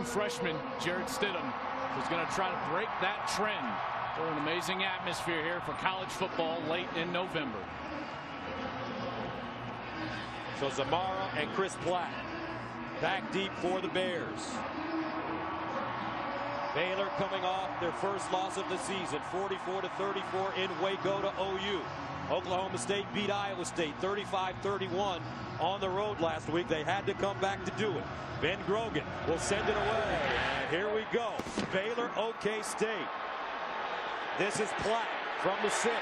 true freshman, Jarrett Stidham, who's going to try to break that trend. For an amazing atmosphere here for college football late in November. So Zamara and Chris Platt back deep for the Bears. Baylor coming off their first loss of the season, 44-34 in Waco to OU. Oklahoma State beat Iowa State 35-31 on the road last week. They had to come back to do it. Ben Grogan will send it away. And here we go. Baylor, OK State. This is Platt from the 6.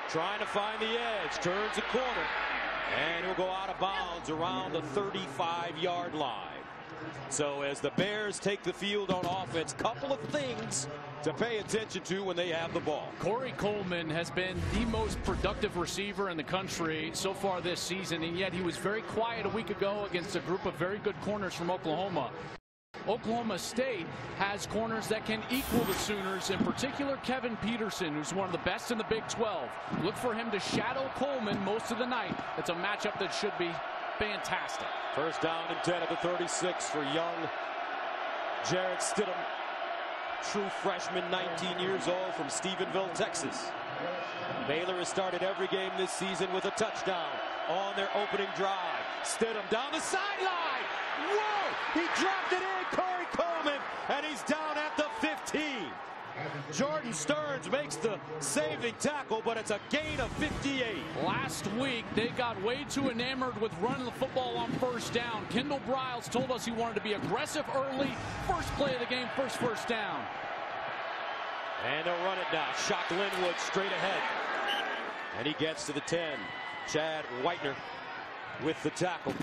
Trying to find the edge. Turns the corner. And he'll go out of bounds around the 35-yard line. So as the Bears take the field on offense, couple of things to pay attention to when they have the ball. Corey Coleman has been the most productive receiver in the country so far this season, and yet he was very quiet a week ago against a group of very good corners from Oklahoma. Oklahoma State has corners that can equal the Sooners, in particular Kevin Peterson, who's one of the best in the Big 12. Look for him to shadow Coleman most of the night. It's a matchup that should be fantastic. First down and 10 at the 36 for young Jarrett Stidham, true freshman, 19 years old, from Stephenville, Texas. Baylor has started every game this season with a touchdown on their opening drive. Stidham down the sideline. Whoa! He dropped it in, Corey Coleman, and he's down at the 15. Jordan Stearns makes the saving tackle, but it's a gain of 58. Last week, they got way too enamored with running the football on first down. Kendall Briles told us he wanted to be aggressive early. First play of the game, first down. And they'll run it now. Shock Linwood straight ahead. And he gets to the 10. Chad Whitener with the tackle.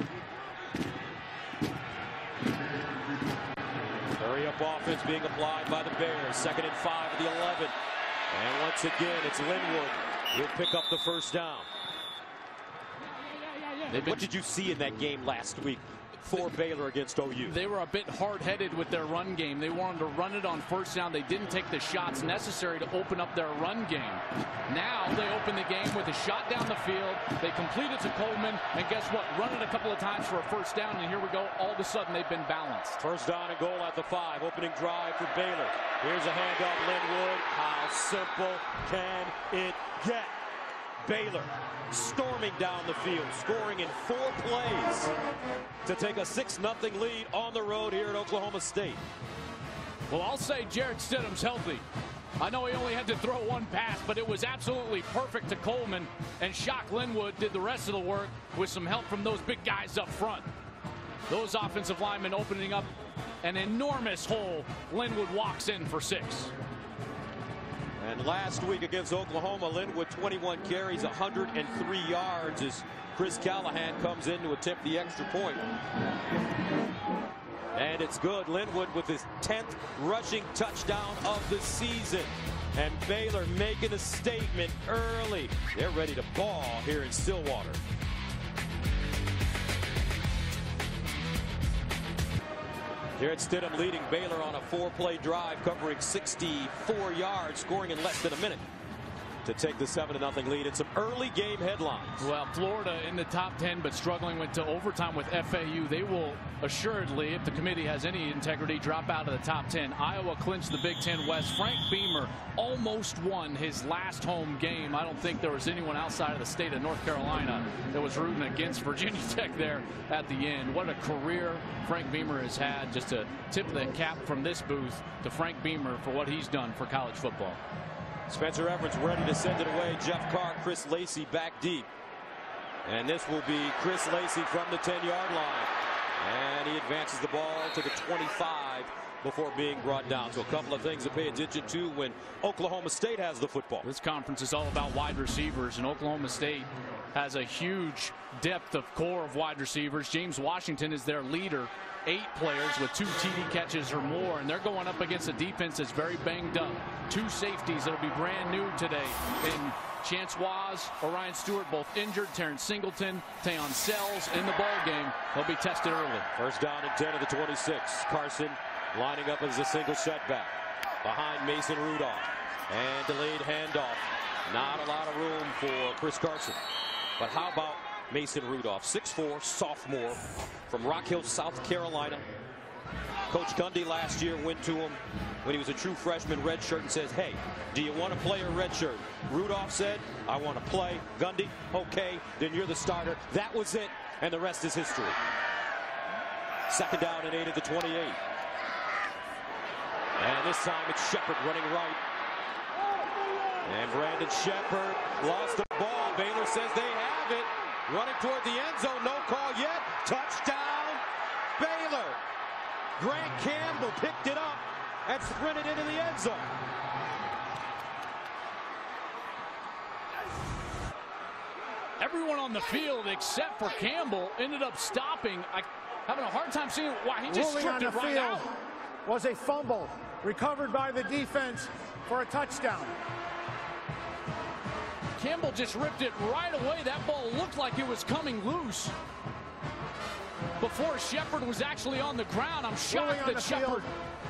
Hurry-up offense being applied by the Bears. 2nd and 5 at the 11. And once again, it's Linwood. He'll pick up the first down. What did you see in that game last week for Baylor against OU? They were a bit hard-headed with their run game. They wanted to run it on first down. They didn't take the shots necessary to open up their run game. Now they open the game with a shot down the field. They complete it to Coleman, and guess what? Run it a couple of times for a first down, and here we go. All of a sudden, they've been balanced. First down and goal at the 5. Opening drive for Baylor. Here's a handoff, Linwood. How simple can it get? Baylor storming down the field, scoring in 4 plays to take a 6-0 lead on the road here at Oklahoma State. Well, I'll say Jarrett Stidham's healthy. I know he only had to throw one pass, but it was absolutely perfect to Coleman, and Shock Linwood did the rest of the work with some help from those big guys up front. Those offensive linemen opening up an enormous hole. Linwood walks in for 6. And last week against Oklahoma, Linwood 21 carries, 103 yards as Chris Callahan comes in to attempt the extra point. And it's good. Linwood with his 10th rushing touchdown of the season. And Baylor making a statement early. They're ready to ball here in Stillwater. Jarrett Stidham leading Baylor on a 4-play drive, covering 64 yards, scoring in less than a minute to take the 7-0 lead. And some early game headlines. Well, Florida in the top 10, but struggling went to overtime with FAU. They will assuredly, if the committee has any integrity, drop out of the top 10. Iowa clinched the Big Ten West. Frank Beamer almost won his last home game. I don't think there was anyone outside of the state of North Carolina that was rooting against Virginia Tech there at the end. What a career Frank Beamer has had. Just to tip the cap from this booth to Frank Beamer for what he's done for college football. Spencer Everett's ready to send it away. Jeff Carr, Chris Lacey back deep. And this will be Chris Lacey from the 10-yard line. And he advances the ball to the 25 before being brought down. So a couple of things to pay attention to when Oklahoma State has the football. This conference is all about wide receivers, and Oklahoma State has a huge depth of core of wide receivers. James Washington is their leader. 8 players with 2 TD catches or more, and they're going up against a defense that's very banged up. 2 safeties that'll be brand new today in Chance Waz, Orion Stewart, both injured. Terrence Singleton, Tayon Sells in the ball game. They'll be tested early. First down and 10 at the 26. Carson lining up as a single setback behind Mason Rudolph, and delayed handoff. Not a lot of room for Chris Carson. But how about Mason Rudolph, 6'4", sophomore from Rock Hill, South Carolina. Coach Gundy last year went to him when he was a true freshman, redshirt, and says, hey, do you want to play a redshirt? Rudolph said, I want to play. Gundy, okay, then you're the starter. That was it, and the rest is history. Second down and 8 at the 28. And this time it's Shepard running right. And Brandon Shepard lost the ball. Baylor says they have it. Running toward the end zone. No call yet. Touchdown, Baylor. Grant Campbell picked it up and sprinted into the end zone. Everyone on the field except for Campbell ended up stopping. Having a hard time seeing why he just stripped it right out. Was a fumble recovered by the defense for a touchdown. Campbell just ripped it right away. That ball looked like it was coming loose before Shepard was actually on the ground. I'm shocked that Shepard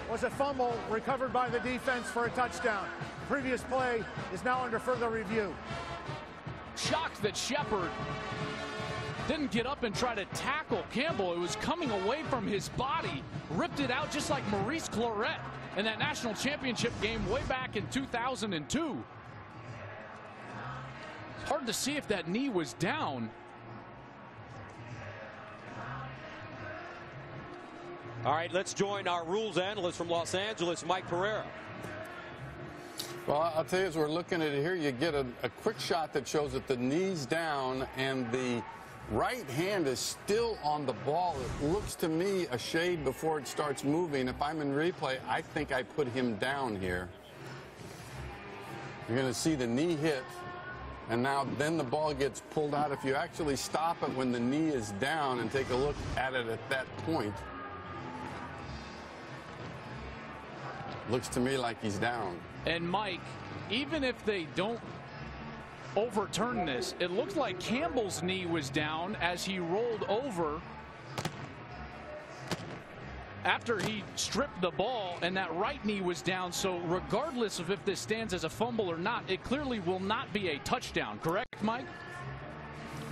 was a fumble recovered by the defense for a touchdown. Previous play is now under further review. Shocked that Shepard didn't get up and try to tackle Campbell. It was coming away from his body, ripped it out just like Maurice Clarett in that national championship game way back in 2002. It's hard to see if that knee was down. All right, let's join our rules analyst from Los Angeles, Mike Pereira. Well, I'll tell you, as we're looking at it here, you get a quick shot that shows that the knee's down and the right hand is still on the ball. It looks to me a shade before it starts moving. If I'm in replay, I think I put him down here. You're going to see the knee hit, and now then the ball gets pulled out. If you actually stop it when the knee is down and take a look at it at that point, looks to me like he's down. And Mike, even if they don't overturn this, it looks like Campbell's knee was down as he rolled over after he stripped the ball, and that right knee was down. So regardless of if this stands as a fumble or not, it clearly will not be a touchdown. Correct, Mike?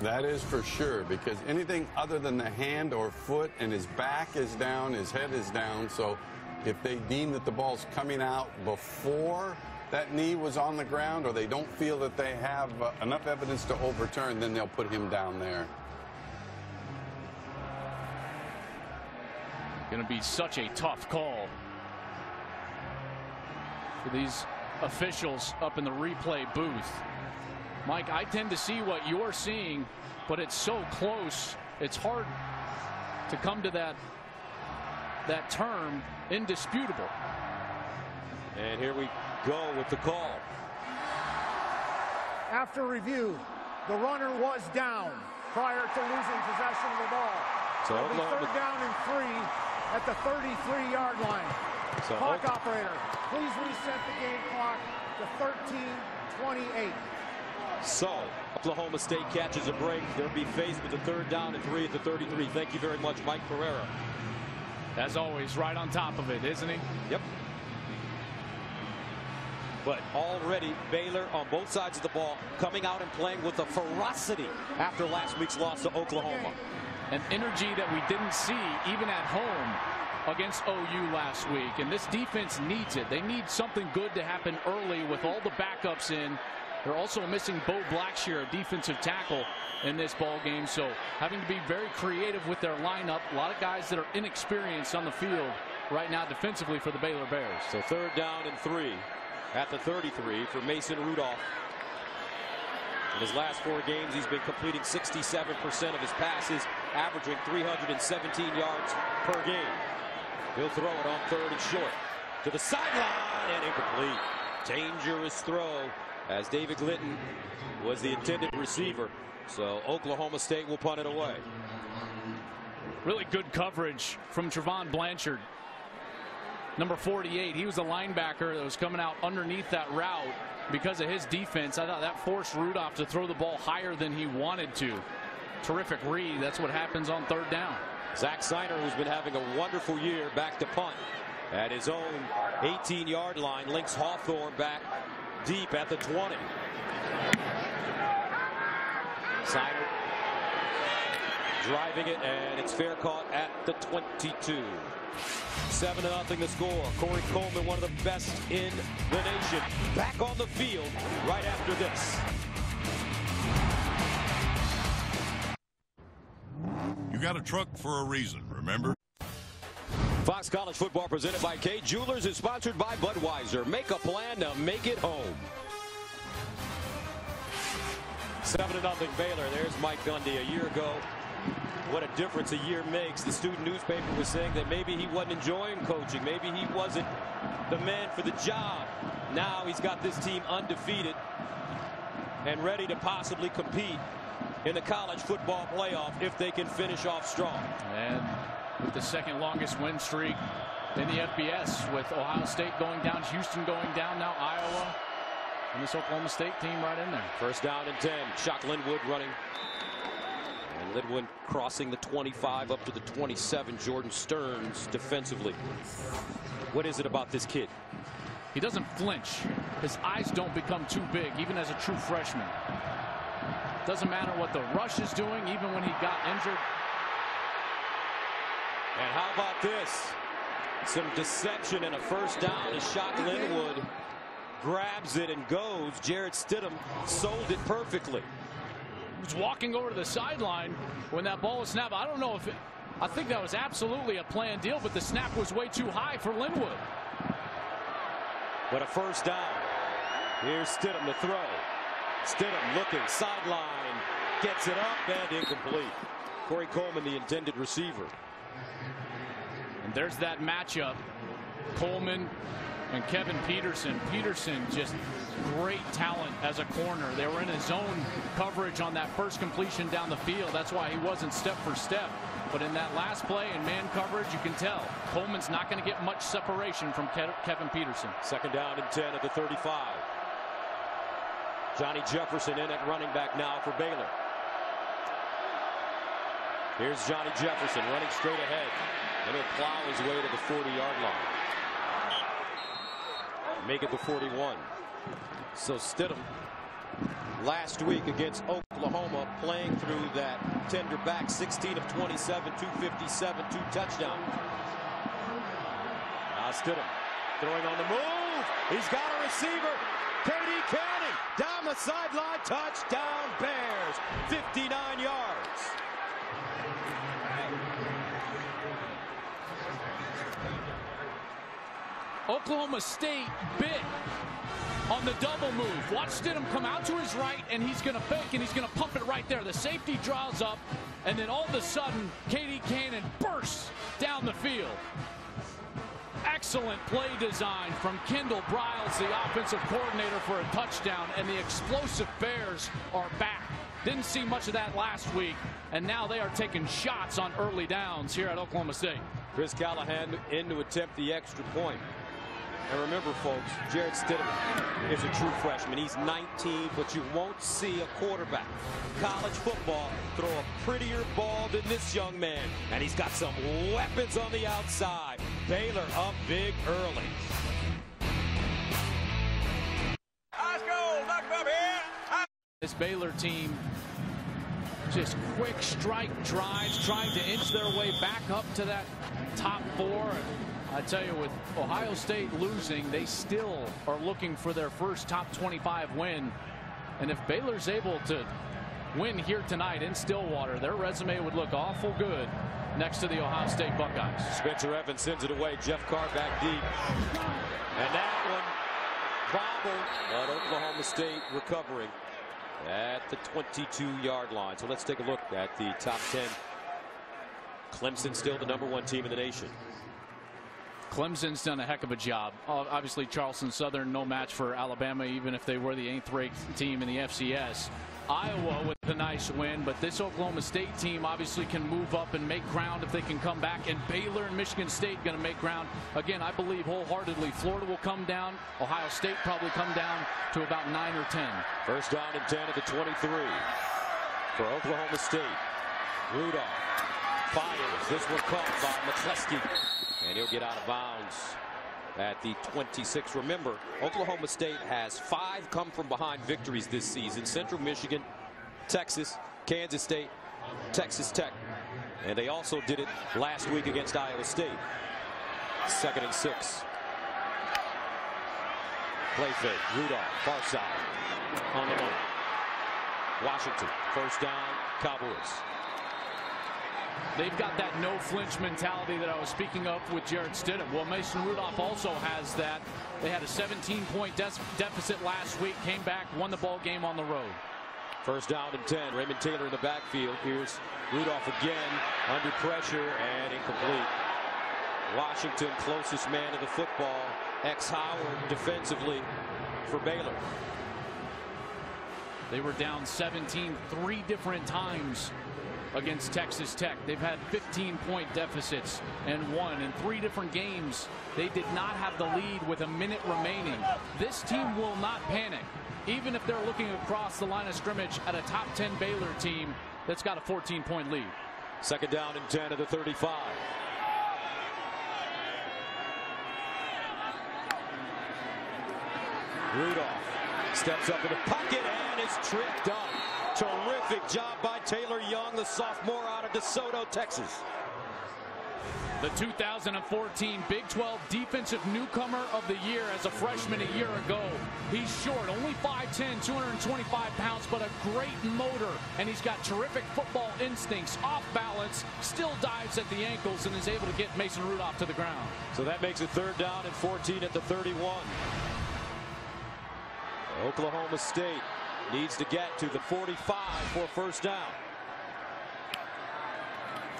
That is for sure, because anything other than the hand or foot, and his back is down, his head is down. So if they deem that the ball's coming out before that knee was on the ground, or they don't feel that they have enough evidence to overturn, then they'll put him down there. Going to be such a tough call for these officials up in the replay booth. Mike, I tend to see what you're seeing, but it's so close. It's hard to come to that term indisputable. And here we go with the call. After review, the runner was down prior to losing possession of the ball. So it'll be third down and 3 at the 33-yard line. So clock operator, please reset the game clock to 13:28. So Oklahoma State catches a break. They'll be faced with a third down and 3 at the 33. Thank you very much, Mike Pereira. As always, right on top of it, isn't he? Yep. But already Baylor on both sides of the ball coming out and playing with a ferocity after last week's loss to Oklahoma. An energy that we didn't see even at home against OU last week. And this defense needs it. They need something good to happen early with all the backups in. They're also missing Bo Blackshear, a defensive tackle, in this ball game. So having to be very creative with their lineup. A lot of guys that are inexperienced on the field right now defensively for the Baylor Bears. So third down and 3 at the 33 for Mason Rudolph. In his last 4 games, he's been completing 67% of his passes, averaging 317 yards per game. He'll throw it on third and short to the sideline, and incomplete. Dangerous throw, as David Glidden was the intended receiver. So Oklahoma State will punt it away. Really good coverage from Trevon Blanchard. Number 48, he was the linebacker that was coming out underneath that route. Because of his defense, I thought that forced Rudolph to throw the ball higher than he wanted to. Terrific read. That's what happens on third down. Zach Seiner, who's been having a wonderful year, back to punt at his own 18-yard line, links Hawthorne back deep at the 20. Seiner driving it, and it's fair caught at the 22. 7-0 the score. Corey Coleman, one of the best in the nation, back on the field right after this. You got a truck for a reason, remember? Fox College Football presented by K Jewelers is sponsored by Budweiser. Make a plan to make it home. 7-0 Baylor. There's Mike Gundy. A year ago, what a difference a year makes. The student newspaper was saying that maybe he wasn't enjoying coaching. Maybe he wasn't the man for the job. Now he's got this team undefeated and ready to possibly compete in the college football playoff if they can finish off strong. And with the second longest win streak in the FBS, with Ohio State going down, Houston going down, now Iowa, and this Oklahoma State team right in there. First down and 10. Chuck Linwood running. And Linwood crossing the 25 up to the 27. Jordan Stearns defensively. What is it about this kid? He doesn't flinch. His eyes don't become too big, even as a true freshman. Doesn't matter what the rush is doing, even when he got injured. And how about this? Some deception and a first down as Shock Linwood grabs it and goes. Jarrett Stidham sold it perfectly. He was walking over to the sideline when that ball was snapped. I don't know if I think that was absolutely a planned deal, but the snap was way too high for Linwood. But a first down. Here's Stidham to throw. Stidham looking sideline, gets it up and incomplete. Corey Coleman, the intended receiver. And there's that matchup. Coleman and Kevin Peterson. Peterson, just great talent as a corner. They were in his zone coverage on that first completion down the field. That's why he wasn't step for step. But in that last play in man coverage, you can tell Coleman's not going to get much separation from Kevin Peterson. Second down and 10 at the 35. Johnny Jefferson in at running back now for Baylor. Here's Johnny Jefferson running straight ahead, and he'll plow his way to the 40-yard line. Make it the 41. So Stidham last week against Oklahoma playing through that tender back, 16 of 27, 257, 2 touchdowns. Now Stidham throwing on the move. He's got a receiver. K.D. Cannon down the sideline. Touchdown Bears. 59 yards. Oklahoma State bit on the double move. Watch Stidham come out to his right, and he's going to fake, and he's going to pump it right there. The safety draws up, and then all of a sudden, K.D. Cannon bursts down the field. Excellent play design from Kendall Briles, the offensive coordinator, for a touchdown, and the explosive Bears are back. Didn't see much of that last week, and now they are taking shots on early downs here at Oklahoma State. Chris Callahan in to attempt the extra point. And remember, folks, Jarrett Stidham is a true freshman. He's 19, but you won't see a quarterback, college football, throw a prettier ball than this young man. And he's got some weapons on the outside. Baylor up big early. Let's go. Knock him up here. This Baylor team, just quick strike drives, trying to inch their way back up to that top 4. I tell you, with Ohio State losing, they still are looking for their first top 25 win. And if Baylor's able to win here tonight in Stillwater, their resume would look awful good next to the Ohio State Buckeyes. Spencer Evans sends it away. Jeff Carr back deep. And that one bobbled, but Oklahoma State recovering at the 22-yard line. So let's take a look at the top 10. Clemson still the #1 team in the nation. Clemson's done a heck of a job. Obviously, Charleston Southern, no match for Alabama, even if they were the 8th-ranked team in the FCS. Iowa with a nice win, but this Oklahoma State team obviously can move up and make ground if they can come back. And Baylor and Michigan State going to make ground. Again, I believe wholeheartedly Florida will come down. Ohio State probably come down to about 9 or 10. First down and 10 at the 23 for Oklahoma State. Rudolph fires. This one caught by McCleskey. And he'll get out of bounds at the 26. Remember, Oklahoma State has 5 come from behind victories this season. Central Michigan, Texas, Kansas State, Texas Tech, And they also did it last week against Iowa State. 2nd and 6. Play fake. Rudolph, far side. On the money. Washington, first down, Cowboys. They've got that no flinch mentality that I was speaking of with Jarrett Stidham. Well, Mason Rudolph also has that. They had a 17-point deficit last week, came back, won the ball game on the road. First down and 10. Raymond Taylor in the backfield. Here's Rudolph again under pressure and incomplete. Washington, closest man to the football. Howard defensively for Baylor. They were down 17 3 different times against Texas Tech. They've had 15-point deficits and won in 3 different games. They did not have the lead with a minute remaining. This team will not panic, even if they're looking across the line of scrimmage at a top 10 Baylor team that's got a 14-point lead. 2nd down and 10 at the 35. Rudolph steps up in the pocket and is tripped up. Terrific job by Taylor Young, the sophomore out of DeSoto, Texas. The 2014 Big 12 Defensive Newcomer of the Year as a freshman a year ago. He's short, only 5'10", 225 pounds, but a great motor, and he's got terrific football instincts, off balance, still dives at the ankles, and is able to get Mason Rudolph to the ground. So that makes it 3rd down and 14 at the 31. Oklahoma State needs to get to the 45 for a first down.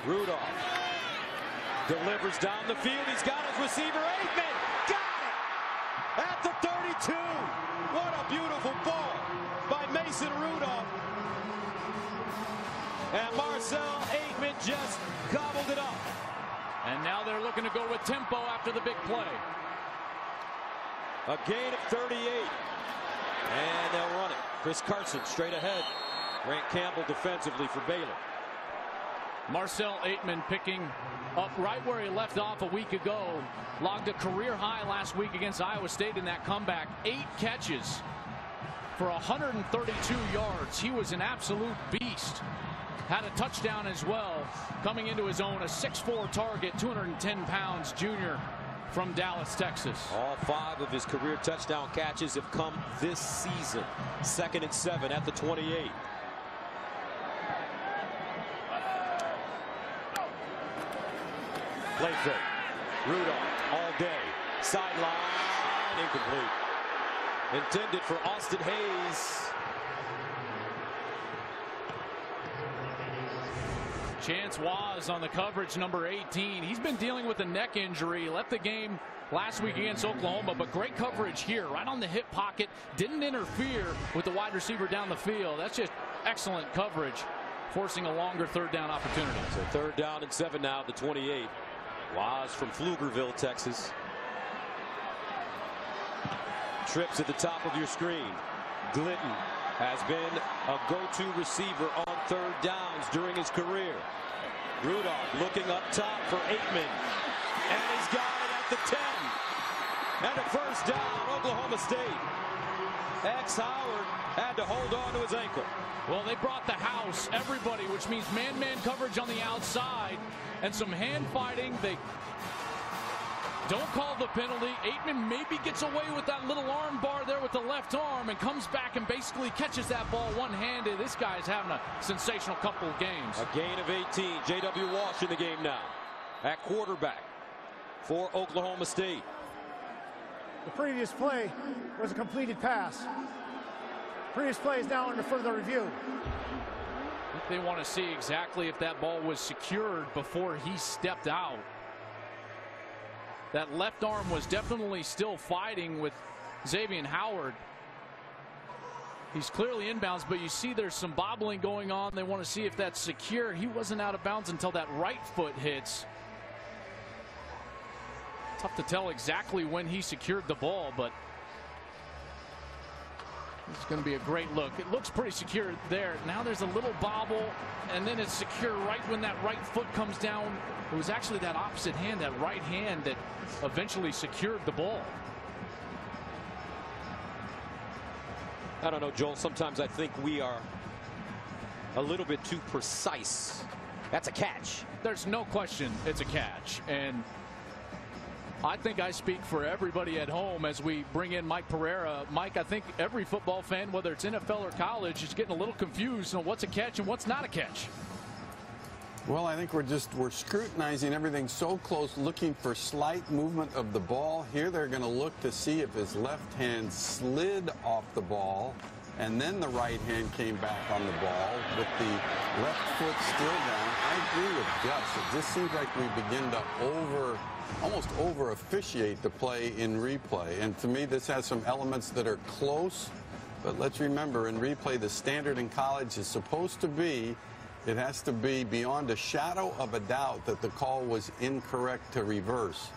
Rudolph delivers down the field. He's got his receiver. Aikman got it at the 32. What a beautiful ball by Mason Rudolph. And Marcel Aikman just gobbled it up. And now they're looking to go with tempo after the big play. A gain of 38. And they'll run it. Chris Carson straight ahead. Grant Campbell defensively for Baylor. Marcel Aikman picking up right where he left off a week ago. Logged a career high last week against Iowa State in that comeback. 8 catches for 132 yards. He was an absolute beast. Had a touchdown as well. Coming into his own, a 6'4" target, 210 pounds junior from Dallas, Texas. All 5 of his career touchdown catches have come this season. 2nd and 7 at the 28. Play fake. Rudolph all day. Sideline. Incomplete. Intended for Austin Hayes. Chance Waz on the coverage, number 18. He's been dealing with a neck injury. Left the game last week against Oklahoma, but great coverage here. Right on the hip pocket. Didn't interfere with the wide receiver down the field. That's just excellent coverage, forcing a longer 3rd down opportunity. So 3rd down and 7 now at the 28. Waz from Pflugerville, Texas. Trips at the top of your screen. Glidden has been a go-to receiver on 3rd downs during his career. Rudolph looking up top for Aikman. And he's got it at the 10. And a first down, Oklahoma State. Howard had to hold on to his ankle. Well, they brought the house, everybody, which means man-man coverage on the outside and some hand fighting. They don't call the penalty. Aikman maybe gets away with that little arm bar there with the left arm and comes back and basically catches that ball one-handed. This guy's having a sensational couple of games. A gain of 18. J.W. Walsh in the game now at quarterback for Oklahoma State. The previous play was a completed pass. Previous play is now under further review. I think they want to see exactly if that ball was secured before he stepped out. That left arm was definitely still fighting with Xavier Howard. He's clearly inbounds, but you see there's some bobbling going on. They want to see if that's secure. He wasn't out of bounds until that right foot hits. Tough to tell exactly when he secured the ball, but it's going to be a great look. It looks pretty secure there. Now there's a little bobble, and then it's secure right when that right foot comes down. It was actually that opposite hand, that right hand, that eventually secured the ball. I don't know, Joel. Sometimes I think we are a little bit too precise That's a catch. There's no question it's a catch. And I think I speak for everybody at home as we bring in Mike Pereira. Mike, I think every football fan, whether it's NFL or college, is getting a little confused on what's a catch and what's not a catch. Well, I think we're scrutinizing everything so close, looking for slight movement of the ball. Here they're going to look to see if his left hand slid off the ball, and then the right hand came back on the ball with the left foot still down. I agree with Gus. It just seems like we begin to almost over officiate the play in replay. And to me, this has some elements that are close. But let's remember, in replay, the standard in college is supposed to be, it has to be beyond a shadow of a doubt that the call was incorrect to reverse.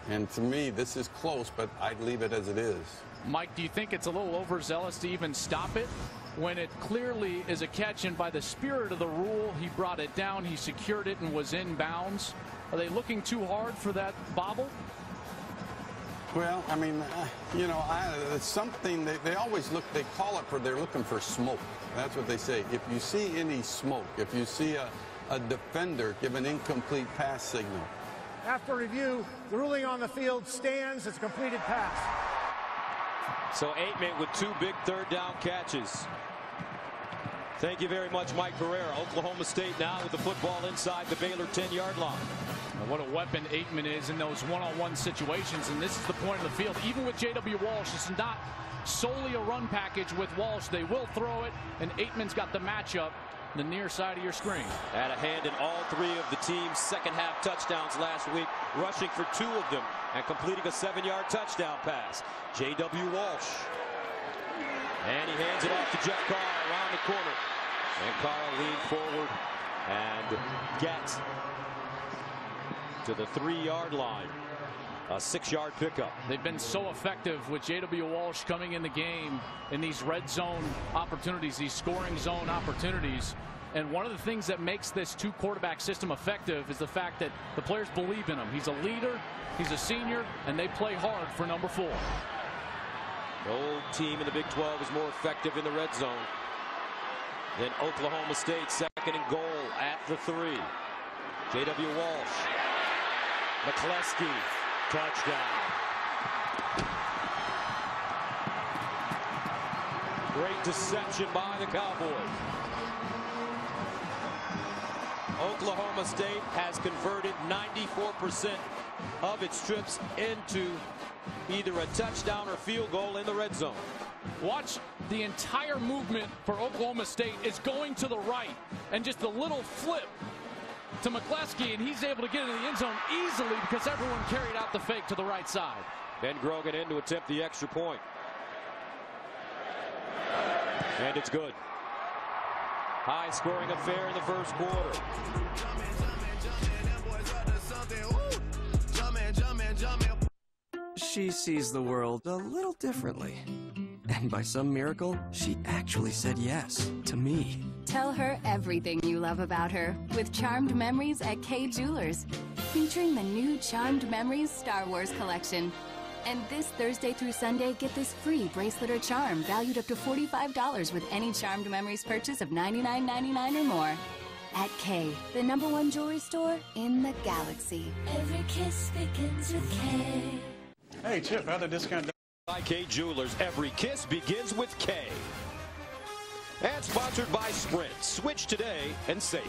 And to me, this is close, but I'd leave it as it is. Mike, do you think it's a little overzealous to even stop it when it clearly is a catch, and by the spirit of the rule, he brought it down, he secured it, and was in bounds? Are they looking too hard for that bobble? Well, I mean, you know, it's something they always look, they call it for, they're looking for smoke. That's what they say. If you see any smoke, if you see a defender give an incomplete pass signal. After review, the ruling on the field stands. It's a completed pass. So Aitman with 2 big third down catches. Thank you very much, Mike Pereira. Oklahoma State now with the football inside the Baylor 10-yard line. What a weapon Aitman is in those one-on-one situations, and this is the point of the field. Even with J.W. Walsh, it's not solely a run package with Walsh. They will throw it, and Aitman's got the matchup the near side of your screen. Had a hand in all 3 of the team's second-half touchdowns last week, rushing for 2 of them and completing a 7-yard touchdown pass. J.W. Walsh. And he hands it off to Jeff Carr around the corner. And Carr leaned forward and gets to the 3-yard line. A 6-yard pickup. They've been so effective with J.W. Walsh coming in the game in these red zone opportunities, these scoring zone opportunities. And one of the things that makes this 2-quarterback system effective is the fact that the players believe in him. He's a leader, he's a senior, and they play hard for number 4. The old team in the Big 12 is more effective in the red zone than Oklahoma State. 2nd and goal at the 3. J.W. Walsh. McCleskey. Touchdown. Great deception by the Cowboys. Oklahoma State has converted 94% of its trips into either a touchdown or field goal in the red zone. Watch, the entire movement for Oklahoma State is going to the right, and just a little flip to McCleskey, and he's able to get into the end zone easily because everyone carried out the fake to the right side. Ben Grogan in to attempt the extra point. And it's good. High scoring affair in the first quarter. She sees the world a little differently. And by some miracle, she actually said yes to me. Tell her everything you love about her with Charmed Memories at Kay Jewelers, featuring the new Charmed Memories Star Wars collection. And this Thursday through Sunday, get this free bracelet or charm valued up to $45 with any Charmed Memories purchase of $99.99 or more. At Kay, the #1 jewelry store in the galaxy. Every kiss begins with Kay. Hey, Chip, how'd the discount do? By Kay Jewelers, every kiss begins with Kay. And sponsored by Sprint. Switch today and save.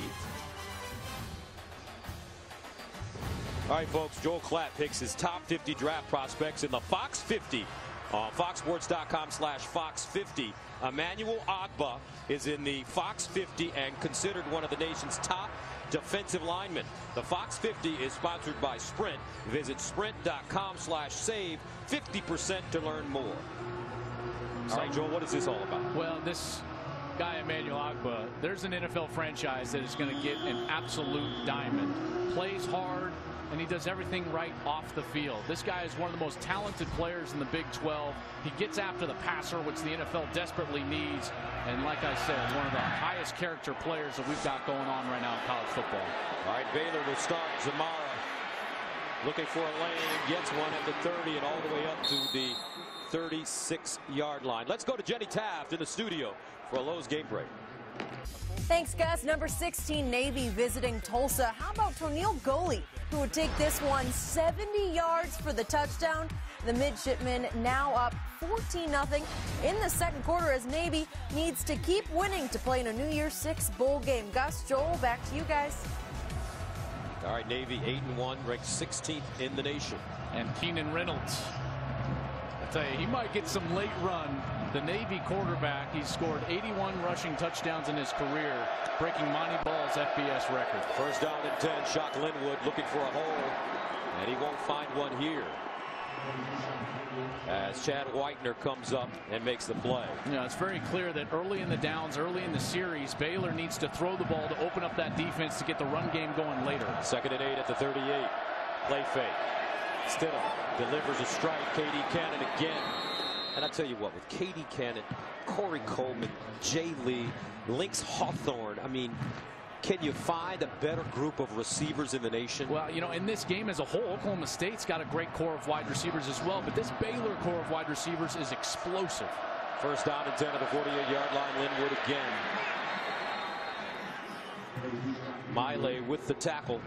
All right, folks, Joel Klatt picks his top 50 draft prospects in the Fox 50 on foxsports.com/Fox50. Emmanuel Ogbah is in the Fox 50 and considered one of the nation's top defensive linemen. The Fox 50 is sponsored by Sprint. Visit sprint.com/save 50% to learn more. All right, Joel, what is this all about? Well, this guy, Emmanuel Ogbah, there's an NFL franchise that is going to get an absolute diamond. Plays hard, and he does everything right off the field. This guy is one of the most talented players in the Big 12. He gets after the passer, which the NFL desperately needs. And like I said, one of the highest character players that we've got going on right now in college football. All right, Baylor will start. Zamara looking for a lane, gets one at the 30 and all the way up to the 36-yard line. Let's go to Jenny Taft in the studio for a Lowe's game break. Thanks, Gus. Number 16, Navy visiting Tulsa. How about Toneel Goley, who would take this one 70 yards for the touchdown? The midshipmen now up 14-0 in the second quarter as Navy needs to keep winning to play in a New Year's Six bowl game. Gus, Joel, back to you guys. All right, Navy 8-1, ranked 16th in the nation. And Keenan Reynolds, I tell you, he might get some late run. The Navy quarterback, he's scored 81 rushing touchdowns in his career, breaking Monty Ball's FBS record. First down and 10, Shock Linwood looking for a hole, and he won't find one here. As Chad Whitener comes up and makes the play. Yeah, it's very clear that early in the downs, early in the series, Baylor needs to throw the ball to open up that defense to get the run game going later. 2nd and 8 at the 38. Play fake. Stidham delivers a strike. K.D. Cannon again. And I tell you what, with K.D. Cannon, Corey Coleman, Jay Lee, Lynx Hawthorne, I mean, can you find a better group of receivers in the nation? Well, you know, in this game as a whole, Oklahoma State's got a great core of wide receivers as well, but this Baylor core of wide receivers is explosive. First down and 10 at the 48-yard line. Linwood again. Miley with the tackle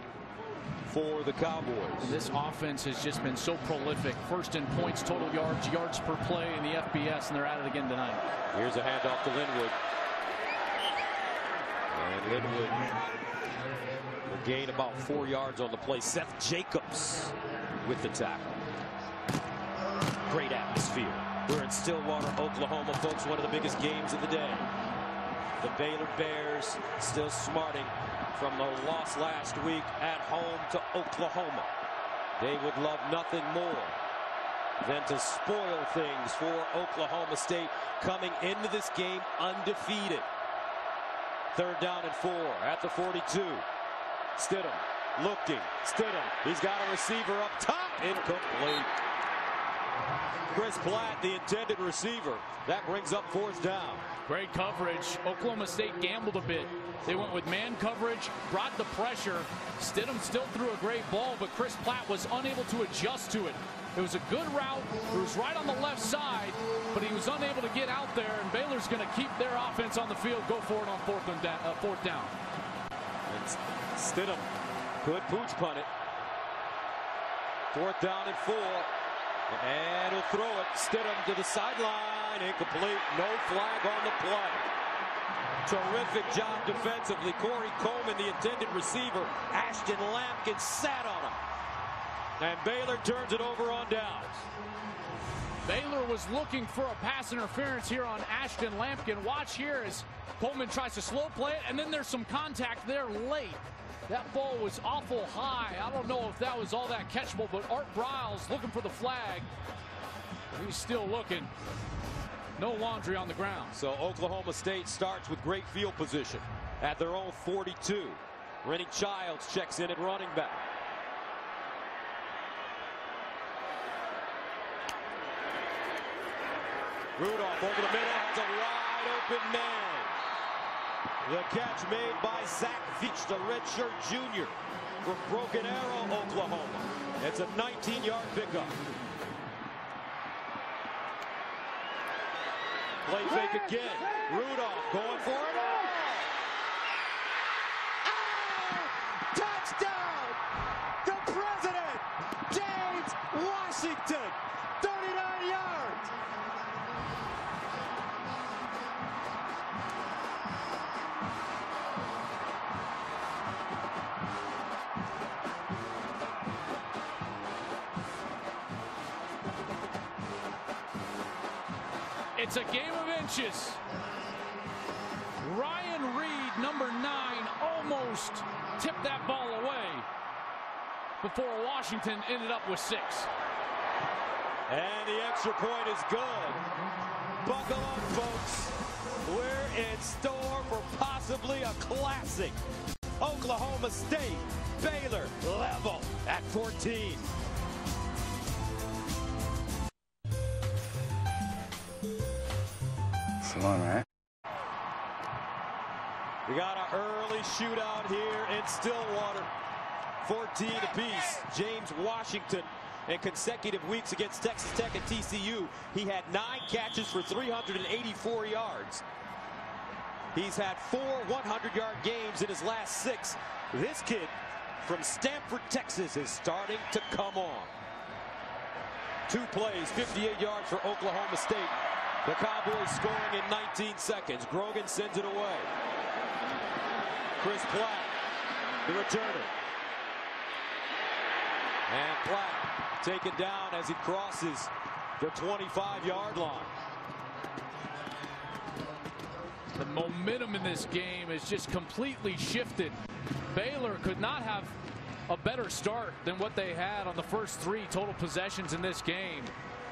for the Cowboys. This offense has just been so prolific. First in points, total yards, yards per play in the FBS, and they're at it again tonight. Here's a handoff to Linwood. And Linwood will gain about 4 yards on the play. Seth Jacobs with the tackle. Great atmosphere. We're in Stillwater, Oklahoma, folks. One of the biggest games of the day. The Baylor Bears still smarting from the loss last week at home to Oklahoma. They would love nothing more than to spoil things for Oklahoma State, coming into this game undefeated. 3rd down and 4 at the 42. Stidham looking. Stidham. He's got a receiver up top. Incomplete. Chris Platt, the intended receiver. That brings up 4th down. Great coverage. Oklahoma State gambled a bit. They went with man coverage, brought the pressure. Stidham still threw a great ball, but Chris Platt was unable to adjust to it. It was a good route. It was right on the left side, but he was unable to get out there, and Baylor's going to keep their offense on the field, go for it on 4th down. And Stidham could pooch punt it. 4th down and 4. And he'll throw it. Stidham to the sideline. Incomplete. No flag on the play. Terrific job defensively. Corey Coleman, the intended receiver. Ashton Lampkin sat on him. And Baylor turns it over on downs. Baylor was looking for a pass interference here on Ashton Lampkin. Watch here as Coleman tries to slow play it, and then there's some contact there late. That ball was awful high. I don't know if that was all that catchable, but Art Briles looking for the flag. He's still looking. No laundry on the ground. So Oklahoma State starts with great field position at their own 42. Rennie Childs checks in at running back. Rudolph over the middle, has a wide open man. The catch made by Zach Veach, the redshirt junior from Broken Arrow, Oklahoma. It's a 19-yard pickup. Play fake again. Rudolph going for it. Oh! Touchdown! The president, James Washington, 39 yards. It's a game of inches. Ryan Reed, number 9, almost tipped that ball away before Washington ended up with 6. And the extra point is good. Buckle up, folks. We're in store for possibly a classic. Oklahoma State, Baylor, level at 14. One, right? We got an early shootout here in Stillwater. 14 apiece. James Washington, in consecutive weeks against Texas Tech and TCU, he had 9 catches for 384 yards. He's had 4 100-yard games in his last 6. This kid from Stamford, Texas is starting to come on. 2 plays, 58 yards for Oklahoma State. The Cowboys scoring in 19 seconds. Grogan sends it away. Chris Platt, the returner. And Platt taken down as he crosses the 25-yard line. The momentum in this game is just completely shifted. Baylor could not have a better start than what they had on the first 3 total possessions in this game.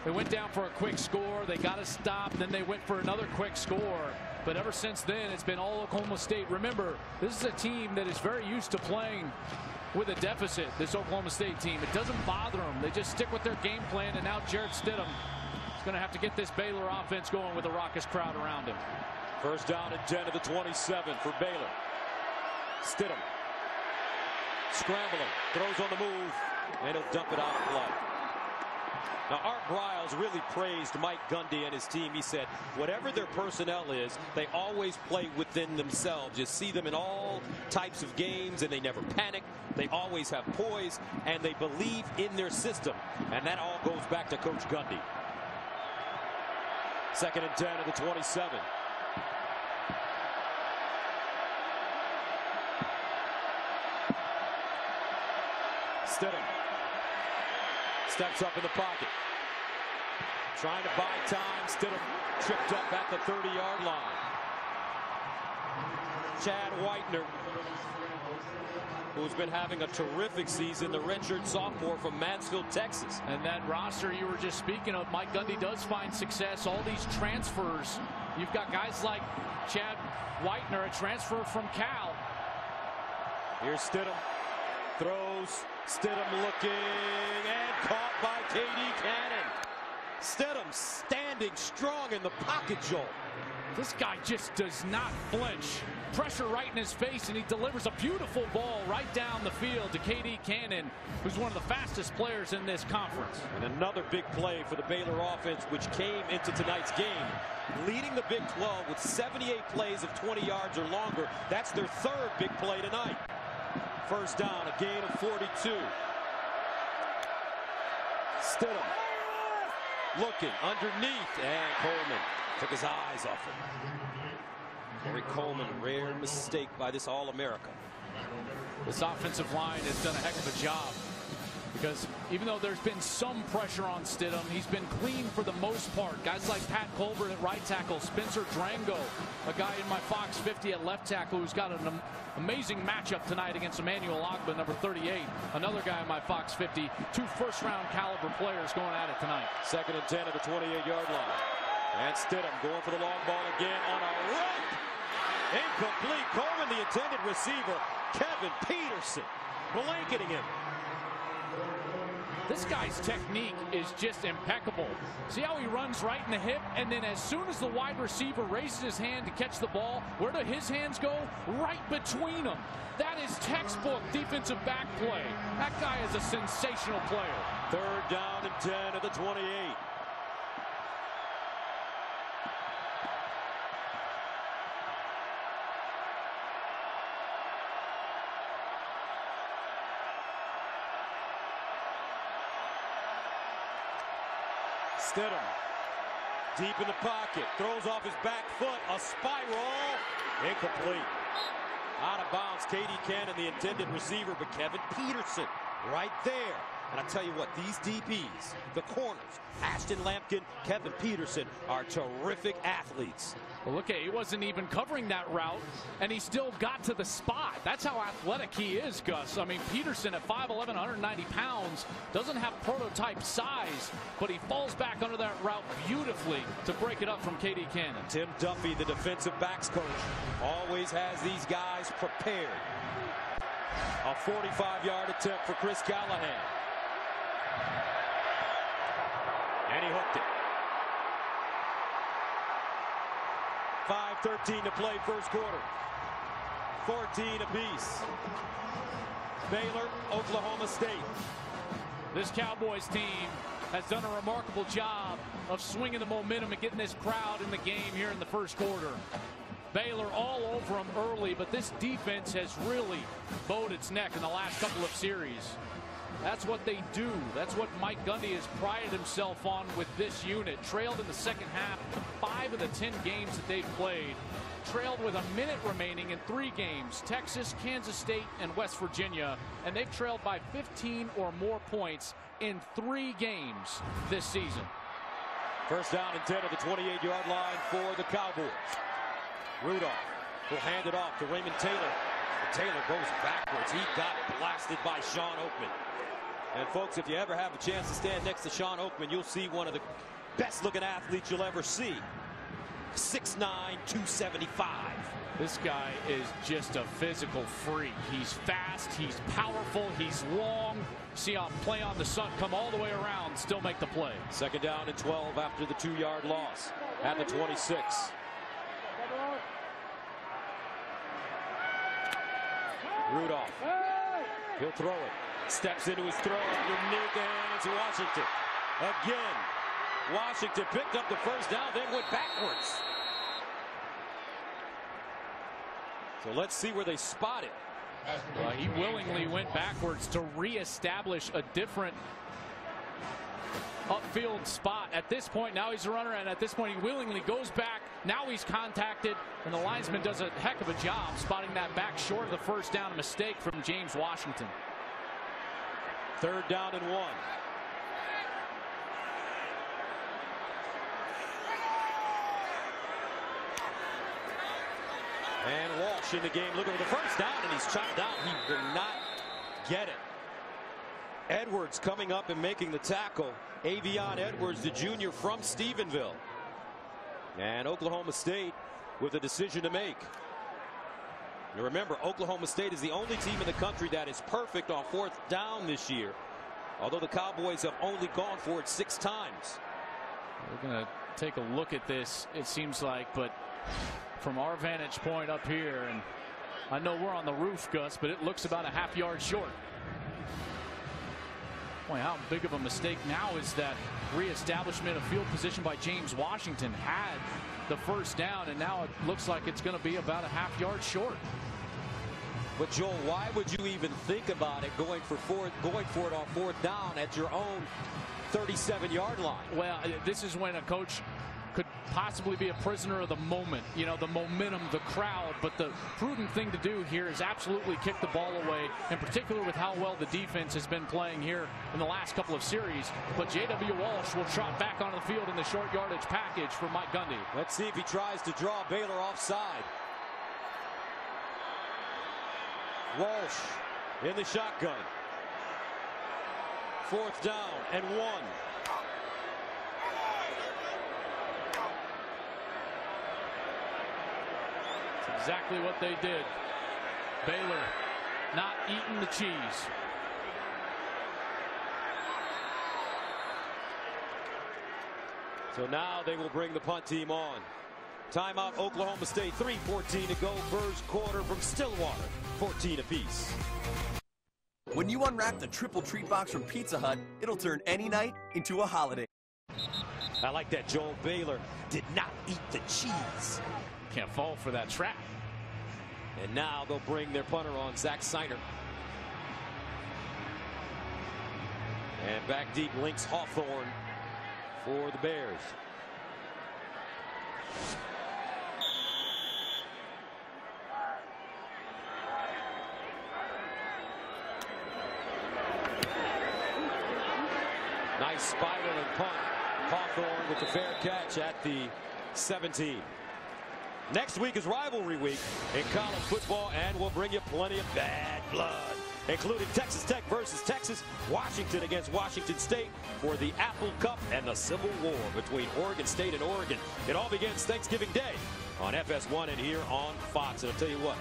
They went down for a quick score. They got a stop. Then they went for another quick score. But ever since then, it's been all Oklahoma State. Remember, this is a team that is very used to playing with a deficit, this Oklahoma State team. It doesn't bother them. They just stick with their game plan. And now Jarrett Stidham is going to have to get this Baylor offense going with a raucous crowd around him. First down and 10 to the 27 for Baylor. Stidham scrambling, throws on the move, and he'll dump it out of play. Now, Art Briles really praised Mike Gundy and his team. He said, whatever their personnel is, they always play within themselves. You see them in all types of games, and they never panic. They always have poise, and they believe in their system. And that all goes back to Coach Gundy. Second and 10 to the 27. Stidham steps up in the pocket, trying to buy time. Stidham tripped up at the 30-yard line. Chad Whitener, who's been having a terrific season, the redshirt sophomore from Mansfield, Texas. And that roster you were just speaking of, Mike Gundy does find success. All these transfers, you've got guys like Chad Whitener, a transfer from Cal. Here's Stidham, throws. Stidham looking, and caught by K.D. Cannon. Stidham standing strong in the pocket, Joel. This guy just does not flinch. Pressure right in his face, and he delivers a beautiful ball right down the field to K.D. Cannon, who's one of the fastest players in this conference. And another big play for the Baylor offense, which came into tonight's game, leading the Big 12 with 78 plays of 20 yards or longer. That's their 3rd big play tonight. First down, a gain of 42. Stidham looking underneath, and Coleman took his eyes off it. Corey Coleman, rare mistake by this All-America. This offensive line has done a heck of a job, because even though there's been some pressure on Stidham, he's been clean for the most part. Guys like Pat Colbert at right tackle, Spencer Drango, a guy in my Fox 50 at left tackle who's got an amazing matchup tonight against Emmanuel Ogba, number 38. Another guy in my Fox 50. 2 first-round caliber players going at it tonight. Second and 10 at the 28-yard line. And Stidham going for the long ball again on a run. Incomplete. Coleman, the intended receiver. Kevin Peterson blanketing him. This guy's technique is just impeccable. See how he runs right in the hip, and then as soon as the wide receiver raises his hand to catch the ball, where do his hands go? Right between them. That is textbook defensive back play. That guy is a sensational player. Third down and 10 at the 28. Stidham deep in the pocket, throws off his back foot, a spiral, incomplete. Out of bounds, K.D. Cannon, the intended receiver, but Kevin Peterson right there. And I tell you what, these DBs, the corners, Ashton Lampkin, Kevin Peterson, are terrific athletes. Well, look, he wasn't even covering that route, and he still got to the spot. That's how athletic he is, Gus. I mean, Peterson at 5'11", 190 pounds, doesn't have prototype size, but he falls back under that route beautifully to break it up from K.D. Cannon. Tim Duffy, the defensive backs coach, always has these guys prepared. A 45-yard attempt for Chris Callahan. And he hooked it. 5:13 to play first quarter. 14 apiece. Baylor, Oklahoma State. This Cowboys team has done a remarkable job of swinging the momentum and getting this crowd in the game here in the first quarter. Baylor all over him early, but this defense has really bowed its neck in the last couple of series. That's what they do. That's what Mike Gundy has prided himself on with this unit. Trailed in the second half, 5 of the 10 games that they've played. Trailed with a minute remaining in 3 games, Texas, Kansas State, and West Virginia, and they've trailed by 15 or more points in 3 games this season. First down and 10 at the 28-yard line for the Cowboys. Rudolph will hand it off to Raymond Taylor. Taylor goes backwards. He got blasted by Sean Oakman. And folks, if you ever have a chance to stand next to Sean Oakman, you'll see one of the best looking athletes you'll ever see. 6'9", 275. This guy is just a physical freak. He's fast, he's powerful, he's long. See him play on the sun, come all the way around, still make the play. Second down and 12 after the 2-yard loss at the 26. Rudolph. He'll throw it. Steps into his throw underneath the hands of Washington. Again. Washington picked up the first down, then went backwards. So let's see where they spot it. He willingly went backwards to reestablish a different upfield spot. At this point, now he's a runner, and at this point, he willingly goes back. Now he's contacted, and the linesman does a heck of a job spotting that back short of the first down. A mistake from James Washington. Third down and 1. And Walsh in the game looking for the first down, and he's chopped down. He will not get it. Edwards coming up and making the tackle. Avion Edwards, the junior from Stephenville. And Oklahoma State with a decision to make. Now remember, Oklahoma State is the only team in the country that is perfect on 4th down this year, although the Cowboys have only gone for it 6 times. We're going to take a look at this, it seems like, but from our vantage point up here, and I know we're on the roof, Gus, but it looks about a half yard short. Boy, how big of a mistake now is that reestablishment of field position by James Washington. Had the first down, and now it looks like it's going to be about a half yard short. But Joel, why would you even think about it going for it on 4th down at your own 37-yard line? Well, this is when a coach could possibly be a prisoner of the moment, you know, the momentum, the crowd. But the prudent thing to do here is absolutely kick the ball away, in particular with how well the defense has been playing here in the last couple of series. But J.W. Walsh will trot back onto the field in the short yardage package for Mike Gundy. Let's see if he tries to draw Baylor offside. Walsh in the shotgun. 4th down and 1. Exactly what they did. Baylor not eating the cheese. So now they will bring the punt team on. Timeout, Oklahoma State. 3:14 to go. First quarter from Stillwater. 14 apiece. When you unwrap the triple treat box from Pizza Hut, it'll turn any night into a holiday. I like that. Joel Baylor did not eat the cheese. Can't fall for that trap. And now they'll bring their punter on, Zach Seiner. And back deep, Lynx Hawthorne for the Bears. Nice spiral and punt. Hawthorne with the fair catch at the 17. Next week is rivalry week in college football, and we'll bring you plenty of bad blood, including Texas Tech versus Texas, Washington against Washington State for the Apple Cup, and the Civil War between Oregon State and Oregon. It all begins Thanksgiving Day on FS1 and here on Fox. And I'll tell you what,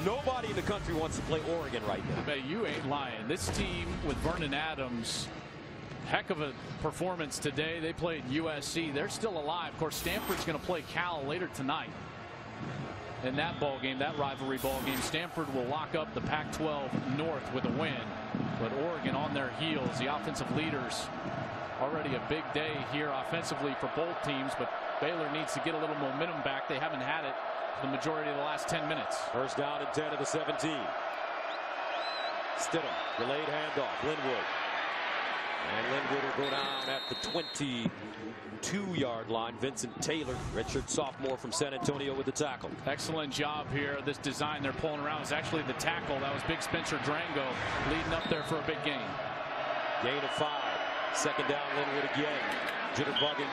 nobody in the country wants to play Oregon right now. I bet you ain't lying. This team with Vernon Adams, heck of a performance today. They played USC. They're still alive. Of course, Stanford's going to play Cal later tonight. In that ball game, that rivalry ball game, Stanford will lock up the Pac-12 North with a win. But Oregon on their heels, the offensive leaders, already a big day here offensively for both teams. But Baylor needs to get a little momentum back. They haven't had it the majority of the last 10 minutes. First down and 10 of the 17. Stidham, delayed handoff, Linwood. And Linwood will go down at the 22-yard line. Vincent Taylor, redshirt sophomore from San Antonio, with the tackle. Excellent job here. This design they're pulling around is actually the tackle. That was big Spencer Drango leading up there for a big gain. Gain of 5. Second down, Linwood again. Jitterbugging.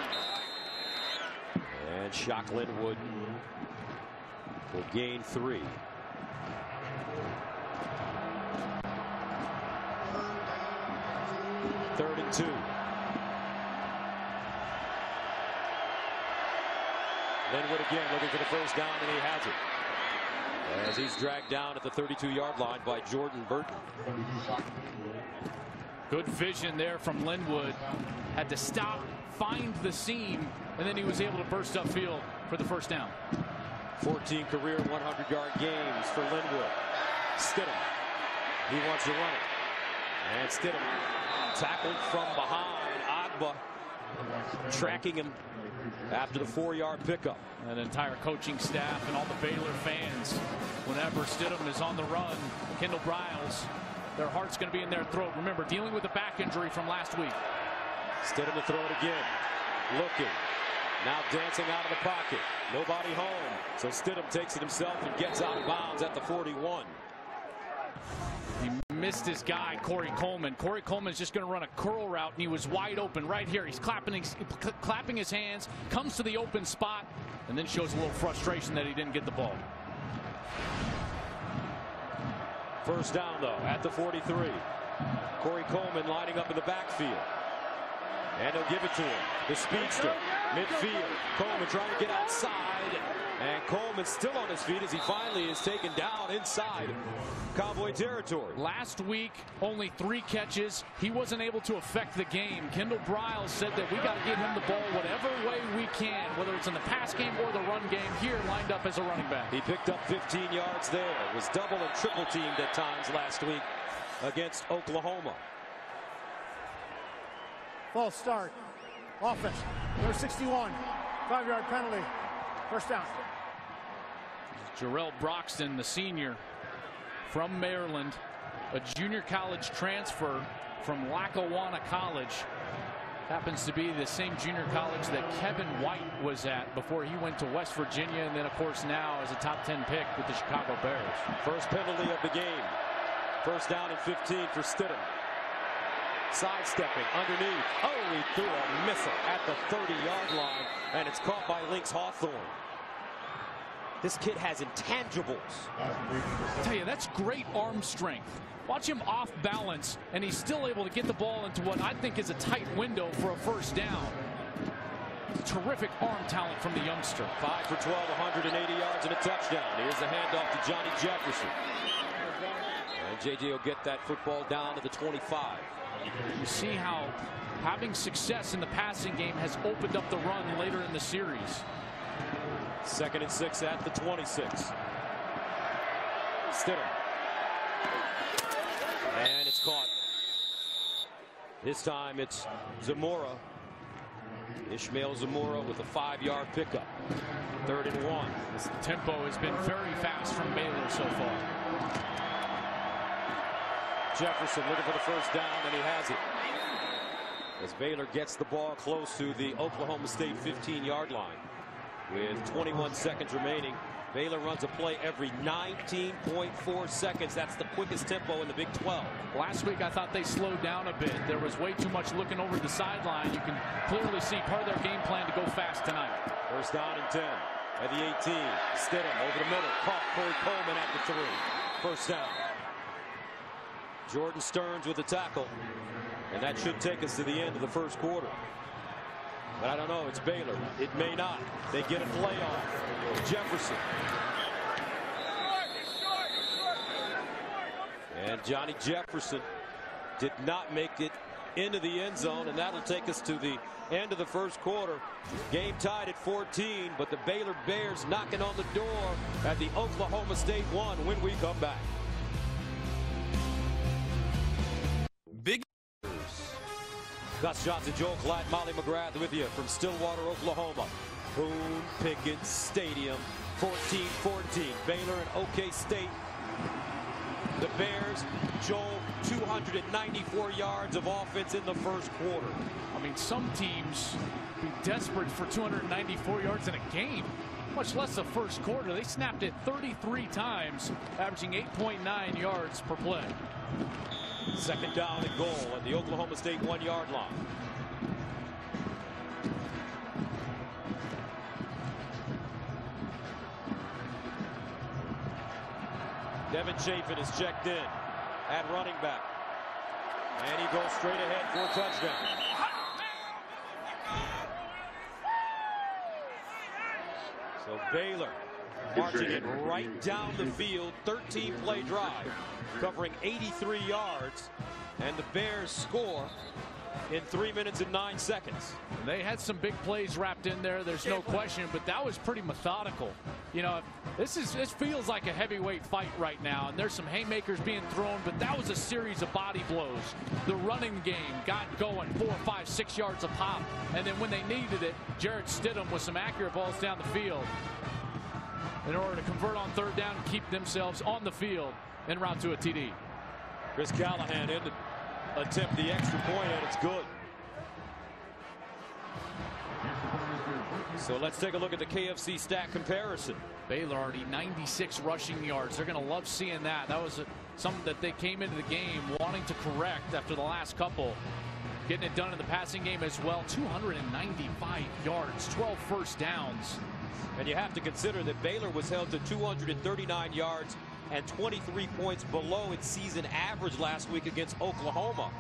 And Shock Linwood will gain 3. Third and 2. Linwood again looking for the first down, and he has it, as he's dragged down at the 32-yard line by Jordan Burton. Good vision there from Linwood. Had to stop, find the seam, and then he was able to burst upfield for the first down. 14 career 100-yard games for Linwood. Stidham, he wants to run it, and Stidham tackled from behind. Agba tracking him after the 4-yard pickup. An entire coaching staff and all the Baylor fans, whenever Stidham is on the run, Kendall Briles, their heart's going to be in their throat. Remember, dealing with a back injury from last week. Stidham to throw it again. Looking. Now dancing out of the pocket. Nobody home. So Stidham takes it himself and gets out of bounds at the 41. He missed his guy, Corey Coleman. Corey Coleman's just going to run a curl route, and he was wide open right here. He's clapping his hands, comes to the open spot, and then shows a little frustration that he didn't get the ball. First down, though, at the 43. Corey Coleman lining up in the backfield. And he'll give it to him. The speedster, midfield. Coleman trying to get outside. And Coleman still on his feet as he finally is taken down inside Cowboy territory. Last week, only 3 catches. He wasn't able to affect the game. Kendall Briles said that we got to get him the ball whatever way we can, whether it's in the pass game or the run game. Here, lined up as a running back. He picked up 15 yards there. Was double and triple teamed at times last week against Oklahoma. False start. Offense. Number 61. 5-yard penalty. First down. Jarrell Broxton, the senior from Maryland, a junior college transfer from Lackawanna College. Happens to be the same junior college that Kevin White was at before he went to West Virginia, and then of course now as a top 10 pick with the Chicago Bears. First penalty of the game. First down and 15 for Stidham. Sidestepping underneath. Oh, he threw a missile at the 30-yard line, and it's caught by Lynx Hawthorne. This kid has intangibles. I tell you, that's great arm strength. Watch him off balance, and he's still able to get the ball into what I think is a tight window for a first down. Terrific arm talent from the youngster. 5 for 12, 180 yards and a touchdown. Here's the handoff to Johnny Jefferson. And JJ will get that football down to the 25. You see how having success in the passing game has opened up the run later in the series. 2nd and 6 at the 26. Stidham. And it's caught. This time it's Zamora. Ishmael Zamora with a 5-yard pickup. 3rd and 1. This tempo has been very fast from Baylor so far. Jefferson looking for the first down, and he has it. As Baylor gets the ball close to the Oklahoma State 15-yard line. With 21 seconds remaining, Baylor runs a play every 19.4 seconds. That's the quickest tempo in the Big 12. Last week, I thought they slowed down a bit. There was way too much looking over the sideline. You can clearly see part of their game plan to go fast tonight. First down and 10 at the 18. Stidham over the middle. Caught Corey Coleman at the 3. First down. Jordan Stearns with the tackle. And that should take us to the end of the first quarter. But I don't know. It's Baylor. It may not. They get a play off. Jefferson. And Johnny Jefferson did not make it into the end zone, and that'll take us to the end of the first quarter. Game tied at 14, but the Baylor Bears knocking on the door at the Oklahoma State 1 when we come back. Big Gus Johnson, Joel Klatt, Molly McGrath with you from Stillwater, Oklahoma. Boone Pickens Stadium 14-14. Baylor and OK State. The Bears, Joel, 294 yards of offense in the first quarter. I mean, some teams be desperate for 294 yards in a game, much less the first quarter. They snapped it 33 times, averaging 8.9 yards per play. Second down and goal at the Oklahoma State 1-yard line. Devin Chafin is checked in at running back. And he goes straight ahead for a touchdown. So Baylor marching it right down the field. 13-play drive covering 83 yards. And the Bears score in 3 minutes and 9 seconds. They had some big plays wrapped in there, there's no question, but that was pretty methodical. You know, this feels like a heavyweight fight right now, and there's some haymakers being thrown, but that was a series of body blows. The running game got going 4, 5, 6 yards a pop, and then when they needed it, Jarrett Stidham with some accurate balls down the field in order to convert on third down and keep themselves on the field en route to a TD. Chris Callahan in to attempt the extra point, and it's good. So let's take a look at the KFC stat comparison. Baylor already 96 rushing yards. They're going to love seeing that. That was something that they came into the game wanting to correct after the last couple. Getting it done in the passing game as well. 295 yards, 12 first downs. And you have to consider that Baylor was held to 239 yards and 23 points below its season average last week against Oklahoma.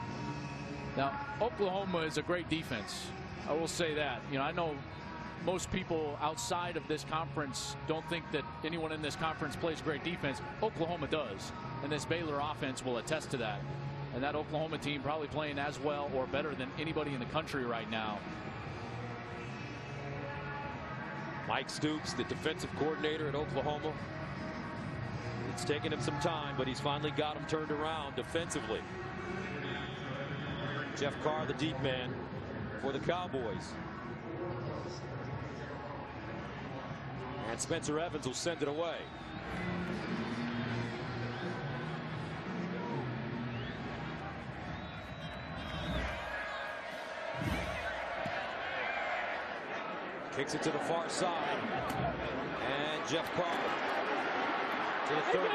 Now, Oklahoma is a great defense. I will say that. You know, I know most people outside of this conference don't think that anyone in this conference plays great defense. Oklahoma does, and this Baylor offense will attest to that. And that Oklahoma team probably playing as well or better than anybody in the country right now. Mike Stoops, the defensive coordinator at Oklahoma. It's taken him some time, but he's finally got him turned around defensively. Jeff Carr, the deep man for the Cowboys. And Spencer Evans will send it away. Kicks it to the far side. And Jeff Carr to the 30.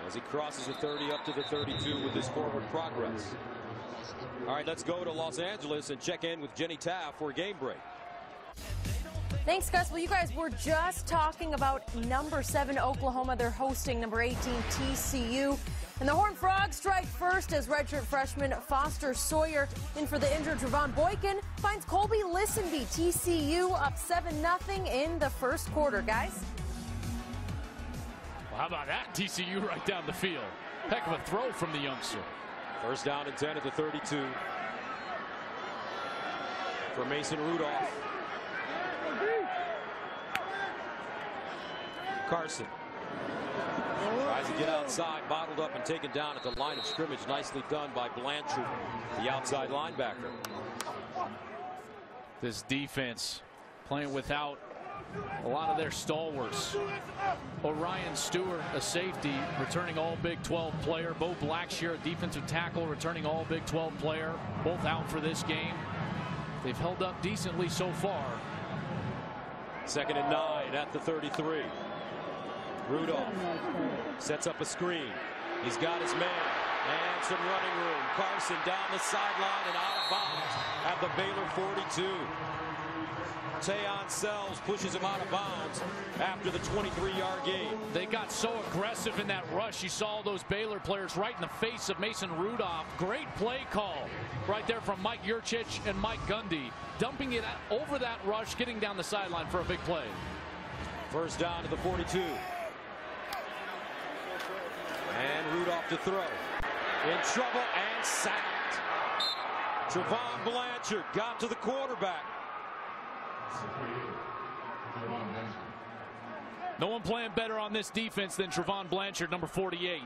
As he crosses the 30 up to the 32 with his forward progress. All right, let's go to Los Angeles and check in with Jenny Taft for a game break. Thanks, Gus. Well, you guys were just talking about number 7 Oklahoma. They're hosting number 18 TCU. And the Horned Frogs strike first as redshirt freshman Foster Sawyer in for the injured Trevon Boykin finds Colby Listenby. TCU up 7-0 in the first quarter, guys. Well, how about that? TCU right down the field. Heck of a throw from the youngster. First down and 10 at the 32 for Mason Rudolph. Carson tries to get outside, bottled up and taken down at the line of scrimmage. Nicely done by Blanchard, the outside linebacker. This defense playing without a lot of their stalwarts. Orion Stewart, a safety, returning all Big 12 player. Bo Blackshear, a defensive tackle, returning all Big 12 player. Both out for this game. They've held up decently so far. 2nd and 9 at the 33. Rudolph sets up a screen. He's got his man and some running room. Carson down the sideline and out of bounds at the Baylor 42. Tayon Sells pushes him out of bounds after the 23-yard gain. They got so aggressive in that rush. You saw those Baylor players right in the face of Mason Rudolph. Great play call right there from Mike Yurchich and Mike Gundy. Dumping it over that rush, getting down the sideline for a big play. First down to the 42. And Rudolph to throw. In trouble and sacked. Trevon Blanchard got to the quarterback. No one playing better on this defense than Trevon Blanchard, number 48.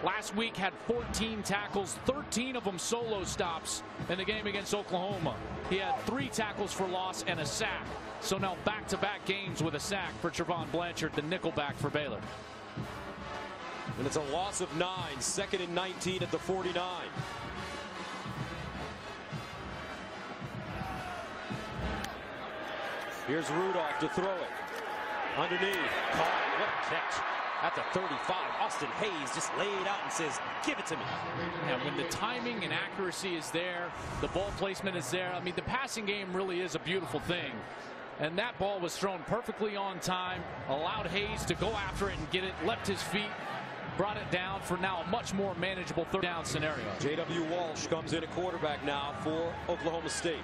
Last week had 14 tackles, 13 of them solo stops in the game against Oklahoma. He had 3 tackles for loss and a sack. So now back-to-back games with a sack for Trevon Blanchard, the nickelback for Baylor. And it's a loss of 9, 2nd and 19 at the 49. Here's Rudolph to throw it. Underneath. Caught. What a catch. At the 35, Austin Hayes just laid out and says, give it to me. Yeah, when the timing and accuracy is there, the ball placement is there. I mean, the passing game really is a beautiful thing. And that ball was thrown perfectly on time, allowed Hayes to go after it and get it, left his feet, brought it down for now a much more manageable third down scenario. J.W. Walsh comes in at quarterback now for Oklahoma State.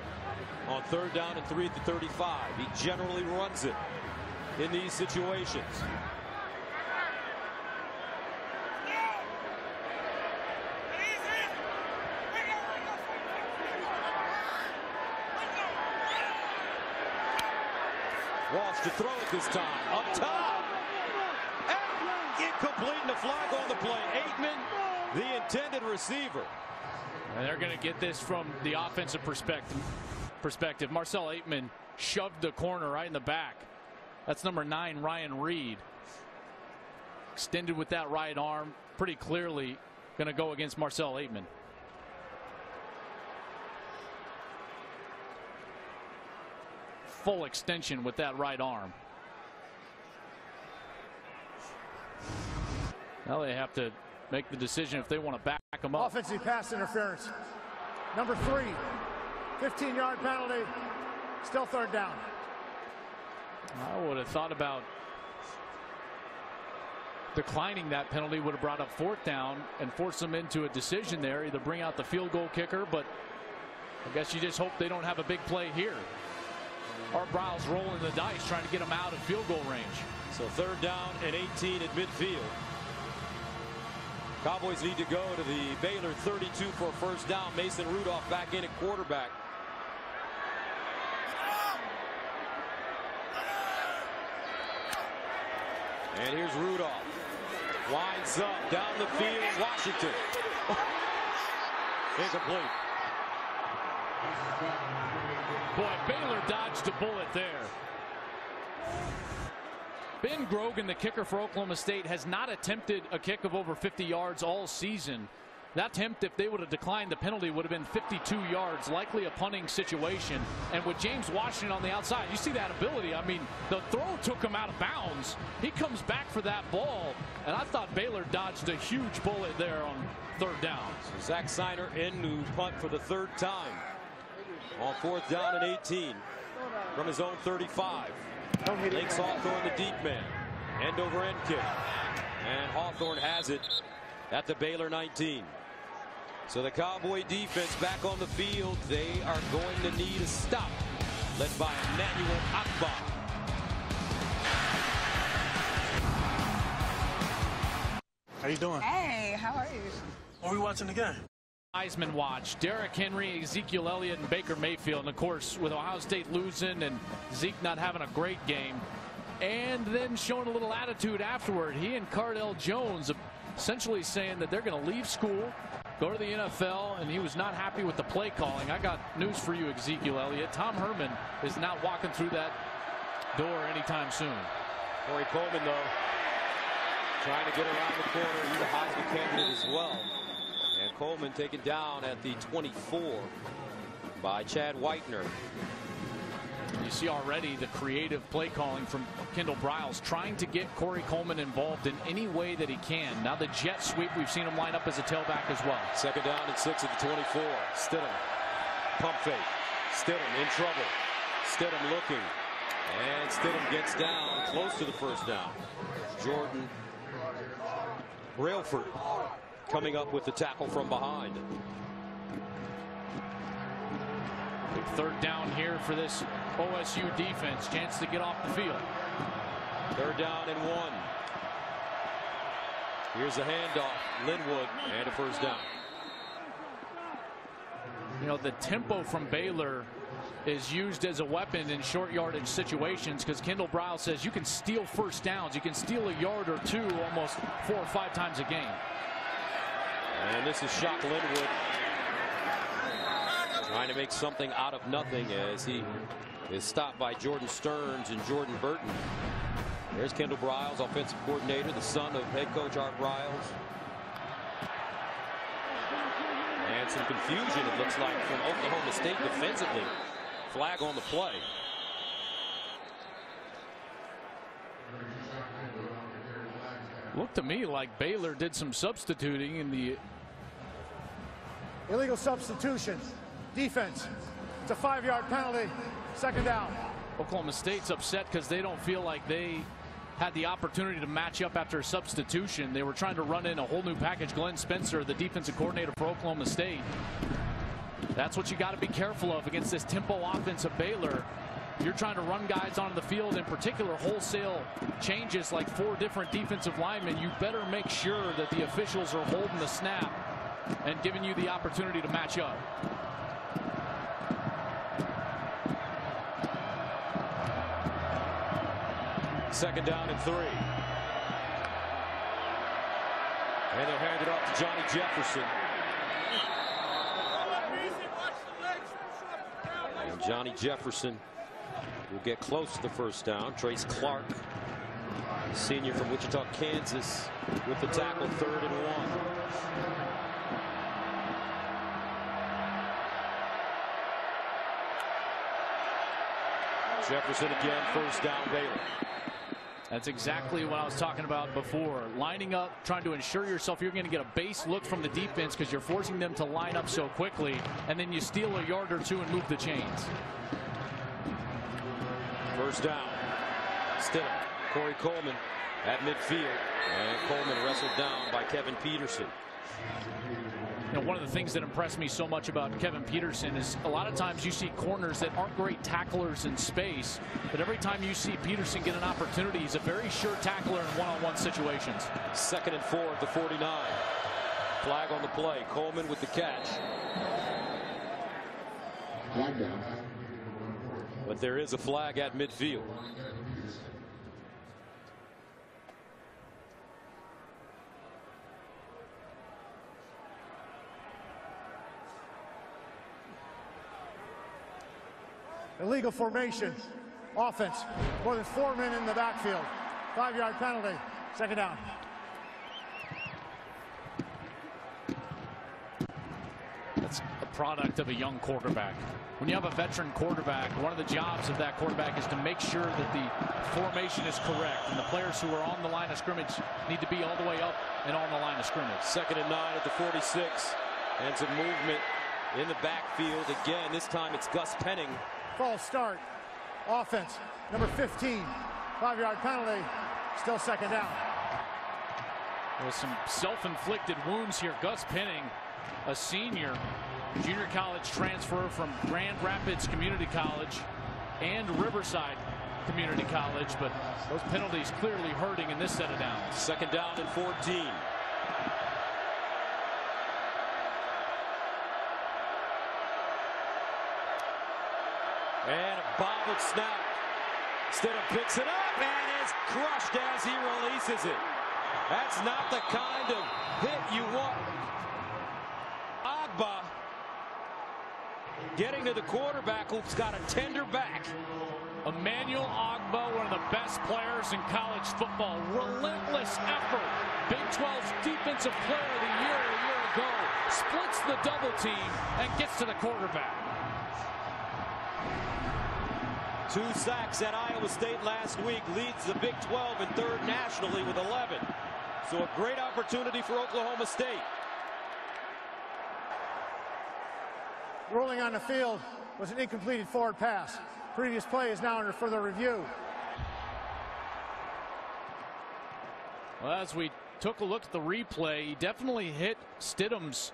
On 3rd down and 3 at the 35. He generally runs it in these situations. Walsh to throw it this time. Up top. And incomplete, and a flag on the play. Aitman, the intended receiver. And they're going to get this from the offensive perspective. Marcel Aitman shoved the corner right in the back. That's number 9, Ryan Reed. Extended with that right arm. Pretty clearly going to go against Marcel Aitman. Full extension with that right arm. Now they have to make the decision if they want to back him up. Offensive pass interference. Number 3, 15-yard penalty. Still 3rd down. I would have thought about declining that penalty. Would have brought up 4th down and forced them into a decision there. Either bring out the field goal kicker, but I guess you just hope they don't have a big play here. Art Briles rolling the dice, trying to get him out of field goal range. So 3rd down and 18 at midfield. Cowboys need to go to the Baylor 32 for a 1st down. Mason Rudolph back in at quarterback. And here's Rudolph. Winds up down the field. Washington. Incomplete. Boy, Baylor dodged a bullet there. Ben Grogan, the kicker for Oklahoma State, has not attempted a kick of over 50 yards all season. That attempt, if they would have declined the penalty, would have been 52 yards, likely a punting situation. And with James Washington on the outside, you see that ability. I mean, the throw took him out of bounds. He comes back for that ball, and I thought Baylor dodged a huge bullet there on 3rd down. So Zach Seiner in to punt for the 3rd time. On 4th down and 18 from his own 35. Links Hawthorne, the deep man. End over end kick. And Hawthorne has it at the Baylor 19. So the Cowboy defense back on the field. They are going to need a stop, led by Emmanuel Akbar. How you doing? Hey, how are you? What are we watching the game? Heisman watch. Derrick Henry, Ezekiel Elliott, and Baker Mayfield. And of course, with Ohio State losing and Zeke not having a great game, and then showing a little attitude afterward, he and Cardell Jones essentially saying that they're going to leave school, go to the NFL, and he was not happy with the play calling. I got news for you, Ezekiel Elliott. Tom Herman is not walking through that door anytime soon. Corey Coleman, though, trying to get around the corner. He's a Heisman candidate as well. And Coleman taken down at the 24 by Chad Whitener. You see already the creative play calling from Kendall Briles, trying to get Corey Coleman involved in any way that he can. Now the jet sweep, we've seen him line up as a tailback as well. 2nd down and 6 at the 24. Stidham, pump fake. Stidham in trouble. Stidham looking. And Stidham gets down close to the 1st down. Jordan Railford coming up with the tackle from behind. Big 3rd down here for this OSU defense. Chance to get off the field. 3rd down and 1. Here's a handoff. Linwood and a 1st down. You know, the tempo from Baylor is used as a weapon in short yardage situations, because Kendall Briles says you can steal 1st downs. You can steal a yard or 2 almost 4 or 5 times a game. And this is Shock Linwood trying to make something out of nothing as he is stopped by Jordan Stearns and Jordan Burton. There's Kendall Briles, offensive coordinator, the son of head coach Art Briles. And some confusion, it looks like, from Oklahoma State defensively. Flag on the play. Looked to me like Baylor did some substituting in the illegal substitution. Defense. It's a 5-yard penalty. Second down. Oklahoma State's upset because they don't feel like they had the opportunity to match up after a substitution. They were trying to run in a whole new package. Glenn Spencer, the defensive coordinator for Oklahoma State. That's what you got to be careful of against this tempo offense of Baylor. You're trying to run guys onto the field, in particular wholesale changes like 4 different defensive linemen. You better make sure that the officials are holding the snap and giving you the opportunity to match up. Second down and 3. And they'll hand it off to Johnny Jefferson. And Johnny Jefferson will get close to the first down. Trace Clark, senior from Wichita, Kansas, with the tackle, 3rd and 1. Jefferson again, first down, Baylor. That's exactly what I was talking about before. Lining up, trying to ensure yourself you're going to get a base look from the defense because you're forcing them to line up so quickly, and then you steal a yard or 2 and move the chains. First down. Stidham. Corey Coleman at midfield. And Coleman wrestled down by Kevin Peterson. You know, one of the things that impressed me so much about Kevin Peterson is a lot of times you see corners that aren't great tacklers in space, but every time you see Peterson get an opportunity, he's a very sure tackler in one-on-one situations. 2nd and 4 at the 49. Flag on the play. Coleman with the catch. Flag down. But there is a flag at midfield. Illegal formation. Offense. More than 4 men in the backfield. 5-yard penalty. Second down. That's a product of a young quarterback. When you have a veteran quarterback, one of the jobs of that quarterback is to make sure that the formation is correct, and the players who are on the line of scrimmage need to be all the way up and on the line of scrimmage. 2nd and 9 at the 46. And some movement in the backfield again. This time it's Gus Penning. False start. Offense. Number 15. 5-yard penalty. Still second down. With some self-inflicted wounds here. Gus Penning, a senior, junior college transfer from Grand Rapids Community College and Riverside Community College, but those penalties clearly hurting in this set of downs. 2nd down and 14. And a bobbled snap. Stidham picks it up and is crushed as he releases it. That's not the kind of hit you want. Agba getting to the quarterback who's got a tender back. Emmanuel Agba, one of the best players in college football. Relentless effort. Big 12's defensive player of the year a year ago. Splits the double team and gets to the quarterback. 2 sacks at Iowa State last week, leads the Big 12 in 3rd nationally with 11. So a great opportunity for Oklahoma State. Rolling on the field was an incompleted forward pass. Previous play is now under further review. Well, as we took a look at the replay, he definitely hit Stidham's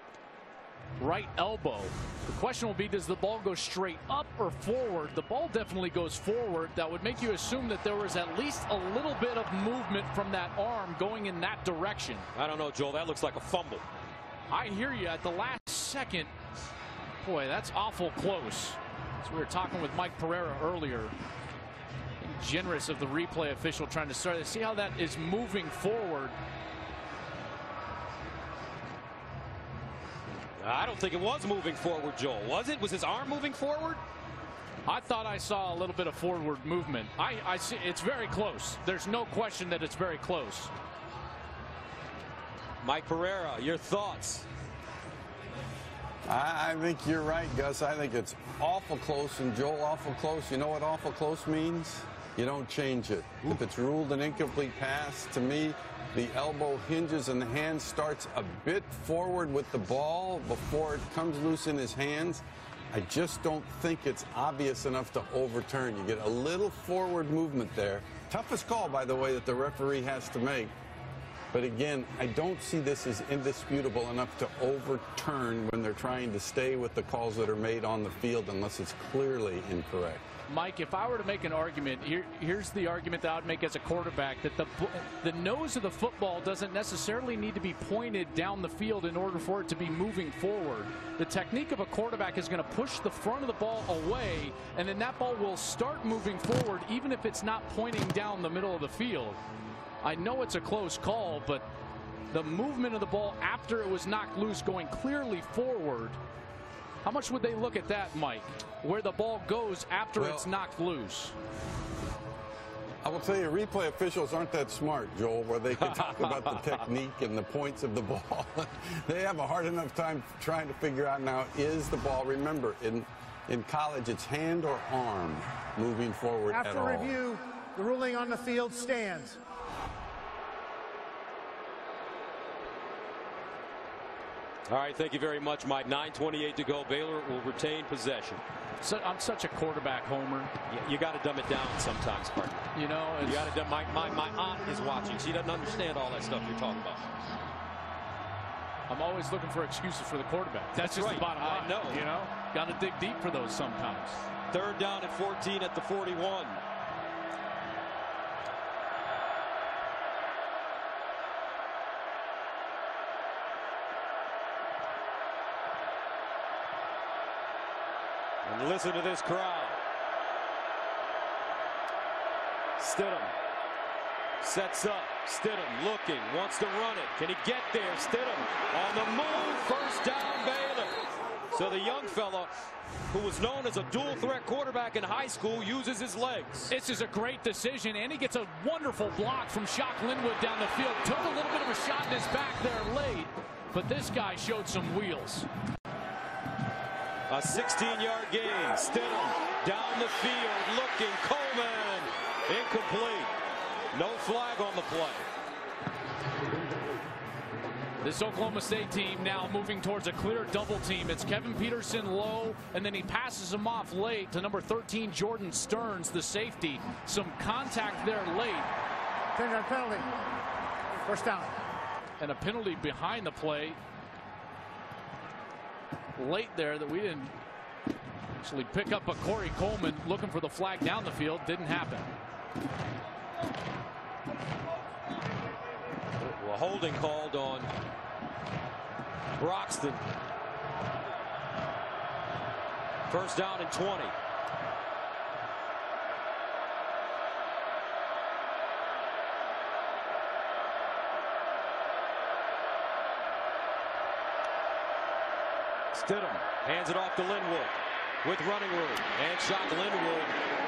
right elbow. The question will be, does the ball go straight up or forward? The ball definitely goes forward. That would make you assume that there was at least a little bit of movement from that arm going in that direction. I don't know, Joel. That looks like a fumble. I hear you. At the last second, boy, that's awful close. So we were talking with Mike Pereira earlier. Generous of the replay official trying to start to see how that is moving forward. I don't think it was moving forward, Joel. Was it? Was his arm moving forward? I thought I saw a little bit of forward movement. I see it's very close. There's no question that it's very close. Mike Pereira, your thoughts? I think you're right, Gus. I think it's awful close, and Joel, awful close. You know what awful close means? You don't change it. Ooh. If it's ruled an incomplete pass, to me, the elbow hinges and the hand starts a bit forward with the ball before it comes loose in his hands. I just don't think it's obvious enough to overturn. You get a little forward movement there. Toughest call, by the way, that the referee has to make. But again, I don't see this as indisputable enough to overturn when they're trying to stay with the calls that are made on the field unless it's clearly incorrect. Mike, if I were to make an argument, here's the argument that I would make as a quarterback, that the nose of the football doesn't necessarily need to be pointed down the field in order for it to be moving forward. The technique of a quarterback is going to push the front of the ball away, and then that ball will start moving forward even if it's not pointing down the middle of the field. I know it's a close call, but the movement of the ball after it was knocked loose going clearly forward, how much would they look at that, Mike, where the ball goes after it's knocked loose? I will tell you, replay officials aren't that smart, Joel, where they can talk about the technique and the points of the ball. They have a hard enough time trying to figure out now, is the ball, remember, in college, it's hand or arm moving forward at all. After review, the ruling on the field stands. All right, thank you very much, Mike. 9:28 to go. Baylor will retain possession. So, I'm such a quarterback homer. You got to dumb it down sometimes, partner. You know, you got to dumb. My aunt is watching. She doesn't understand all that stuff you're talking about. I'm always looking for excuses for the quarterback. That's just right. The bottom line. I know. You know, got to dig deep for those sometimes. 3rd down and 14 at the 41. And listen to this crowd. Stidham sets up. Stidham looking, wants to run it. Can he get there? Stidham on the move. First down, Baylor. So the young fella, who was known as a dual threat quarterback in high school, uses his legs. This is a great decision, and he gets a wonderful block from Shock Linwood down the field. Took a little bit of a shot in his back there late, but this guy showed some wheels. A 16-yard gain. Stidham down the field, looking. Coleman incomplete. No flag on the play. This Oklahoma State team now moving towards a clear double team. It's Kevin Peterson low, and then he passes him off late to number 13, Jordan Stearns, the safety. Some contact there late. 10-yard penalty. First down. And a penalty behind the play late there that we didn't actually pick up. But Corey Coleman looking for the flag down the field. Didn't happen. Well, holding called on Broxton. First down and 20. Stidham hands it off to Linwood with running room, and Shock Linwood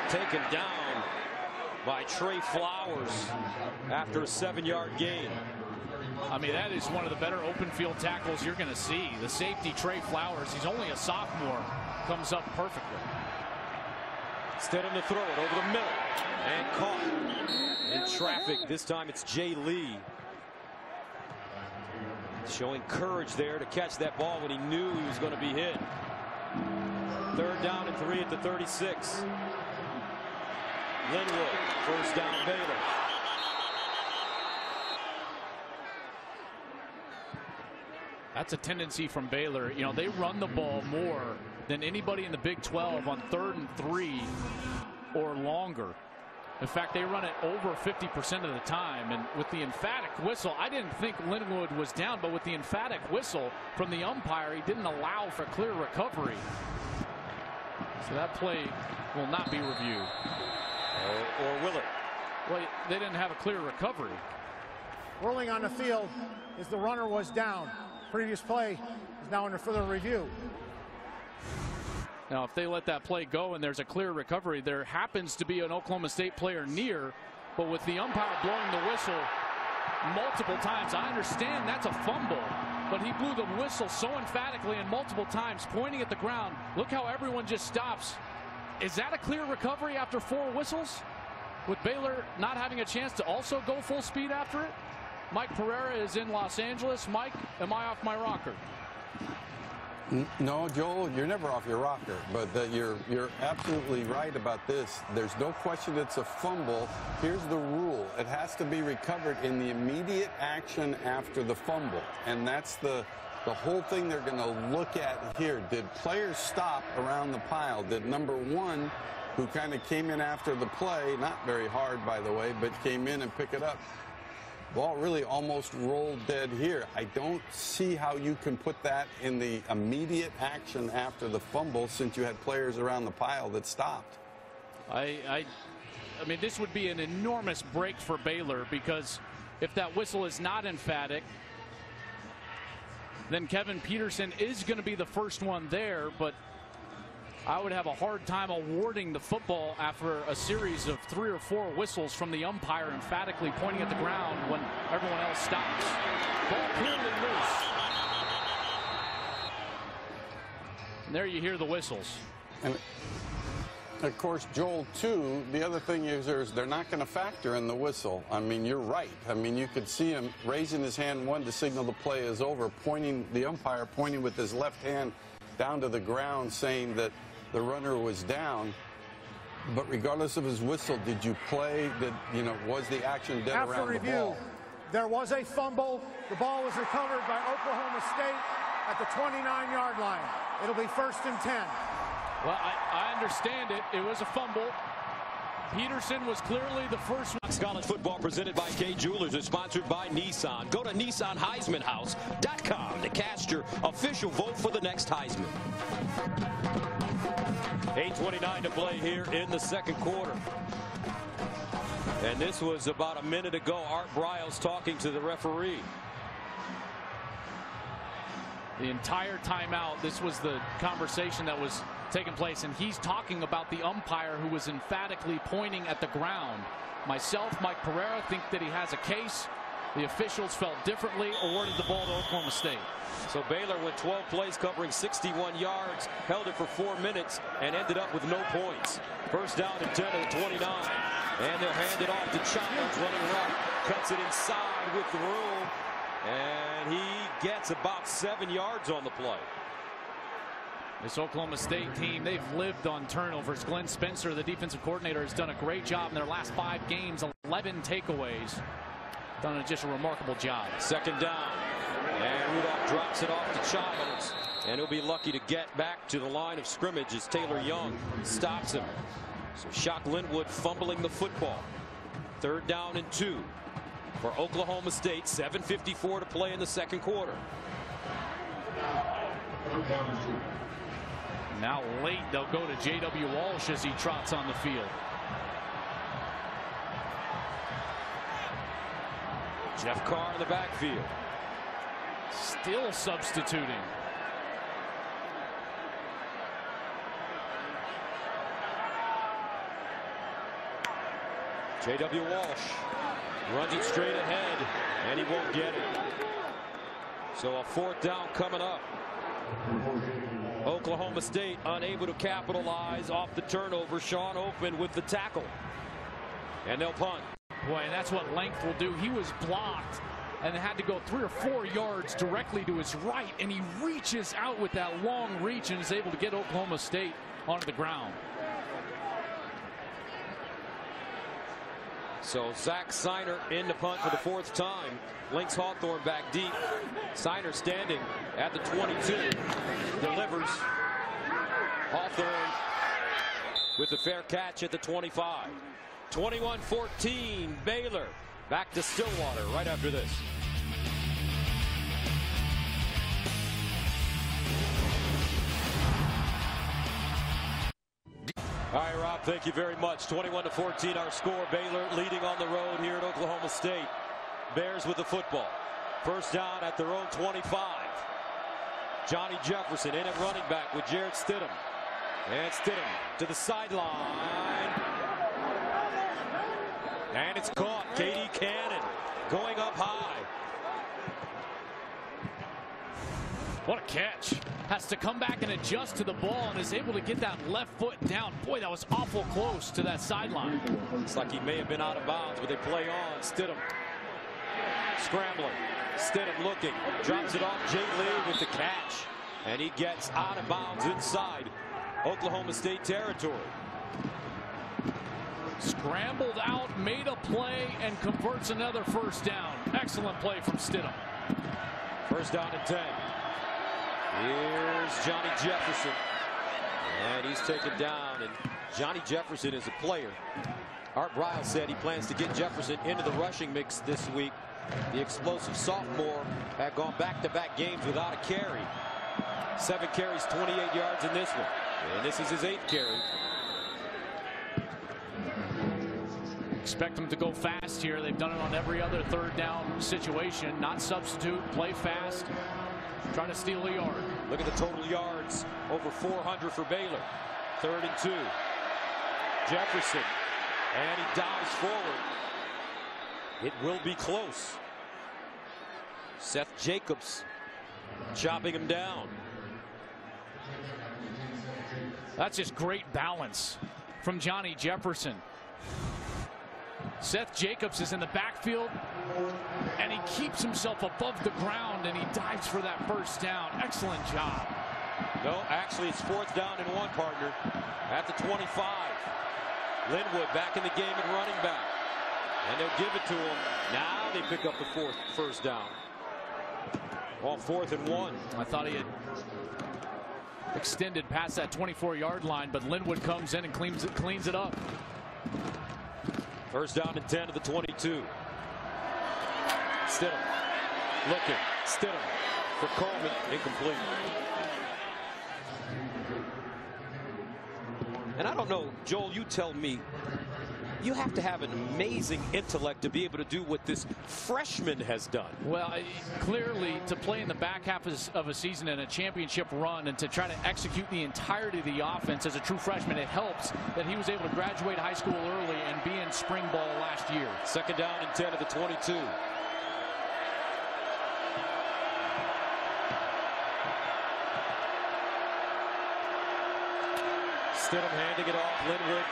taken down by Trey Flowers after a 7-yard gain. I mean, that is one of the better open field tackles you're going to see. The safety, Trey Flowers, he's only a sophomore, comes up perfectly. Stidham to throw it over the middle, and caught in traffic. This time it's Jay Lee. Showing courage there to catch that ball when he knew he was going to be hit. 3rd down and 3 at the 36. Linwood, first down, Baylor. That's a tendency from Baylor. You know, they run the ball more than anybody in the Big 12 on 3rd and 3 or longer. In fact, they run it over 50% of the time. And with the emphatic whistle, I didn't think Linwood was down, but with the emphatic whistle from the umpire, he didn't allow for clear recovery. So that play will not be reviewed. Or will it? Well, they didn't have a clear recovery. Ruling on the field is the runner was down. Previous play is now under further review. Now, if they let that play go and there's a clear recovery, there happens to be an Oklahoma State player near, but with the umpire blowing the whistle multiple times, I understand that's a fumble, but he blew the whistle so emphatically and multiple times, pointing at the ground. Look how everyone just stops. Is that a clear recovery after 4 whistles? With Baylor not having a chance to also go full speed after it? Mike Pereira is in Los Angeles. Mike, am I off my rocker? No, Joel, you're never off your rocker, but you're absolutely right about this. There's no question it's a fumble. Here's the rule. It has to be recovered in the immediate action after the fumble, and that's the whole thing they're going to look at here. Did players stop around the pile? Did number 1, who kind of came in after the play, not very hard, by the way, but came in and pick it up? Ball really almost rolled dead here. I don't see how you can put that in the immediate action after the fumble, since you had players around the pile that stopped. I mean, this would be an enormous break for Baylor, because if that whistle is not emphatic, then Kevin Peterson is going to be the first one there, but I would have a hard time awarding the football after a series of 3 or 4 whistles from the umpire emphatically pointing at the ground when everyone else stops. Ball clearly loose. And there you hear the whistles. And of course, Joel, too, the other thing is they're not going to factor in the whistle. I mean, you're right. I mean, you could see him raising his hand, one, to signal the play is over, the umpire pointing with his left hand down to the ground, saying that the runner was down. But regardless of his whistle, did you play? Was the action dead After around review, the ball? There was a fumble. The ball was recovered by Oklahoma State at the 29-yard line. It'll be 1st and 10. Well, I understand it. It was a fumble. Peterson was clearly the first one. College football presented by K Jewelers is sponsored by Nissan. Go to NissanHeismanHouse.com to cast your official vote for the next Heisman. 8:29 to play here in the second quarter. And this was about a minute ago. Art Briles talking to the referee. The entire timeout, this was the conversation that was taking place, and he's talking about the umpire who was emphatically pointing at the ground. Myself, Mike Pereira, think that he has a case. The officials felt differently, awarded the ball to Oklahoma State. So Baylor went 12 plays covering 61 yards, held it for 4 minutes, and ended up with no points. First down and 10 to the 29. And they'll hand it off to Childs running right. Cuts it inside with the room. And he gets about 7 yards on the play. This Oklahoma State team, they've lived on turnovers. Glenn Spencer, the defensive coordinator, has done a great job in their last 5 games, 11 takeaways. Done just a remarkable job. Second down. And Rudolph drops it off to Childs. And he'll be lucky to get back to the line of scrimmage as Taylor Young stops him. So Shock Linwood fumbling the football. 3rd down and 2 for Oklahoma State. 7:54 to play in the second quarter. Now late, they'll go to J.W. Walsh as he trots on the field. Jeff Carr in the backfield. Still substituting. J.W. Walsh runs it straight ahead, and he won't get it. So a 4th down coming up. Oklahoma State unable to capitalize off the turnover. Sean Open with the tackle. And they'll punt. Boy, and that's what length will do. He was blocked and had to go 3 or 4 yards directly to his right, and he reaches out with that long reach and is able to get Oklahoma State onto the ground. So Zach Seiner in to punt for the 4th time. Links Hawthorne back deep. Seiner standing at the 22. Delivers. Hawthorne with the fair catch at the 25. 21-14 Baylor. Back to Stillwater right after this. All right, Rob, thank you very much. 21-14 our score. Baylor leading on the road here at Oklahoma State. Bears with the football. First down at their own 25. Johnny Jefferson in at running back with Jarrett Stidham. And Stidham to the sideline. And it's caught. K.D. Cannon going up high. What a catch. Has to come back and adjust to the ball and is able to get that left foot down. Boy, that was awful close to that sideline. Looks like he may have been out of bounds, but they play on. Stidham scrambling. Stidham looking. Drops it off. Jay Lee with the catch. And he gets out of bounds inside Oklahoma State territory. Scrambled out, made a play, and converts another first down. Excellent play from Stidham. First down and 10. Here's Johnny Jefferson. And he's taken down. And Johnny Jefferson is a player. Art Briles said he plans to get Jefferson into the rushing mix this week. The explosive sophomore had gone back-to-back games without a carry. 7 carries, 28 yards in this one. And this is his 8th carry. Expect them to go fast here. They've done it on every other third down situation. Not substitute, play fast. Trying to steal a yard. Look at the total yards. Over 400 for Baylor. 3rd and 2. Jefferson. And he dives forward. It will be close. Seth Jacobs chopping him down. That's just great balance from Johnny Jefferson. Seth Jacobs is in the backfield, and he keeps himself above the ground, and he dives for that first down. Excellent job. No, actually, it's 4th down and 1, partner. At the 25. Linwood back in the game at running back. And they'll give it to him. Now they pick up the first down. On 4th and 1. I thought he had extended past that 24-yard line, but Linwood comes in and cleans it up. First down and 10 to the 22. Stidham looking. Stidham for Coleman. Incomplete. And I don't know, Joel, you tell me. You have to have an amazing intellect to be able to do what this freshman has done. Well, clearly to play in the back half of a season in a championship run and to try to execute the entirety of the offense as a true freshman, it helps that he was able to graduate high school early and be in spring ball last year. 2nd down and 10 to the 22. Stidham handing it off. Linwood.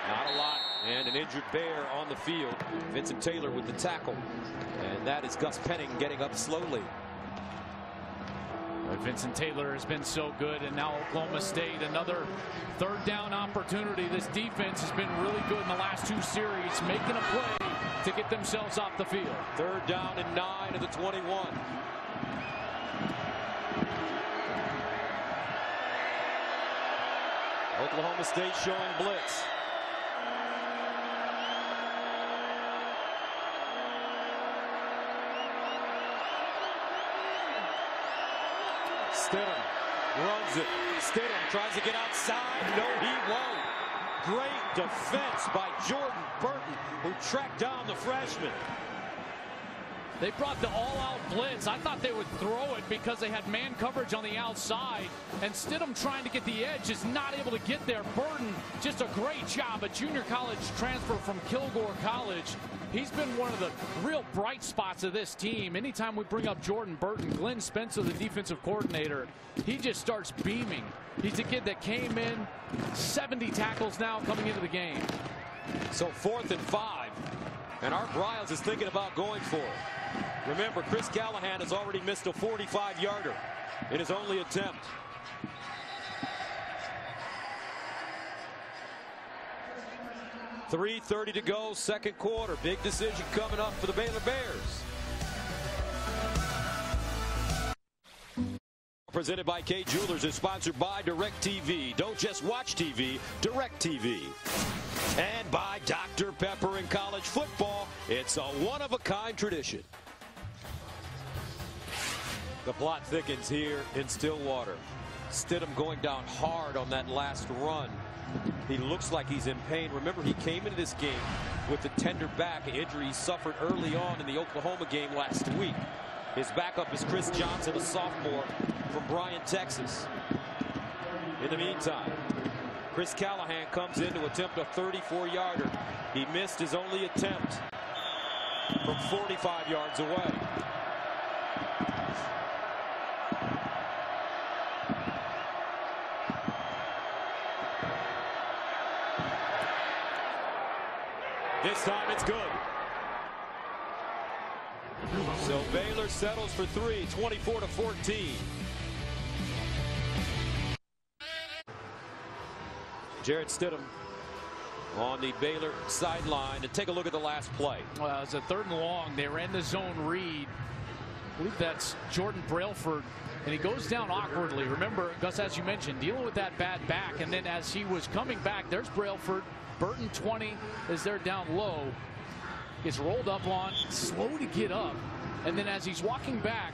Not a lot. And an injured Bear on the field. Vincent Taylor with the tackle. And that is Gus Penning getting up slowly. But Vincent Taylor has been so good, and now Oklahoma State, another 3rd down opportunity. This defense has been really good in the last 2 series, making a play to get themselves off the field. 3rd down and 9 to the 21. Oklahoma State showing blitz. Stidham runs it. Stidham tries to get outside. No, he won't. Great defense by Jordan Burton, who tracked down the freshman. They brought the all-out blitz. I thought they would throw it because they had man coverage on the outside. And Stidham trying to get the edge is not able to get there. Burton, just a great job. A junior college transfer from Kilgore College. He's been one of the real bright spots of this team. Anytime we bring up Jordan Burton, Glenn Spencer, the defensive coordinator, he just starts beaming. He's a kid that came in, 70 tackles now coming into the game. So 4th and 5. And Art Briles is thinking about going for it. Remember, Chris Callahan has already missed a 45-yarder in his only attempt. .3:30 to go, 2nd quarter. Big decision coming up for the Baylor Bears. Presented by K Jewelers is sponsored by DirecTV. Don't just watch TV, DirecTV. And by Dr. Pepper in college football. It's a one-of-a-kind tradition. The plot thickens here in Stillwater. Stidham going down hard on that last run. He looks like he's in pain. Remember, he came into this game with the tender back injury he suffered early on in the Oklahoma game last week. His backup is Chris Johnson, a sophomore. from Bryan, Texas. In the meantime, Chris Callahan comes in to attempt a 34-yarder. He missed his only attempt from 45 yards away. This time it's good. So Baylor settles for 3, 24-14. Jarrett Stidham on the Baylor sideline. And take a look at the last play. Well, it was a 3rd and long. They ran the zone read. I believe that's Jordan Brailford. And he goes down awkwardly. Remember, Gus, as you mentioned, dealing with that bad back. And then as he was coming back, there's Brailford. Burton 20 is there down low. Gets rolled up on, slow to get up. And then as he's walking back,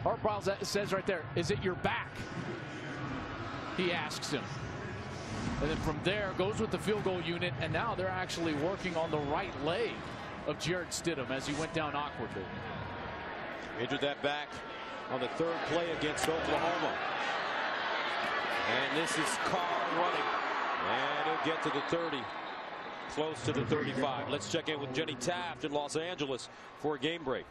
Art Briles says right there, "Is it your back?" He asks him. And then from there goes with the field goal unit. And now they're actually working on the right leg of Jarrett Stidham as he went down awkwardly. Injured that back on the 3rd play against Oklahoma. And this is Carr running. And he'll get to the 30, close to the 35. Let's check in with Jenny Taft in Los Angeles for a game break.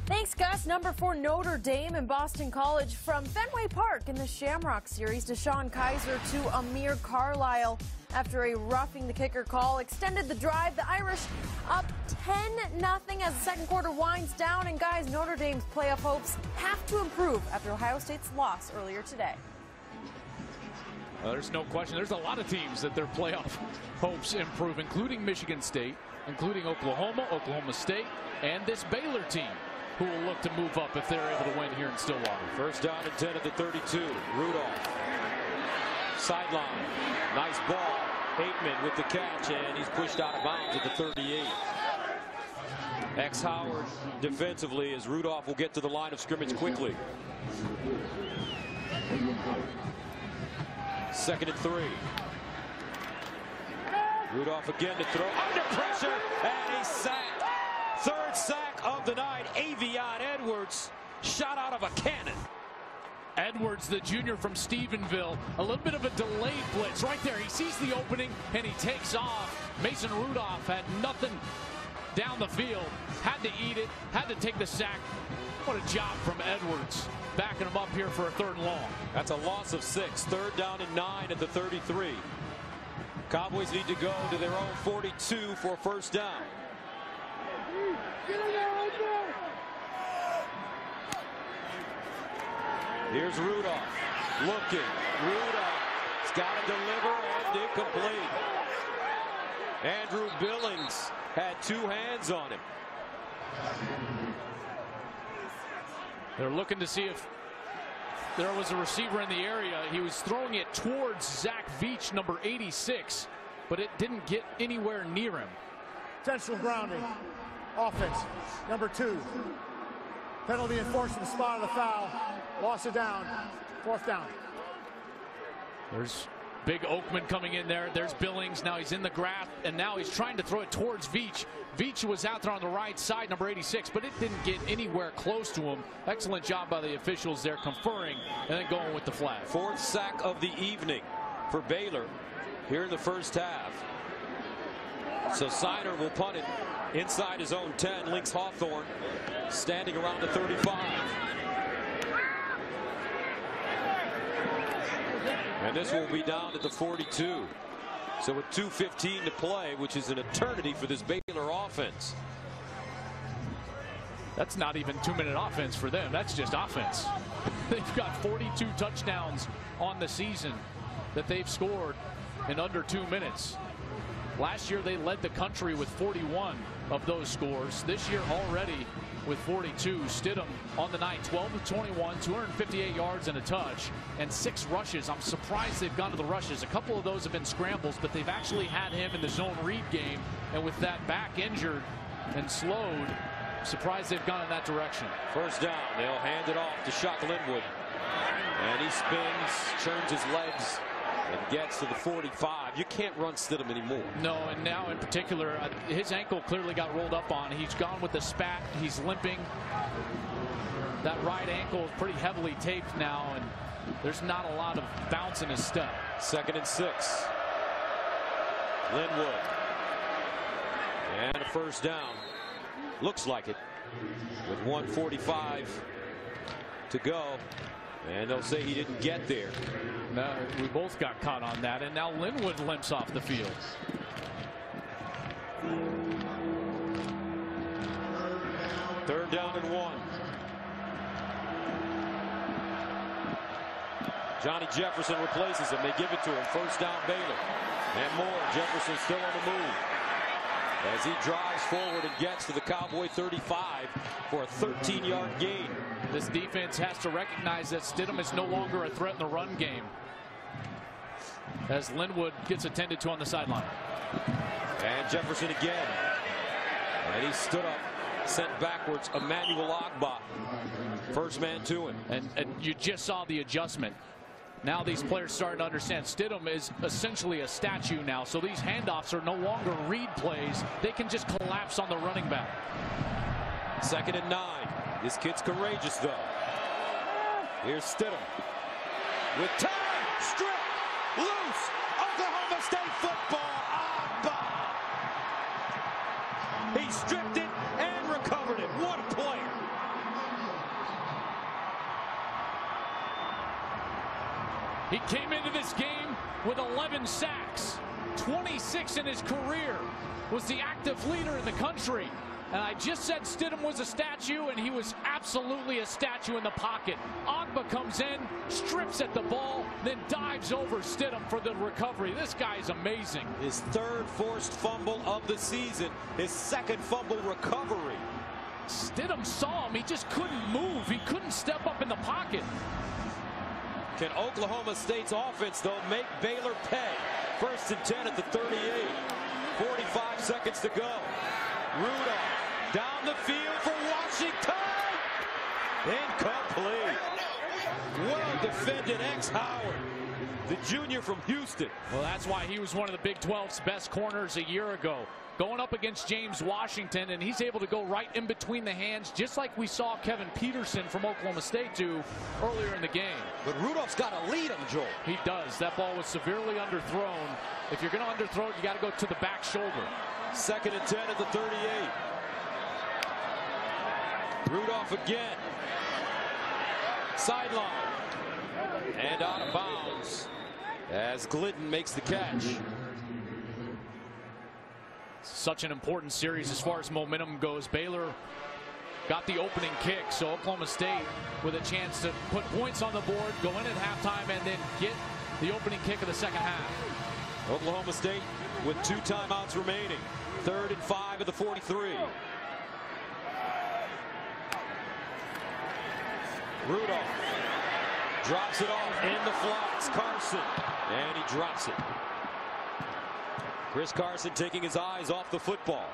Thanks, Gus. Number 4 Notre Dame and Boston College from Fenway Park in the Shamrock Series. Deshaun Kaiser to Amir Carlisle after a roughing the kicker call extended the drive. The Irish up 10-0 as the second quarter winds down. And guys, Notre Dame's playoff hopes have to improve after Ohio State's loss earlier today. There's no question. There's a lot of teams that their playoff hopes improve, including Michigan State, including Oklahoma, Oklahoma State, and this Baylor team, who will look to move up if they're able to win here in Stillwater. First down and 10 at the 32. Rudolph. Sideline. Nice ball. Aikman with the catch, and he's pushed out of bounds at the 38. Howard defensively as Rudolph will get to the line of scrimmage quickly. 2nd and 3. Rudolph again to throw. Under pressure, and he's sacked. 3rd sack of the night. Avion Edwards shot out of a cannon. Edwards, the junior from Stephenville, a little bit of a delayed blitz right there. He sees the opening and he takes off. Mason Rudolph had nothing down the field, had to eat it, had to take the sack. What a job from Edwards, backing him up here for a 3rd and long. That's a loss of 6. 3rd down and 9 at the 33. Cowboys need to go to their own 42 for 1st down. Here's Rudolph looking. Rudolph's got to deliver and incomplete. Andrew Billings had 2 hands on him. They're looking to see if there was a receiver in the area. He was throwing it towards Zach Veach, number 86, but it didn't get anywhere near him. Intentional grounding. Offense. Number 2. Penalty enforced in the spot of the foul. Loss of down. 4th down. There's big Oakman coming in there. There's Billings. Now he's in the graft, and now he's trying to throw it towards Veach. Veach was out there on the right side, number 86, but it didn't get anywhere close to him. Excellent job by the officials there, conferring and then going with the flag. 4th sack of the evening for Baylor here in the 1st half. So Siner will punt it inside his own 10. Lynx Hawthorne standing around the 35. And this will be down at the 42. So with 2:15 to play, which is an eternity for this Baylor offense. That's not even 2-minute offense for them. That's just offense. They've got 42 touchdowns on the season that they've scored in under 2 minutes. Last year they led the country with 41 of those scores. This year already with 42. Stidham on the night, 12 of 21, 258 yards and a touch, and 6 rushes. I'm surprised they've gone to the rushes. A couple of those have been scrambles, but they've actually had him in the zone read game. And with that back injured and slowed, surprised they've gone in that direction. 1st down. They'll hand it off to Shock Linwood. And he spins, turns his legs and gets to the 45. You can't run Stidham anymore. No, and now in particular, his ankle clearly got rolled up on. He's gone with the spat. He's limping. That right ankle is pretty heavily taped now, and there's not a lot of bounce in his step. 2nd and 6. Linwood. And a first down. Looks like it. With 1:45 to go. And they'll say he didn't get there. No, we both got caught on that, and now Linwood limps off the field. Third down and 1. Johnny Jefferson replaces him. They give it to him. First down, Baylor. And more. Jefferson still on the move as he drives forward and gets to the Cowboy 35 for a 13-yard gain. This defense has to recognize that Stidham is no longer a threat in the run game, as Linwood gets attended to on the sideline. And Jefferson again. And he stood up, sent backwards Emmanuel Ogbah. First man to him. And you just saw the adjustment. Now these players starting to understand Stidham is essentially a statue now, so these handoffs are no longer read plays. They can just collapse on the running back. 2nd and 9. This kid's courageous, though. Here's Stidham with time. Strip. Loose. Oklahoma State football. Ogbah. He stripped it and recovered it. What a player. He came into this game with 11 sacks, 26 in his career, was the active leader in the country. And I just said Stidham was a statue, and he was absolutely a statue in the pocket. Ogbah comes in, strips at the ball, then dives over Stidham for the recovery. This guy is amazing. His 3rd forced fumble of the season, his 2nd fumble recovery. Stidham saw him. He just couldn't move. He couldn't step up in the pocket. Can Oklahoma State's offense, though, make Baylor pay? 1st and 10 at the 38. 45 seconds to go. Rudolph down the field for Washington. Incomplete. Well defended X Howard, the junior from Houston. Well, that's why he was one of the Big 12's best corners a year ago, going up against James Washington, and he's able to go right in between the hands, just like we saw Kevin Peterson from Oklahoma State do earlier in the game. But Rudolph's got to lead him, Joel. He does. That ball was severely underthrown. If you're going to underthrow it, you got to go to the back shoulder. 2nd and 10 at the 38. Rudolph again. Sideline. And out of bounds as Glidden makes the catch. Such an important series as far as momentum goes. Baylor got the opening kick, so Oklahoma State with a chance to put points on the board, go in at halftime, and then get the opening kick of the second half. Oklahoma State with 2 timeouts remaining. 3rd and 5 at the 43. Rudolph drops it off in the flats. Carson, and he drops it. Chris Carson taking his eyes off the football.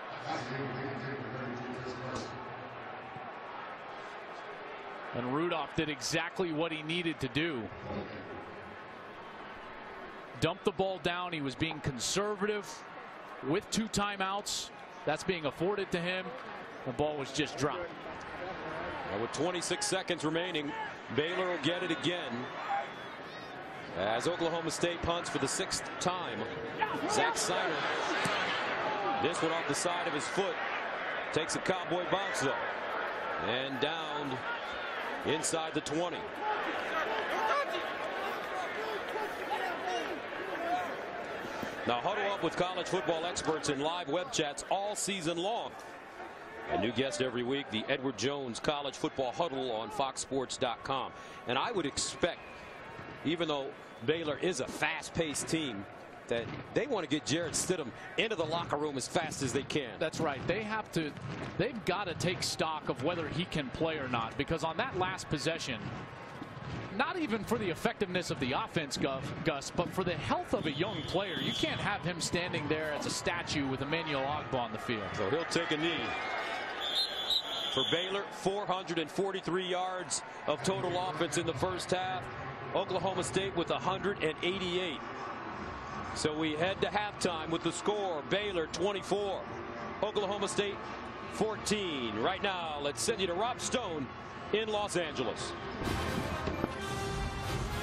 And Rudolph did exactly what he needed to do. Dumped the ball down. He was being conservative with 2 timeouts. That's being afforded to him. The ball was just dropped. Now with 26 seconds remaining, Baylor will get it again as Oklahoma State punts for the 6th time. Zach Snyder, this one off the side of his foot, takes a cowboy bounce though, and down inside the 20. Now huddle up with college football experts in live web chats all season long. A new guest every week, the Edward Jones College Football Huddle on FoxSports.com. And I would expect, even though Baylor is a fast-paced team, that they want to get Jarrett Stidham into the locker room as fast as they can. That's right. They've got to take stock of whether he can play or not, because on that last possession, not even for the effectiveness of the offense, Gus, but for the health of a young player, you can't have him standing there as a statue with Emmanuel Ogbah on the field. So he'll take a knee. For Baylor, 443 yards of total offense in the first half. Oklahoma State with 188. So we head to halftime with the score: Baylor 24, Oklahoma State 14. Right now, let's send you to Rob Stone in Los Angeles.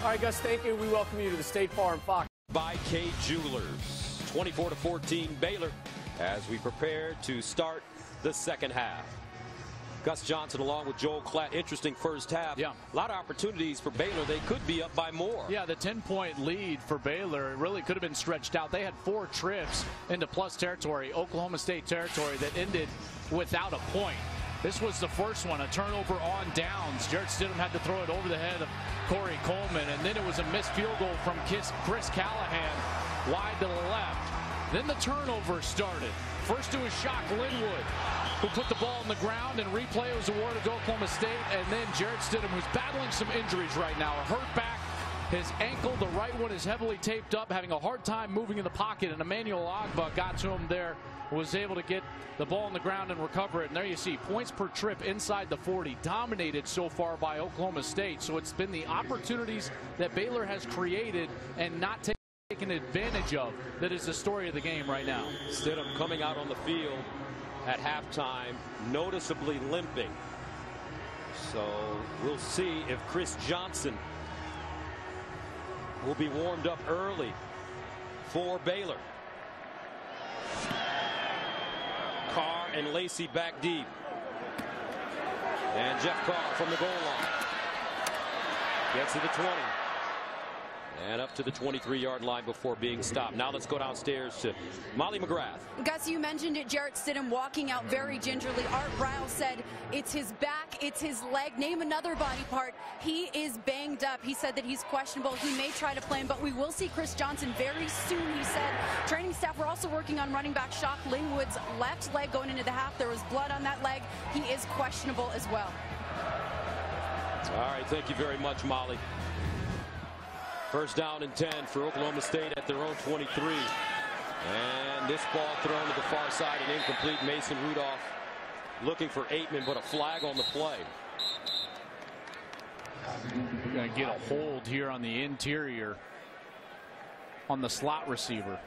All right, Gus, thank you. We welcome you to the State Farm Fox. By K Jewelers, 24-14 Baylor, as we prepare to start the second half. Gus Johnson along with Joel Klatt. Interesting first half. Yeah. A lot of opportunities for Baylor. They could be up by more. Yeah, the 10-point lead for Baylor really could have been stretched out. They had 4 trips into plus territory, Oklahoma State territory, that ended without a point. This was the first one, a turnover on downs. Jarrett Stidham had to throw it over the head of Corey Coleman, and then it was a missed field goal from Chris Callahan wide to the left. Then the turnover started. First to his Shock Linwood, who put the ball on the ground, and replay was awarded to Oklahoma State. And then Jarrett Stidham, who's battling some injuries right now, a hurt back, his ankle, the right one is heavily taped up, having a hard time moving in the pocket, and Emmanuel Agba got to him there, was able to get the ball on the ground and recover it. And there you see points per trip inside the 40, dominated so far by Oklahoma State. So it's been the opportunities that Baylor has created and not taken advantage of that is the story of the game right now. Stidham coming out on the field at halftime, noticeably limping. So we'll see if Chris Johnson will be warmed up early for Baylor. Carr and Lacey back deep. And Jeff Carr from the goal line. Gets to the 20. And up to the 23-yard line before being stopped. Now let's go downstairs to Molly McGrath. Gus, you mentioned it. Jarrett Stidham walking out very gingerly. Art Briles said it's his back, it's his leg. Name another body part. He is banged up. He said that he's questionable. He may try to play him, but we will see Chris Johnson very soon, he said. Training staff, we're also working on running back Shock Linwood's left leg going into the half. There was blood on that leg. He is questionable as well. All right, thank you very much, Molly. First down and 10 for Oklahoma State at their own 23. And this ball thrown to the far side and incomplete. Mason Rudolph looking for Aitman, but a flag on the play. We're going to get a hold here on the interior on the slot receiver.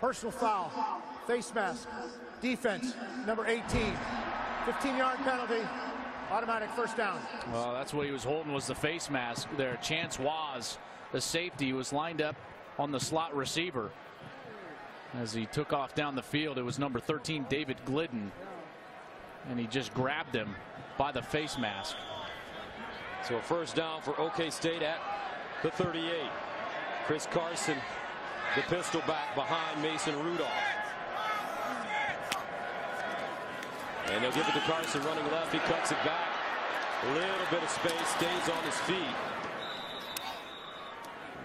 Personal foul, face mask, defense, number 18. 15-yard penalty, automatic first down. Well, that's what he was holding, was the face mask there. Chance was the safety, was lined up on the slot receiver. As he took off down the field, it was number 13, David Glidden. And he just grabbed him by the face mask. So a first down for OK State at the 38. Chris Carson, the pistol back behind Mason Rudolph. And they'll give it to Carson running left. He cuts it back. A little bit of space, stays on his feet.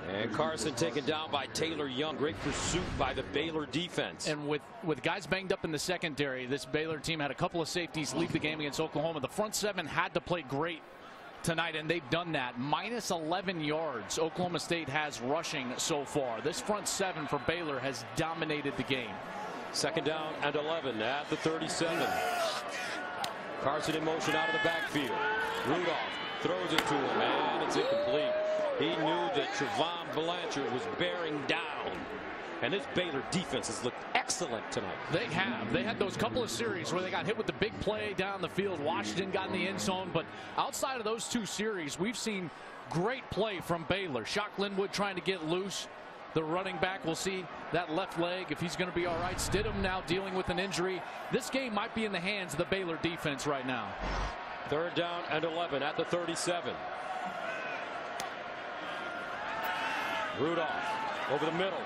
And Carson taken down by Taylor Young. Great pursuit by the Baylor defense. And with guys banged up in the secondary, this Baylor team had a couple of safeties leave the game against Oklahoma. The front seven had to play great tonight, and they've done that. Minus 11 yards Oklahoma State has rushing so far. This front seven for Baylor has dominated the game. Second down and 11 at the 37. Carson in motion out of the backfield. Rudolph throws it to him, and it's incomplete. He knew that Trevon Blanchard was bearing down. And this Baylor defense has looked excellent tonight. They have. They had those couple of series where they got hit with the big play down the field. Washington got in the end zone. But outside of those two series, we've seen great play from Baylor. Shock Linwood trying to get loose. The running back, will see that left leg if he's going to be all right. Stidham now dealing with an injury. This game might be in the hands of the Baylor defense right now. Third down and 11 at the 37. Rudolph over the middle.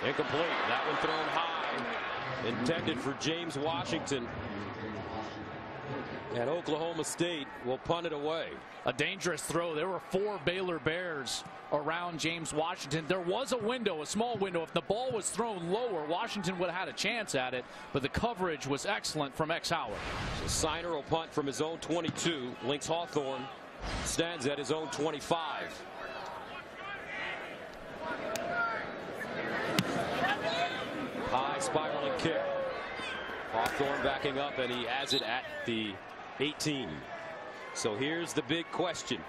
Incomplete. That one thrown high. Intended for James Washington. And Oklahoma State will punt it away. A dangerous throw. There were 4 Baylor Bears around James Washington. There was a window, a small window. If the ball was thrown lower, Washington would have had a chance at it. But the coverage was excellent from X Howard. So Signer will punt from his own 22. Lynx Hawthorne stands at his own 25. High spiraling kick. Hawthorne backing up, and he has it at the 18. So here's the big question.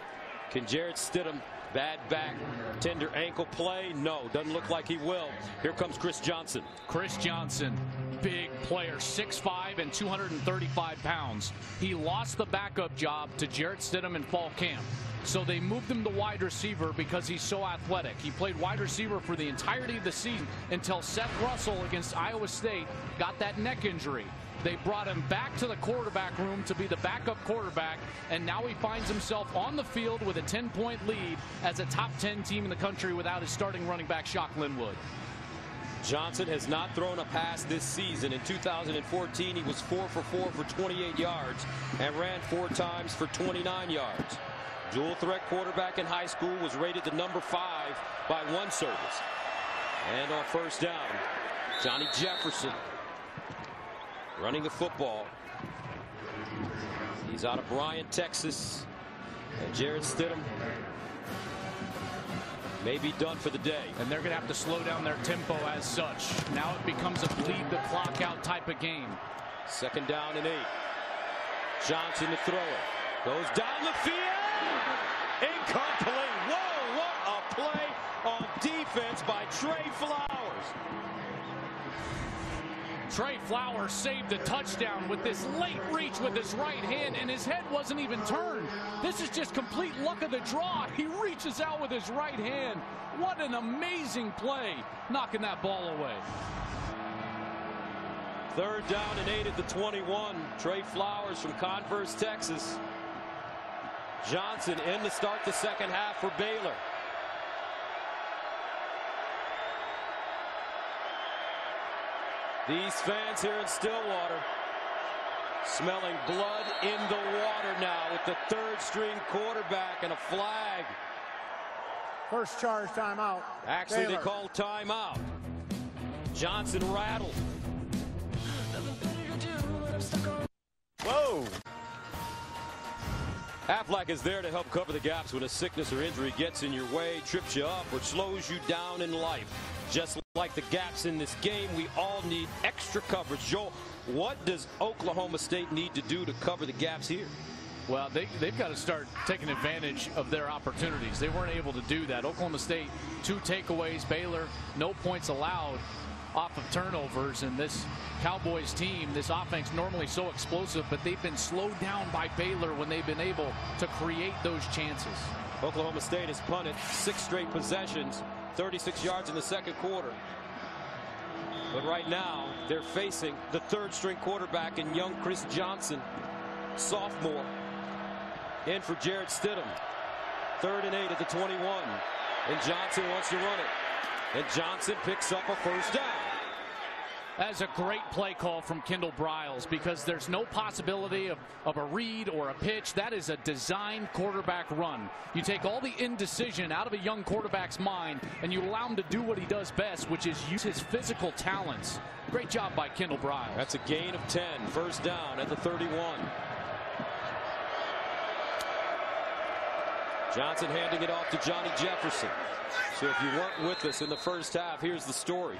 Can Jarrett Stidham Bad back, tender ankle play. No, doesn't look like he will. Here comes Chris Johnson. Chris Johnson, big player, 6'5" and 235 pounds. He lost the backup job to Jarrett Stidham in fall camp. So they moved him to wide receiver because he's so athletic. He played wide receiver for the entirety of the season until Seth Russell against Iowa State got that neck injury. They brought him back to the quarterback room to be the backup quarterback, and now he finds himself on the field with a 10-point lead as a top 10 team in the country without his starting running back, Shock Linwood. Johnson has not thrown a pass this season. In 2014, he was 4 for 4 for 28 yards and ran 4 times for 29 yards. Dual threat quarterback in high school, was rated the number 5 by one service. And on first down, Johnny Jefferson running the football. He's out of Bryant, Texas. And Jarrett Stidham may be done for the day. And they're going to have to slow down their tempo as such. Now it becomes a bleed the clock out type of game. Second down and 8. Johnson to throw it. Goes down the field. Incomplete. Whoa, what a play on defense by Trey Flowers. Trey Flowers saved the touchdown with this late reach with his right hand, and his head wasn't even turned. This is just complete luck of the draw. He reaches out with his right hand. What an amazing play, knocking that ball away. Third down and 8 at the 21. Trey Flowers from Converse, Texas. Johnson in to start the second half for Baylor. These fans here in Stillwater smelling blood in the water now with the third string quarterback and a flag. First charge timeout. Actually, Baylor. they called timeout. Johnson rattled. Whoa! Aflac is there to help cover the gaps when a sickness or injury gets in your way, trips you up, or slows you down in life. Just like the gaps in this game, we all need extra coverage. Joel, what does Oklahoma State need to do to cover the gaps here? Well, they've got to start taking advantage of their opportunities. They weren't able to do that. Oklahoma State, 2 takeaways. Baylor, no points allowed off of turnovers. And this Cowboys team, this offense normally so explosive, but they've been slowed down by Baylor when they've been able to create those chances. Oklahoma State has punted 6 straight possessions, 36 yards in the second quarter. But right now, they're facing the third string quarterback in young Chris Johnson, sophomore, in for Jarrett Stidham. 3rd and 8 at the 21. And Johnson wants to run it. And Johnson picks up a first down. That's a great play call from Kendall Briles, because there's no possibility of a read or a pitch. That is a designed quarterback run. You take all the indecision out of a young quarterback's mind and you allow him to do what he does best, which is use his physical talents. Great job by Kendall Briles. That's a gain of 10. First down at the 31. Johnson handing it off to Johnny Jefferson. So if you weren't with us in the first half, here's the story.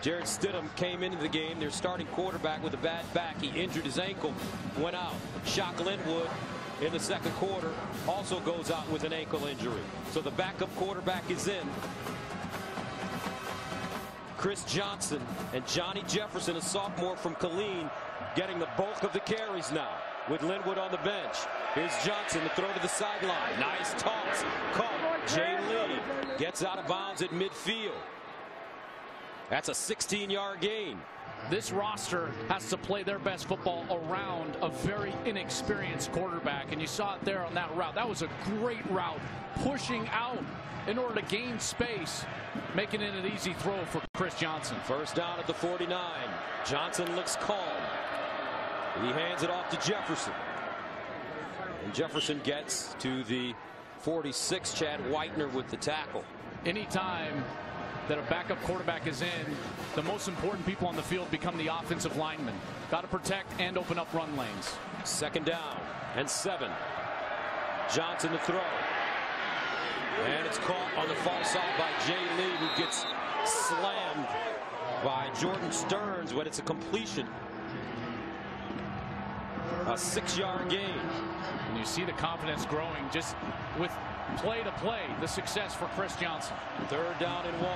Jarrett Stidham came into the game, their starting quarterback, with a bad back. He injured his ankle, went out. Shock Linwood in the second quarter also goes out with an ankle injury. So the backup quarterback is in. Chris Johnson and Johnny Jefferson, a sophomore from Killeen, getting the bulk of the carries now with Linwood on the bench. Here's Johnson to throw to the sideline. Nice toss. Caught. Jay Lee gets out of bounds at midfield. That's a 16-yard gain. This roster has to play their best football around a very inexperienced quarterback, and you saw it there on that route. That was a great route, pushing out in order to gain space, making it an easy throw for Chris Johnson. First down at the 49. Johnson looks calm. He hands it off to Jefferson. And Jefferson gets to the 46. Chad Whitener with the tackle. Anytime that a backup quarterback is in, the most important people on the field become the offensive linemen. Got to protect and open up run lanes. Second down and 7. Johnson to throw. And it's caught on the far side by Jay Lee, who gets slammed by Jordan Stearns when it's a completion. A 6-yard gain. And you see the confidence growing just with play to play the success for Chris Johnson. 3rd down and 1.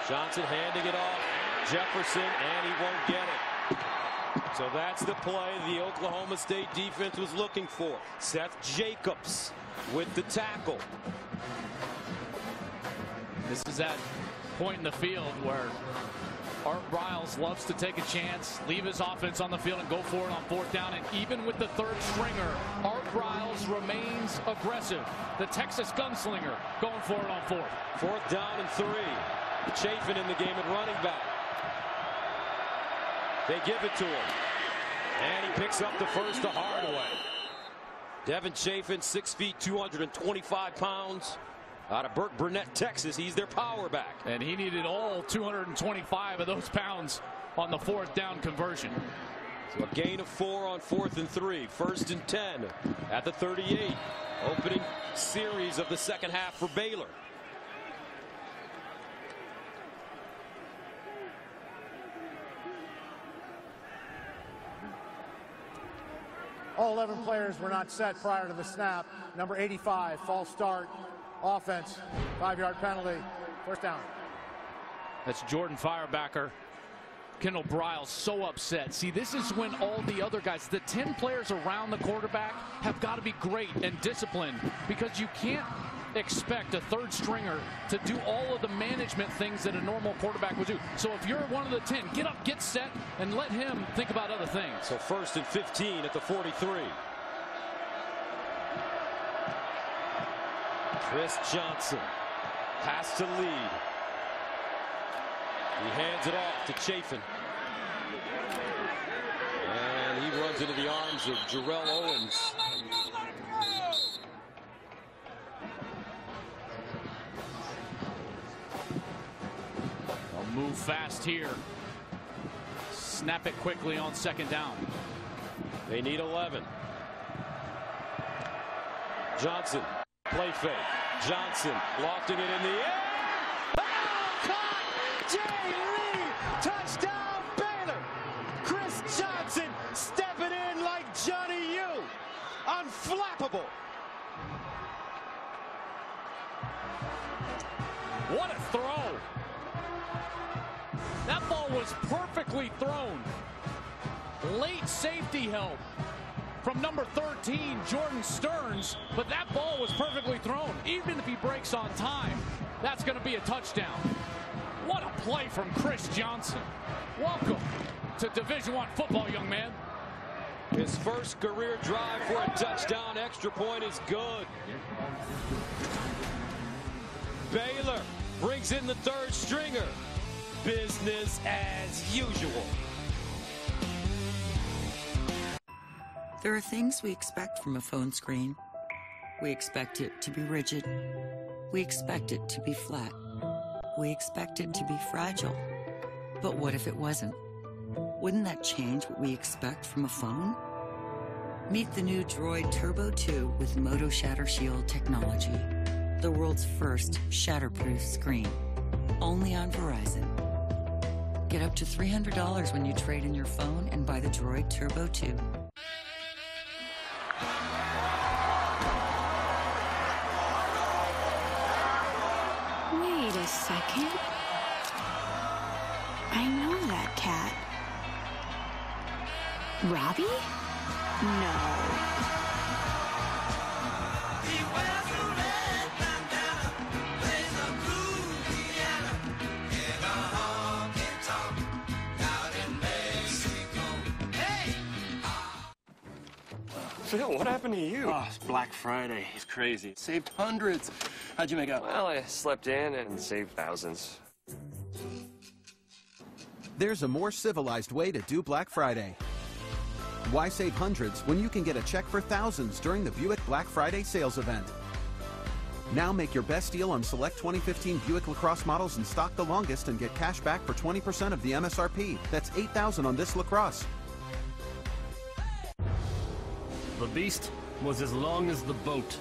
Johnson handing it off. Jefferson, and he won't get it. So that's the play the Oklahoma State defense was looking for. Seth Jacobs with the tackle. This is that point in the field where Art Briles loves to take a chance, leave his offense on the field, and go for it on 4th down. And even with the 3rd stringer, Art Briles remains aggressive. The Texas gunslinger going for it on 4th. 4th down and 3. Chafin in the game at running back. They give it to him. And he picks up the first the hard way. Devin Chafin, 6 feet, 225 pounds. Out of Burke Burnett, Texas. He's their power back. And he needed all 225 of those pounds on the 4th down conversion. So a gain of 4 on 4th and 3. 1st and 10 at the 38. Opening series of the second half for Baylor. All 11 players were not set prior to the snap. Number 85, false start, offense, 5-yard penalty, 1st down. That's Jordan Firebacker. Kendall Briles so upset. See, this is when all the other guys, the 10 players around the quarterback, have got to be great and disciplined, because you can't expect a 3rd stringer to do all of the management things that a normal quarterback would do. So if you're one of the 10, get up, get set, and let him think about other things. So 1st and 15 at the 43. Chris Johnson has to lead. He hands it off to Chafin. And he runs into the arms of Jarrell Owens. Move fast here. Snap it quickly on 2nd down. They need 11. Johnson, play fake. Johnson lofting it in the air. Oh, caught! Jay Lee, touchdown Baylor. Chris Johnson stepping in like Johnny U. Unflappable. What a throw. That ball was perfectly thrown. Late safety help from number 13, Jordan Stearns, but that ball was perfectly thrown. Even if he breaks on time, that's going to be a touchdown. What a play from Chris Johnson. Welcome to Division I football, young man. His first career drive for a touchdown. Extra point is good. Baylor brings in the 3rd stringer. Business as usual. There are things we expect from a phone screen. We expect it to be rigid. We expect it to be flat. We expect it to be fragile. But what if it wasn't? Wouldn't that change what we expect from a phone? Meet the new Droid Turbo 2 with Moto Shatter Shield technology. The world's first shatterproof screen. Only on Verizon. Get up to $300 when you trade in your phone and buy the Droid Turbo 2. Wait a second. I know that cat. Robbie? No. Phil, what happened to you? Oh, it's Black Friday. It's crazy. Saved hundreds. How'd you make out? Well, I slept in and saved thousands. There's a more civilized way to do Black Friday. Why save hundreds when you can get a check for thousands during the Buick Black Friday sales event? Now make your best deal on select 2015 Buick LaCrosse models in stock the longest and get cash back for 20% of the MSRP. That's $8,000 on this LaCrosse. The beast was as long as the boat.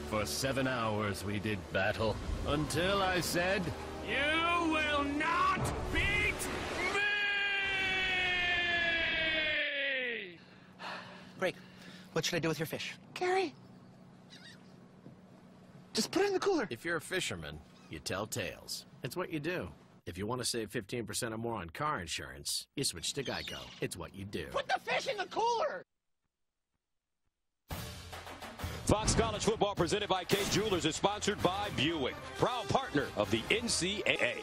For 7 hours we did battle, until I said, "You will not beat me!" Greg, what should I do with your fish? Gary, Just put it in the cooler. If you're a fisherman, you tell tales. It's what you do. If you want to save 15% or more on car insurance, you switch to Geico. It's what you do. Put the fish in the cooler! Fox College Football presented by Kay Jewelers is sponsored by Buick, proud partner of the NCAA.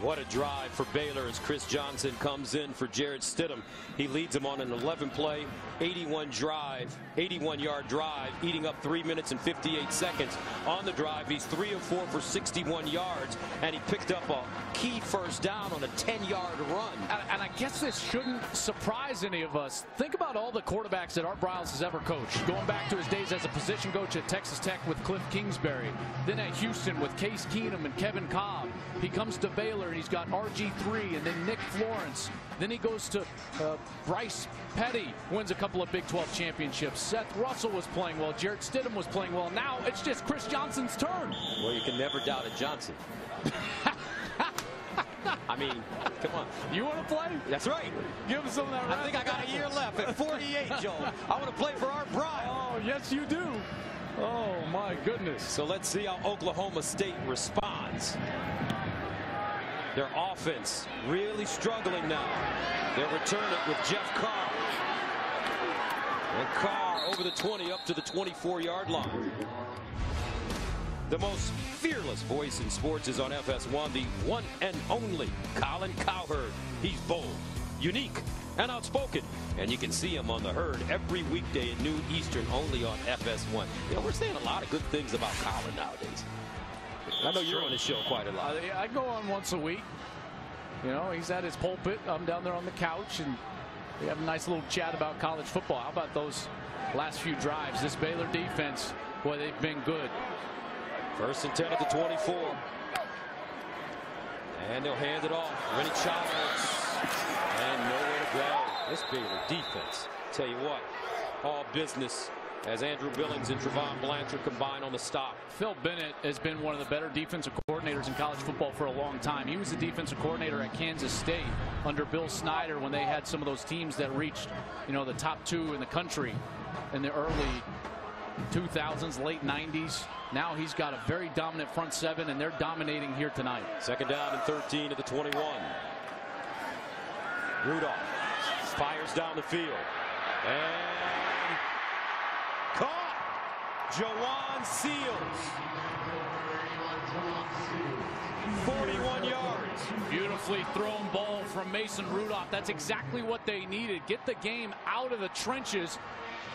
What a drive for Baylor as Chris Johnson comes in for Jarrett Stidham. He leads him on an 11-play, 81-yard drive, eating up 3 minutes and 58 seconds. On the drive, he's 3 of 4 for 61 yards, and he picked up a key first down on a 10-yard run. And I guess this shouldn't surprise any of us. Think about all the quarterbacks that Art Briles has ever coached. Going back to his days as a position coach at Texas Tech with Cliff Kingsbury, then at Houston with Case Keenum and Kevin Cobb. He comes to Baylor, and he's got RG3 and then Nick Florence. Then he goes to Bryce Petty, wins a couple of Big 12 championships. Seth Russell was playing well. Jarrett Stidham was playing well. Now it's just Chris Johnson's turn. Well, you can never doubt a Johnson. I mean, come on. You want to play? That's right. Give him some of that. I think I got a year left at 48, Joe. I want to play for Art Briles. Oh, yes, you do. Oh, my goodness. So let's see how Oklahoma State responds. Their offense really struggling now. They'll return it with Jeff Carr. And Carr over the 20 up to the 24-yard line. The most fearless voice in sports is on FS1, the one and only Colin Cowherd. He's bold, unique, and outspoken. And you can see him on the Herd every weekday at noon Eastern, only on FS1. You know, we're saying a lot of good things about Colin nowadays. I know you're on the show quite a lot. I go on once a week. You know, he's at his pulpit. I'm down there on the couch, and we have a nice little chat about college football. How about those last few drives? This Baylor defense, boy, they've been good. 1st and 10 at the 24. And they'll hand it off. Rennie Childs. And nowhere to go. This Baylor defense, tell you what, all business as Andrew Billings and Trevon Blanchard combine on the stop. Phil Bennett has been one of the better defensive coordinators in college football for a long time. He was the defensive coordinator at Kansas State under Bill Snyder when they had some of those teams that reached, you know, the top 2 in the country in the early 2000s, late 90s. Now he's got a very dominant front 7, and they're dominating here tonight. 2nd down and 13 to the 21. Rudolph fires down the field. And caught. Jawan Seals. 41 yards. Beautifully thrown ball from Mason Rudolph. That's exactly what they needed. Get the game out of the trenches,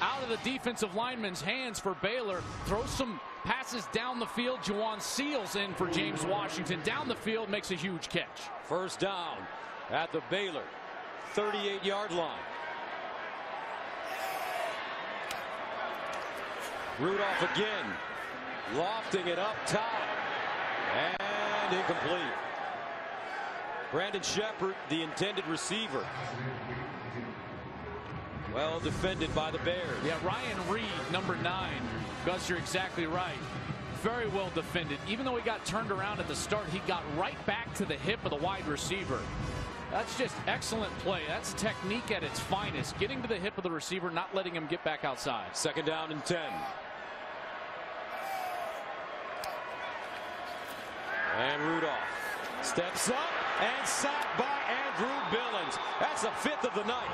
out of the defensive lineman's hands for Baylor. Throw some passes down the field. Jawan Seals in for James Washington. Down the field, makes a huge catch. 1st down at the Baylor 38-yard line. Rudolph again, lofting it up top, and incomplete. Brandon Shepard, the intended receiver. Well defended by the Bears. Yeah, Ryan Reed, number 9. Gus, you're exactly right. Very well defended. Even though he got turned around at the start, he got right back to the hip of the wide receiver. That's just excellent play. That's technique at its finest. Getting to the hip of the receiver, not letting him get back outside. 2nd down and 10. And Rudolph steps up and sacked by Andrew Billings. That's the 5th of the night.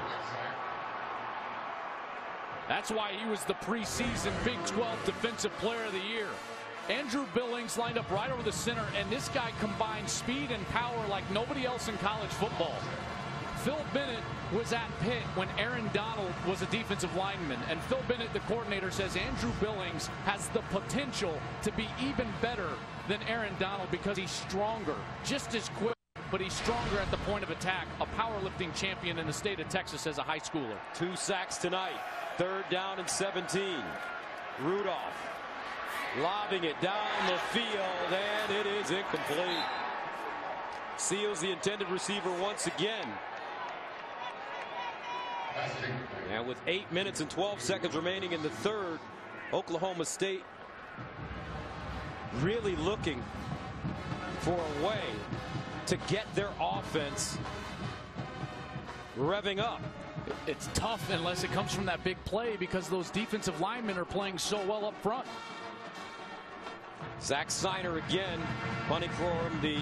That's why he was the preseason Big 12 Defensive Player of the Year. Andrew Billings lined up right over the center, and this guy combined speed and power like nobody else in college football. Phil Bennett was at Pitt when Aaron Donald was a defensive lineman, and Phil Bennett, the coordinator, says Andrew Billings has the potential to be even better than Aaron Donald because he's stronger, just as quick, but he's stronger at the point of attack. A powerlifting champion in the state of Texas as a high schooler. 2 sacks tonight. 3rd down and 17. Rudolph lobbing it down the field, and it is incomplete. Seals, the intended receiver, once again. And with 8 minutes and 12 seconds remaining in the 3rd, Oklahoma State really looking for a way to get their offense revving up. It's tough unless it comes from that big play because those defensive linemen are playing so well up front. Zach Steiner again punting from the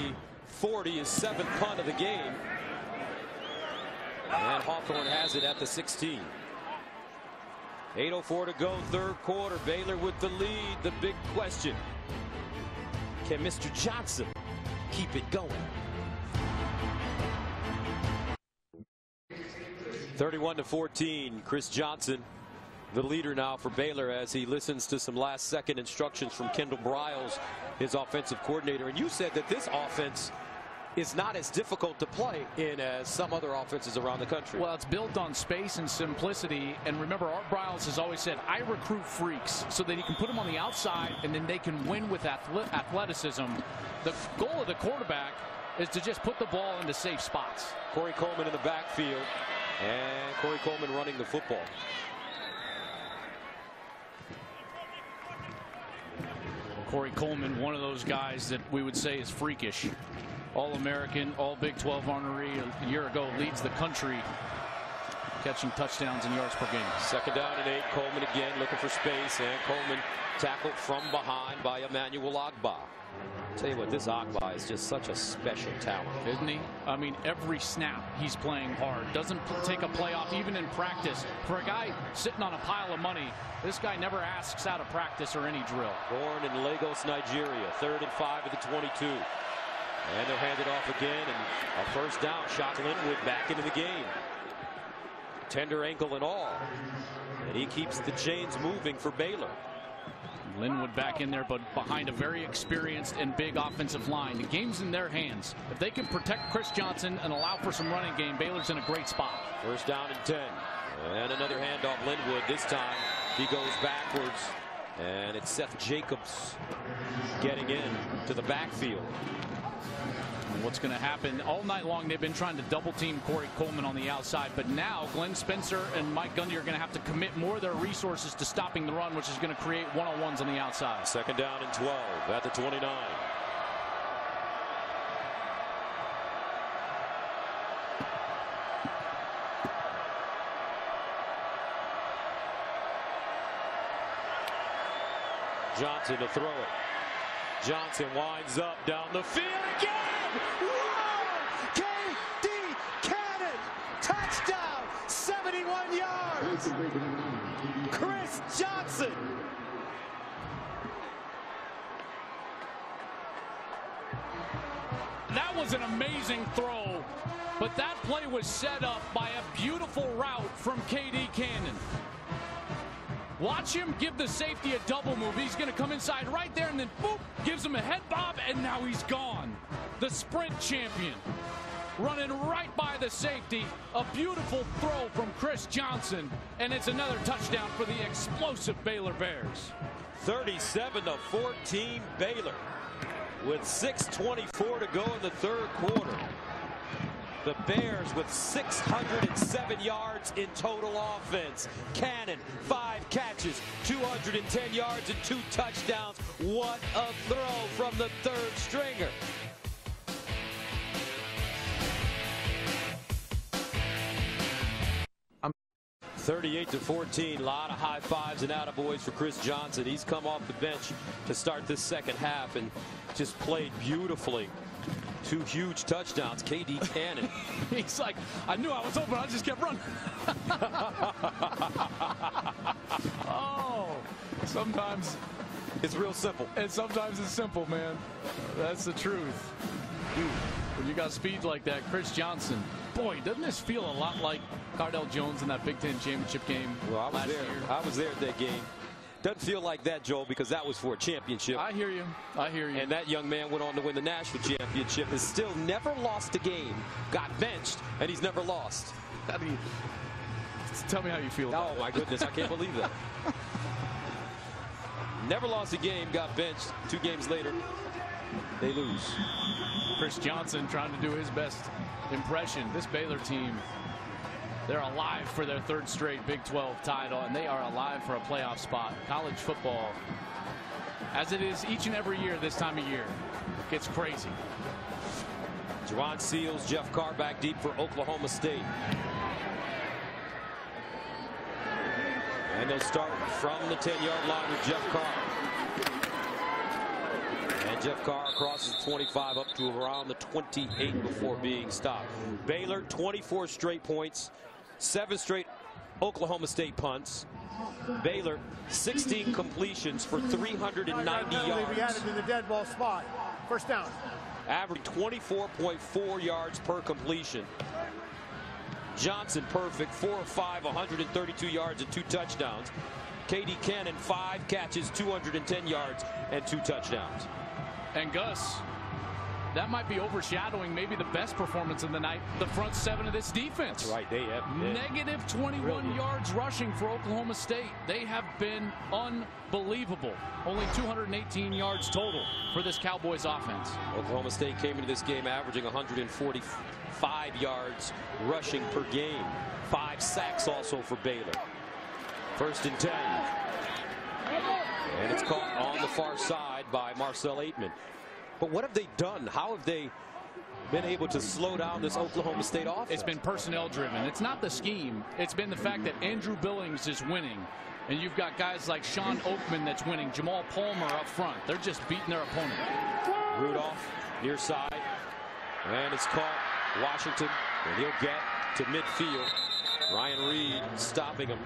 40, his 7th punt of the game. And Hawthorne has it at the 16. 8:04 to go, third quarter. Baylor with the lead. The big question: can Mr. Johnson keep it going? 31-14. Chris Johnson, the leader now for Baylor, as he listens to some last-second instructions from Kendall Briles, his offensive coordinator. And you said that this offense is not as difficult to play in as some other offenses around the country. Well, it's built on space and simplicity. And remember, Art Briles has always said, I recruit freaks so that he can put them on the outside and then they can win with athleticism. The goal of the quarterback is to just put the ball into safe spots. Corey Coleman in the backfield, and Corey Coleman running the football. Corey Coleman, one of those guys that we would say is freakish. All-American, all Big 12 honoree a year ago, leads the country catching touchdowns and yards per game. 2nd down and 8. Coleman again looking for space, and Coleman tackled from behind by Emmanuel Agba. Tell you what, this Agba is just such a special talent, isn't he? I mean, every snap he's playing hard. Doesn't take a play off even in practice. For a guy sitting on a pile of money, this guy never asks out of practice or any drill. Born in Lagos, Nigeria. 3rd and 5 at the 22. And they'll hand it off again, and a first down. Shock Linwood back into the game. Tender ankle and all. And he keeps the chains moving for Baylor. Linwood back in there, but behind a very experienced and big offensive line. The game's in their hands. If they can protect Chris Johnson and allow for some running game, Baylor's in a great spot. First down and 10. And another handoff. Linwood. This time he goes backwards. And it's Seth Jacobs getting in to the backfield. What's going to happen all night long? They've been trying to double team Corey Coleman on the outside, but now Glenn Spencer and Mike Gundy are going to have to commit more of their resources to stopping the run, which is going to create one-on-ones on the outside. 2nd down and 12 at the 29. Johnson to throw it. Johnson winds up down the field again. Whoa! K.D. Cannon, touchdown, 71 yards. Chris Johnson. That was an amazing throw, but that play was set up by a beautiful route from K.D. Cannon. Watch him give the safety a double move. He's going to come inside right there and then boop, gives him a head bob, and now he's gone. The sprint champion running right by the safety. A beautiful throw from Chris Johnson, and it's another touchdown for the explosive Baylor Bears. 37-14 Baylor with 6:24 to go in the third quarter. The Bears with 607 yards in total offense. Cannon, 5 catches, 210 yards and 2 touchdowns. What a throw from the third stringer. I'm 38-14. A lot of high fives and attaboys for Chris Johnson. He's come off the bench to start this second half and just played beautifully. 2 huge touchdowns. K.D. Cannon. He's like, I knew I was open. I just kept running. Oh, sometimes it's real simple. And sometimes it's simple, man. That's the truth. Dude, when you got speed like that, Chris Johnson, boy, doesn't this feel a lot like Cardell Jones in that Big Ten championship game last year? I was there at that game. Doesn't feel like that, Joel, because that was for a championship. I hear you. I hear you. And that young man went on to win the national championship. Has still never lost a game. Got benched, and he's never lost. I mean, tell me how you feel about it. Oh, my goodness. I can't believe that. Never lost a game, got benched. 2 games later, they lose. Chris Johnson trying to do his best impression. This Baylor team, they're alive for their 3rd straight Big 12 title, and they are alive for a playoff spot. College football, as it is each and every year this time of year, gets crazy. Juwan Seals, Jeff Carr back deep for Oklahoma State. And they'll start from the 10-yard line with Jeff Carr. Jeff Carr crosses 25 up to around the 28 before being stopped. Baylor 24 straight points, 7 straight Oklahoma State punts. Baylor 16 completions for 390 yards. We added to the dead ball spot. First down. Average 24.4 yards per completion. Johnson perfect, 4 of 5, 132 yards and 2 touchdowns. K.D. Cannon 5 catches, 210 yards and 2 touchdowns. And Gus, that might be overshadowing maybe the best performance of the night, the front 7 of this defense. That's right. They have negative 21 yards rushing for Oklahoma State. They have been unbelievable. Only 218 yards total for this Cowboys offense. Oklahoma State came into this game averaging 145 yards rushing per game. 5 sacks also for Baylor. First and 10. And it's caught on the far side by Marcel Aitman. But what have they done? How have they been able to slow down this Oklahoma State offense? It's been personnel driven. It's not the scheme. It's been the fact that Andrew Billings is winning. And you've got guys like Sean Oakman that's winning. Jamal Palmer up front. They're just beating their opponent. Rudolph near side. And it's caught. Washington. And he'll get to midfield. Ryan Reed stopping him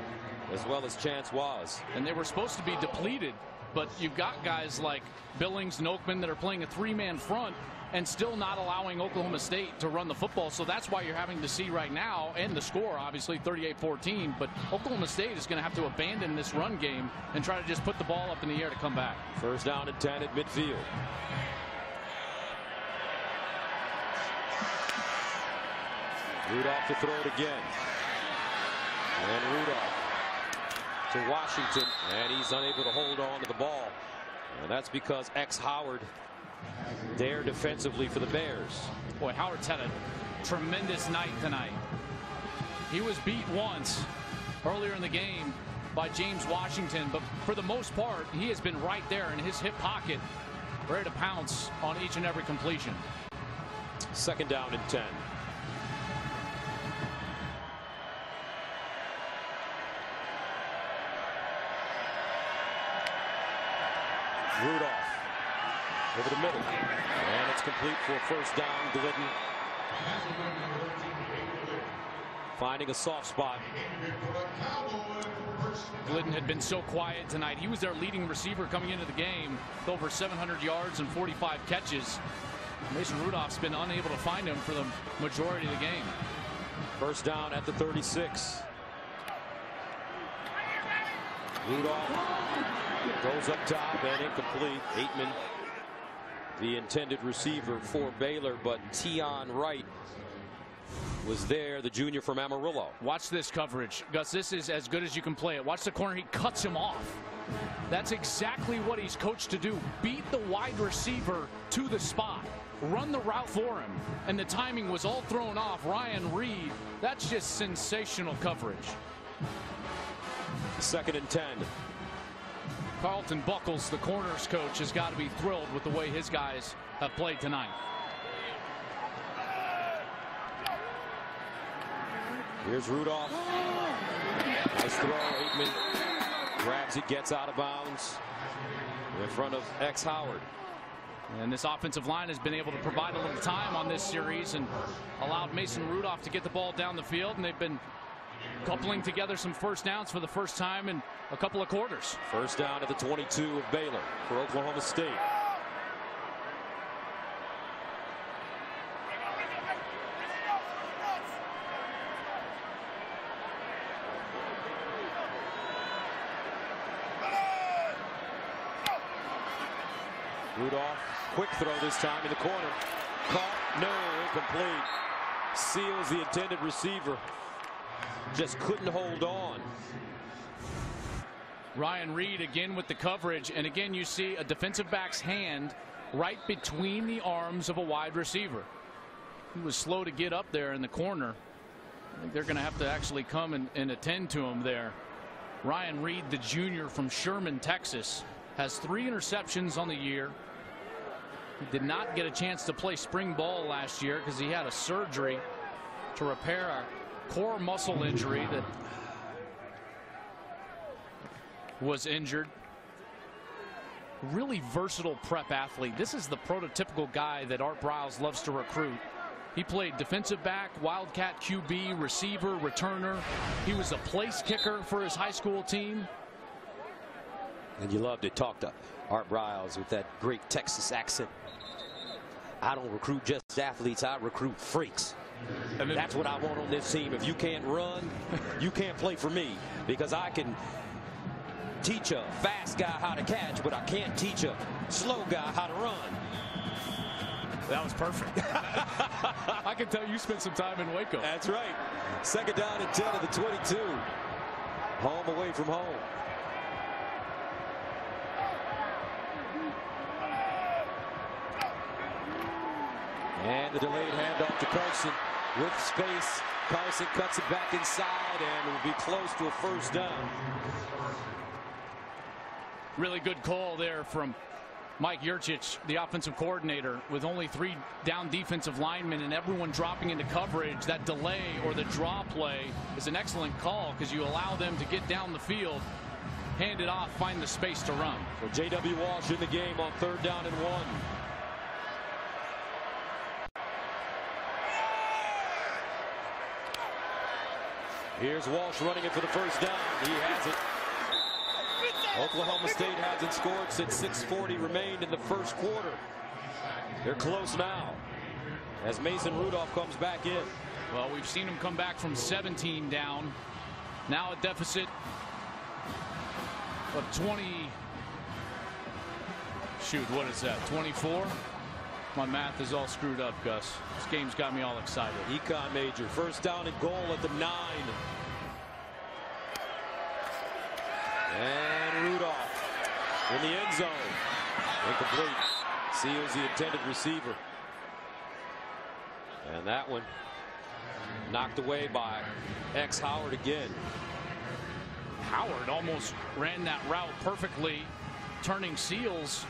as well as Chance was. And they were supposed to be depleted. But you've got guys like Billings and Oakman that are playing a 3-man front and still not allowing Oklahoma State to run the football. So that's why you're having to see right now, and the score obviously 38-14. But Oklahoma State is going to have to abandon this run game and try to just put the ball up in the air to come back. First down and 10 at midfield. Rudolph to throw it again. And Rudolph to Washington, and he's unable to hold on to the ball. And that's because Howard there defensively for the Bears. Boy, Howard's had a tremendous night tonight. He was beat once earlier in the game by James Washington, but for the most part, he has been right there in his hip pocket, ready to pounce on each and every completion. Second down and 10. Rudolph over the middle, and it's complete for a first down. Glidden finding a soft spot. Glidden had been so quiet tonight. He was their leading receiver coming into the game with over 700 yards and 45 catches. Mason Rudolph's been unable to find him for the majority of the game. First down at the 36. Rudolph goes up top and incomplete. Aitman, the intended receiver for Baylor, but Tion Wright was there, the junior from Amarillo. Watch this coverage, Gus. This is as good as you can play it. Watch the corner. He cuts him off. That's exactly what he's coached to do. Beat the wide receiver to the spot. Run the route for him. And the timing was all thrown off. Ryan Reed, that's just sensational coverage. Second and 10. Carlton Buckles, the corners coach, has got to be thrilled with the way his guys have played tonight. Here's Rudolph. Nice throw. Aitman grabs it, gets out of bounds in front of Howard. And this offensive line has been able to provide a little time on this series and allowed Mason Rudolph to get the ball down the field, and they've been coupling together some first downs for the first time in a couple of quarters. First down at the 22 of Baylor for Oklahoma State. Rudolph, quick throw this time in the corner. Caught, no, incomplete. Seals the intended receiver. Just couldn't hold on. Ryan Reed again with the coverage, and again you see a defensive back's hand right between the arms of a wide receiver. He was slow to get up there in the corner. I think they're going to have to actually come and attend to him there. Ryan Reed, the junior from Sherman, Texas, has 3 interceptions on the year. He did not get a chance to play spring ball last year because he had a surgery to repair a core muscle injury that was injured. really versatile prep athlete. This is the prototypical guy that Art Briles loves to recruit. He played defensive back, wildcat QB, receiver, returner. He was a place kicker for his high school team. And you love to talk to Art Briles with that great Texas accent. I don't recruit just athletes, I recruit freaks. And that's what I want on this team. If you can't run, you can't play for me, because I can teach a fast guy how to catch, but I can't teach a slow guy how to run. That was perfect. I can tell you spent some time in Waco. That's right. Second down and 10 of the 22. Home away from home. And the delayed handoff to Carson with space. Carson cuts it back inside and will be close to a first down. Really good call there from Mike Yurcich, the offensive coordinator, with only 3 down defensive linemen and everyone dropping into coverage. That delay or the draw play is an excellent call because you allow them to get down the field, hand it off, find the space to run. So J.W. Walsh in the game on 3rd down and 1. Here's Walsh running it for the first down. He has it. Oklahoma State hasn't scored since 6:40 remained in the first quarter. They're close now as Mason Rudolph comes back in. Well, we've seen him come back from 17 down. Now a deficit of 20. Shoot, what is that? 24? My math is all screwed up, Gus. This game's got me all excited. Econ major. First down and goal at the 9. And Rudolph in the end zone. Incomplete. Seals the intended receiver. And that one knocked away by X Howard again. Howard almost ran that route perfectly, turning Seals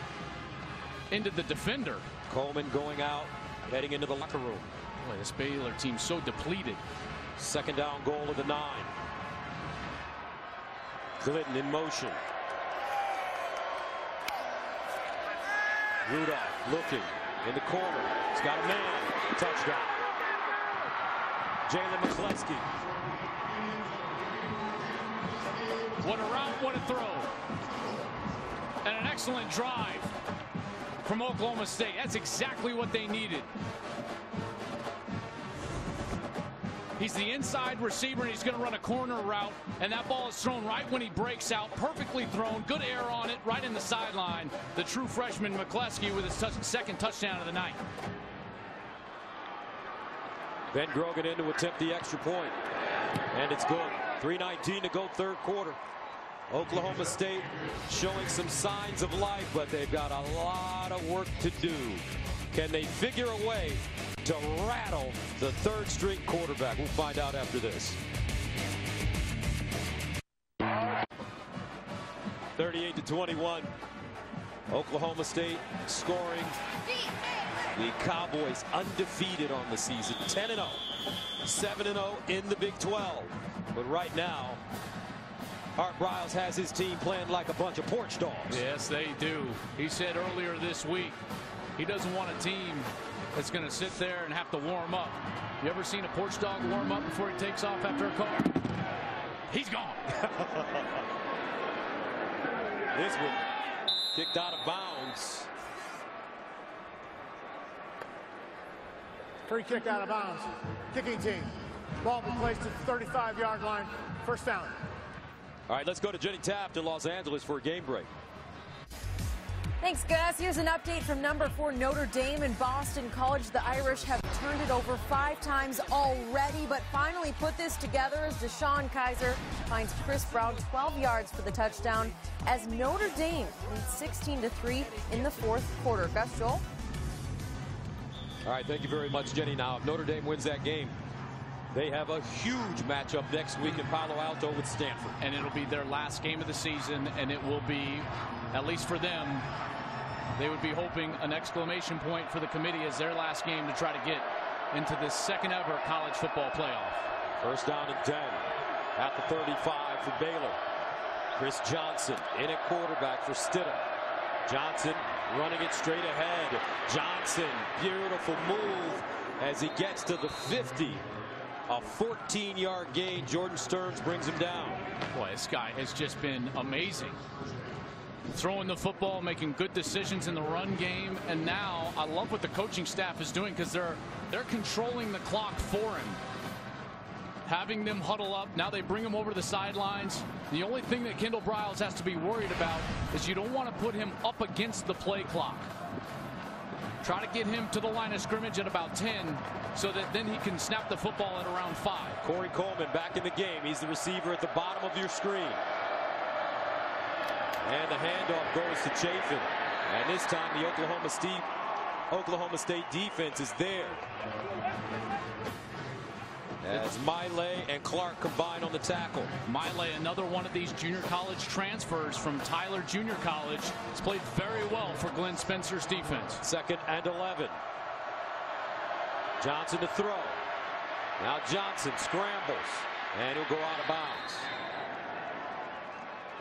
into the defender. Coleman going out, heading into the locker room. Boy, this Baylor team's so depleted. Second down goal of the 9. Glidden in motion. Rudolph looking in the corner. He's got a man. Touchdown. Jalen McCleskey. What a route, what a throw. And an excellent drive from Oklahoma State. That's exactly what they needed. He's the inside receiver, and he's going to run a corner route, and that ball is thrown right when he breaks out. Perfectly thrown. Good air on it, right in the sideline. The true freshman McCleskey with his second touchdown of the night. Ben Grogan in to attempt the extra point. And it's good. 3:19 to go, third quarter. Oklahoma State showing some signs of life, but they've got a lot of work to do. Can they figure a way to rattle the third string quarterback? We'll find out after this. 38-21. Oklahoma State scoring. The Cowboys undefeated on the season. 10-0. 7-0 in the Big 12. But right now, Art Briles has his team playing like a bunch of porch dogs. Yes, they do. He said earlier this week he doesn't want a team that's going to sit there and have to warm up. You ever seen a porch dog warm up before he takes off after a car? He's gone. This one kicked out of bounds. Free kick out of bounds. Kicking team. Ball be placed at the 35-yard line. First down. All right, let's go to Jenny Taft in Los Angeles for a game break. Thanks, Gus. Here's an update from number 4 Notre Dame in Boston College. The Irish have turned it over 5 times already, but finally put this together as Deshaun Kaiser finds Chris Brown 12 yards for the touchdown as Notre Dame leads 16-3 in the fourth quarter. Gus, Joel? All right, thank you very much, Jenny. Now, if Notre Dame wins that game, they have a huge matchup next week in Palo Alto with Stanford. And it'll be their last game of the season, and it will be, at least for them, they would be hoping an exclamation point for the committee as their last game to try to get into this second ever college football playoff. First down and 10 at the 35 for Baylor. Chris Johnson in at quarterback for Stidham. Johnson running it straight ahead. Johnson, beautiful move as he gets to the 50. A 14-yard gain. Jordan Stearns brings him down. Boy, this guy has just been amazing. Throwing the football, making good decisions in the run game, and now I love what the coaching staff is doing because they're controlling the clock for him. Having them huddle up. Now they bring him over to the sidelines. The only thing that Kendall Briles has to be worried about is you don't want to put him up against the play clock. Try to get him to the line of scrimmage at about 10 so that then he can snap the football at around 5. Corey Coleman back in the game. He's the receiver at the bottom of your screen. And the handoff goes to Chafin. And this time the Oklahoma State defense is there. As Miley and Clark combine on the tackle. Miley, another one of these junior college transfers from Tyler Junior College, has played very well for Glenn Spencer's defense. 2nd and 11. Johnson to throw. Now Johnson scrambles, and he'll go out of bounds.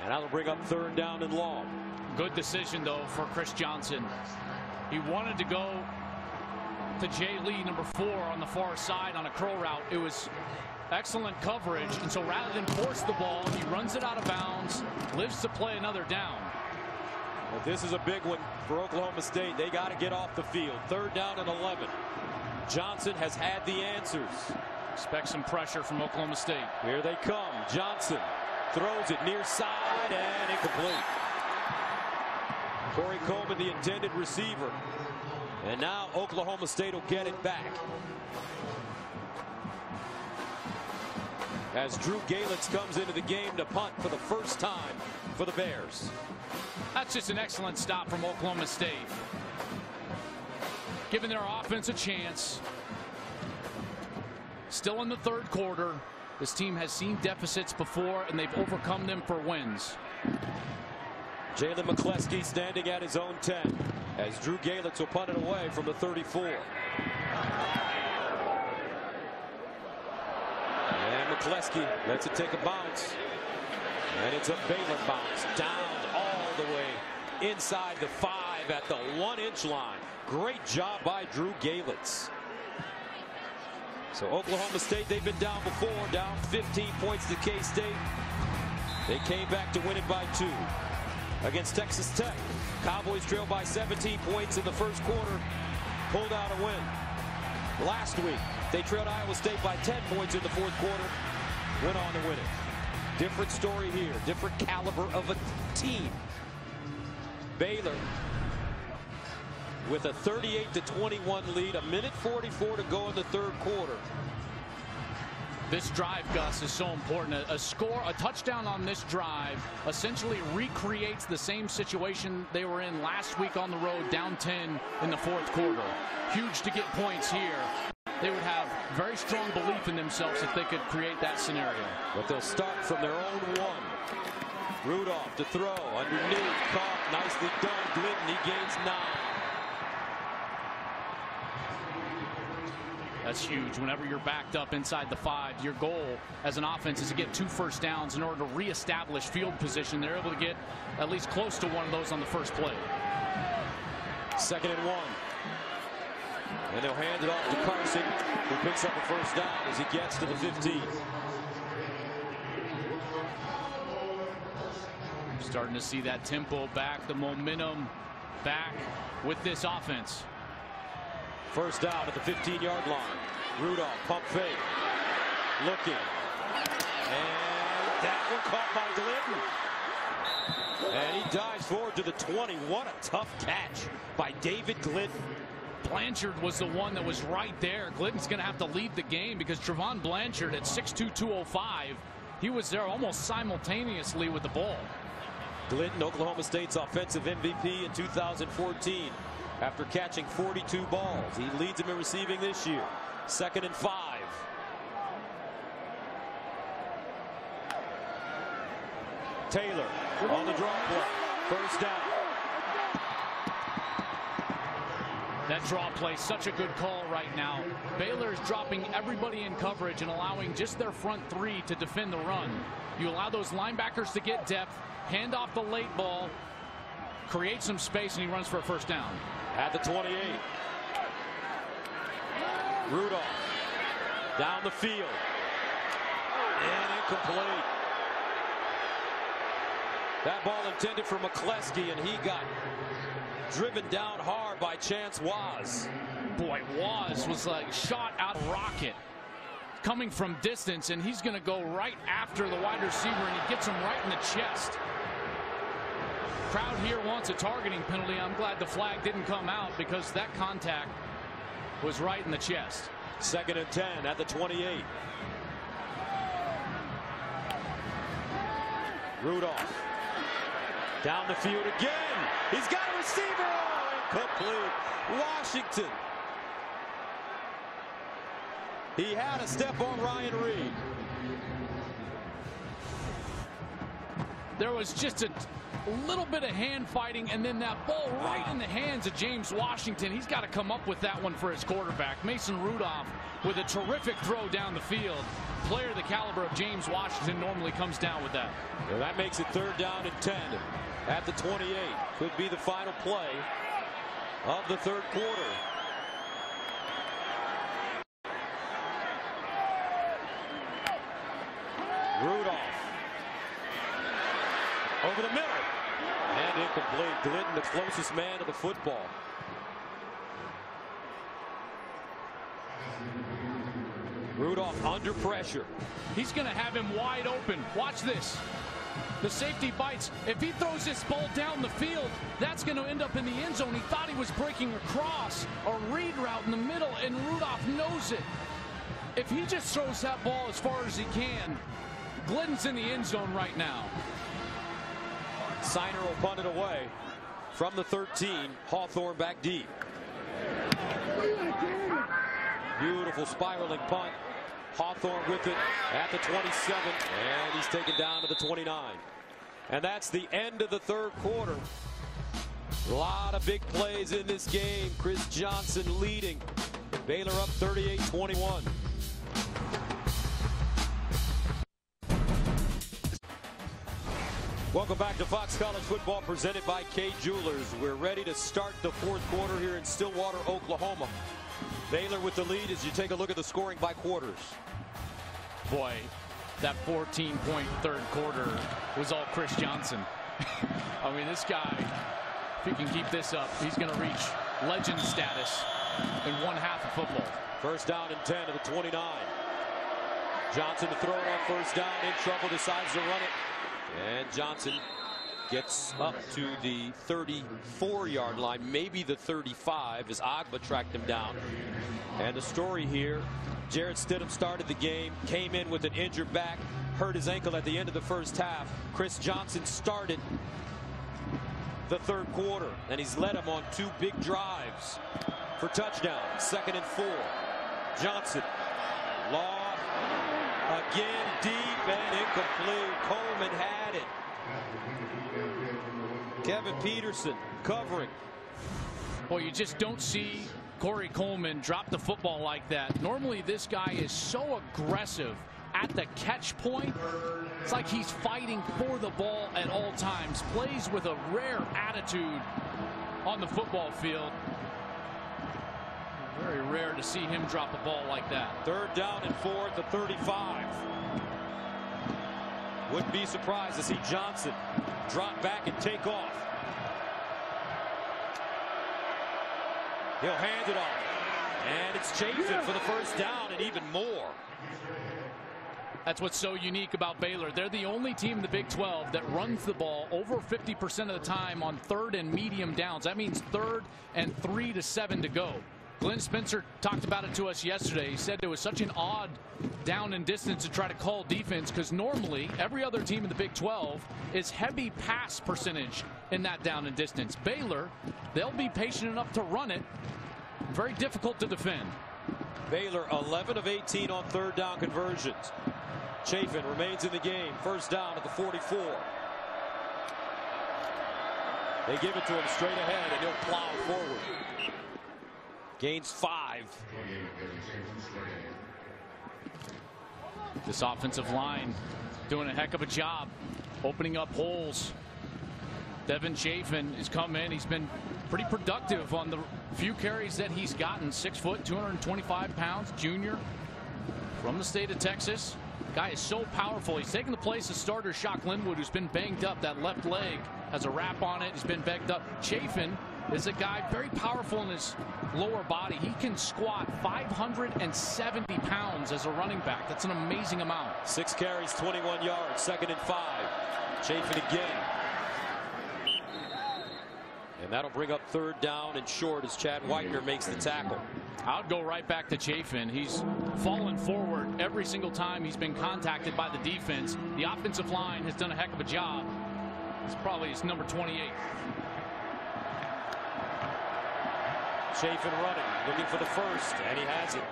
And that'll bring up 3rd down and long. Good decision, though, for Chris Johnson. He wanted to go to Jay Lee, number 4, on the far side on a curl route. It was excellent coverage, and so rather than force the ball, he runs it out of bounds, lives to play another down. Well, this is a big one for Oklahoma State. They got to get off the field. 3rd down and 11. Johnson has had the answers. Expect some pressure from Oklahoma State. Here they come. Johnson throws it near side and incomplete. Corey Coleman, the intended receiver. And now Oklahoma State will get it back. As Drew Galitz comes into the game to punt for the first time for the Bears. That's just an excellent stop from Oklahoma State. Giving their offense a chance. Still in the 3rd quarter. This team has seen deficits before, and they've overcome them for wins. Jalen McCleskey standing at his own 10 as Drew Galitz will punt it away from the 34. And McCleskey lets it take a bounce. And it's a Baylor bounce down all the way inside the 5 at the 1-inch line. Great job by Drew Galitz. So Oklahoma State, they've been down before, down 15 points to K-State. They came back to win it by 2. Against Texas Tech, Cowboys trailed by 17 points in the 1st quarter, pulled out a win. Last week, they trailed Iowa State by 10 points in the 4th quarter, went on to win it. Different story here, different caliber of a team. Baylor with a 38-21 lead, 1:44 to go in the 3rd quarter. This drive, Gus, is so important. A touchdown on this drive essentially recreates the same situation they were in last week on the road, down 10 in the 4th quarter. Huge to get points here. They would have very strong belief in themselves if they could create that scenario. But they'll start from their own 1. Rudolph to throw, underneath, caught, nicely done. Glidden, he gains 9. That's huge. Whenever you're backed up inside the 5, your goal as an offense is to get 2 first downs in order to reestablish field position. They're able to get at least close to one of those on the first play. 2nd and 1. And they'll hand it off to Carson, who picks up a first down as he gets to the 15. Starting to see that tempo back, the momentum back with this offense. First down at the 15-yard line. Rudolph, pump fake. Looking. And that one caught by Glidden. And he dives forward to the 20. What a tough catch by David Glidden. Blanchard was the one that was right there. Glidden's going to have to leave the game because Trevon Blanchard at 6'2", 205, he was there almost simultaneously with the ball. Glidden, Oklahoma State's offensive MVP in 2014. After catching 42 balls, he leads them in receiving this year. 2nd and 5. Taylor on the draw play. First down. That draw play, such a good call right now. Baylor is dropping everybody in coverage and allowing just their front 3 to defend the run. You allow those linebackers to get depth, hand off the late ball, creates some space, and he runs for a first down. At the 28. Rudolph down the field. And incomplete. That ball intended for McCleskey, and he got driven down hard by Chance Waz. Boy, Waz was like shot out of rocket coming from distance, and he's going to go right after the wide receiver, and he gets him right in the chest. Crowd here wants a targeting penalty. I'm glad the flag didn't come out because that contact was right in the chest. 2nd and 10 at the 28. Rudolph down the field again. He's got a receiver. Oh, incomplete. Washington. He had a step on Ryan Reed. There was just a little bit of hand fighting, and then that ball right in the hands of James Washington. He's got to come up with that one for his quarterback. Mason Rudolph with a terrific throw down the field. Player the caliber of James Washington normally comes down with that. Well, that makes it 3rd down and 10 at the 28. Could be the final play of the 3rd quarter. Rudolph over the middle and incomplete. Glidden, the closest man to the football. Rudolph under pressure. He's going to have him wide open. Watch this. The safety bites. If he throws this ball down the field, that's going to end up in the end zone. He thought he was breaking across a read route in the middle, and Rudolph knows it. If he just throws that ball as far as he can, Glidden's in the end zone right now. Signer will punt it away from the 13. Hawthorne back deep. Beautiful spiraling punt. Hawthorne with it at the 27, and he's taken down to the 29. And that's the end of the 3rd quarter. A lot of big plays in this game. Chris Johnson leading. Baylor up 38-21. Welcome back to Fox College Football presented by Kay Jewelers. We're ready to start the 4th quarter here in Stillwater, Oklahoma. Baylor with the lead as you take a look at the scoring by quarters. Boy, that 14-point 3rd quarter was all Chris Johnson. I mean, this guy, if he can keep this up, he's going to reach legend status in 1/2 of football. 1st down and 10 to the 29. Johnson to throw it on 1st down, in trouble, decides to run it. And Johnson gets up to the 34-yard line, maybe the 35, as Agba tracked him down. And the story here, Jarrett Stidham started the game, came in with an injured back, hurt his ankle at the end of the 1st half. Chris Johnson started the 3rd quarter, and he's led him on 2 big drives for touchdowns. 2nd and 4. Johnson, long, again deep and incomplete. Coleman had it. Kevin Peterson covering. Well, you just don't see Corey Coleman drop the football like that. Normally this guy is so aggressive at the catch point. It's like he's fighting for the ball at all times. Plays with a rare attitude on the football field. Very rare to see him drop a ball like that. 3rd down and 4 at the 35. Wouldn't be surprised to see Johnson drop back and take off. He'll hand it off. And it's Chafin for the 1st down and even more. That's what's so unique about Baylor. They're the only team in the Big 12 that runs the ball over 50% of the time on 3rd and medium downs. That means 3rd and 3 to 7 to go. Glenn Spencer talked about it to us yesterday. He said it was such an odd down and distance to try to call defense because normally every other team in the Big 12 is heavy pass percentage in that down and distance. Baylor, they'll be patient enough to run it. Very difficult to defend. Baylor 11 of 18 on 3rd down conversions. Chafin remains in the game. 1st down at the 44. They give it to him straight ahead and he'll plow forward. Gains 5. This offensive line doing a heck of a job opening up holes. Devin Chafin has come in. He's been pretty productive on the few carries that he's gotten. 6 foot, 225 pounds, junior from the state of Texas. Guy is so powerful. He's taking the place of starter Shock Linwood, who's been banged up. That left leg has a wrap on it. He's been banged up. Chafin is a guy very powerful in his lower body. He can squat 570 pounds as a running back. That's an amazing amount. 6 carries, 21 yards, 2nd and 5. Chafin again. And that'll bring up 3rd down and short as Chad Whitener makes the tackle. I'll go right back to Chafin. He's fallen forward every single time he's been contacted by the defense. The offensive line has done a heck of a job. It's probably his number 28. Chafin running, looking for the first, and he has it.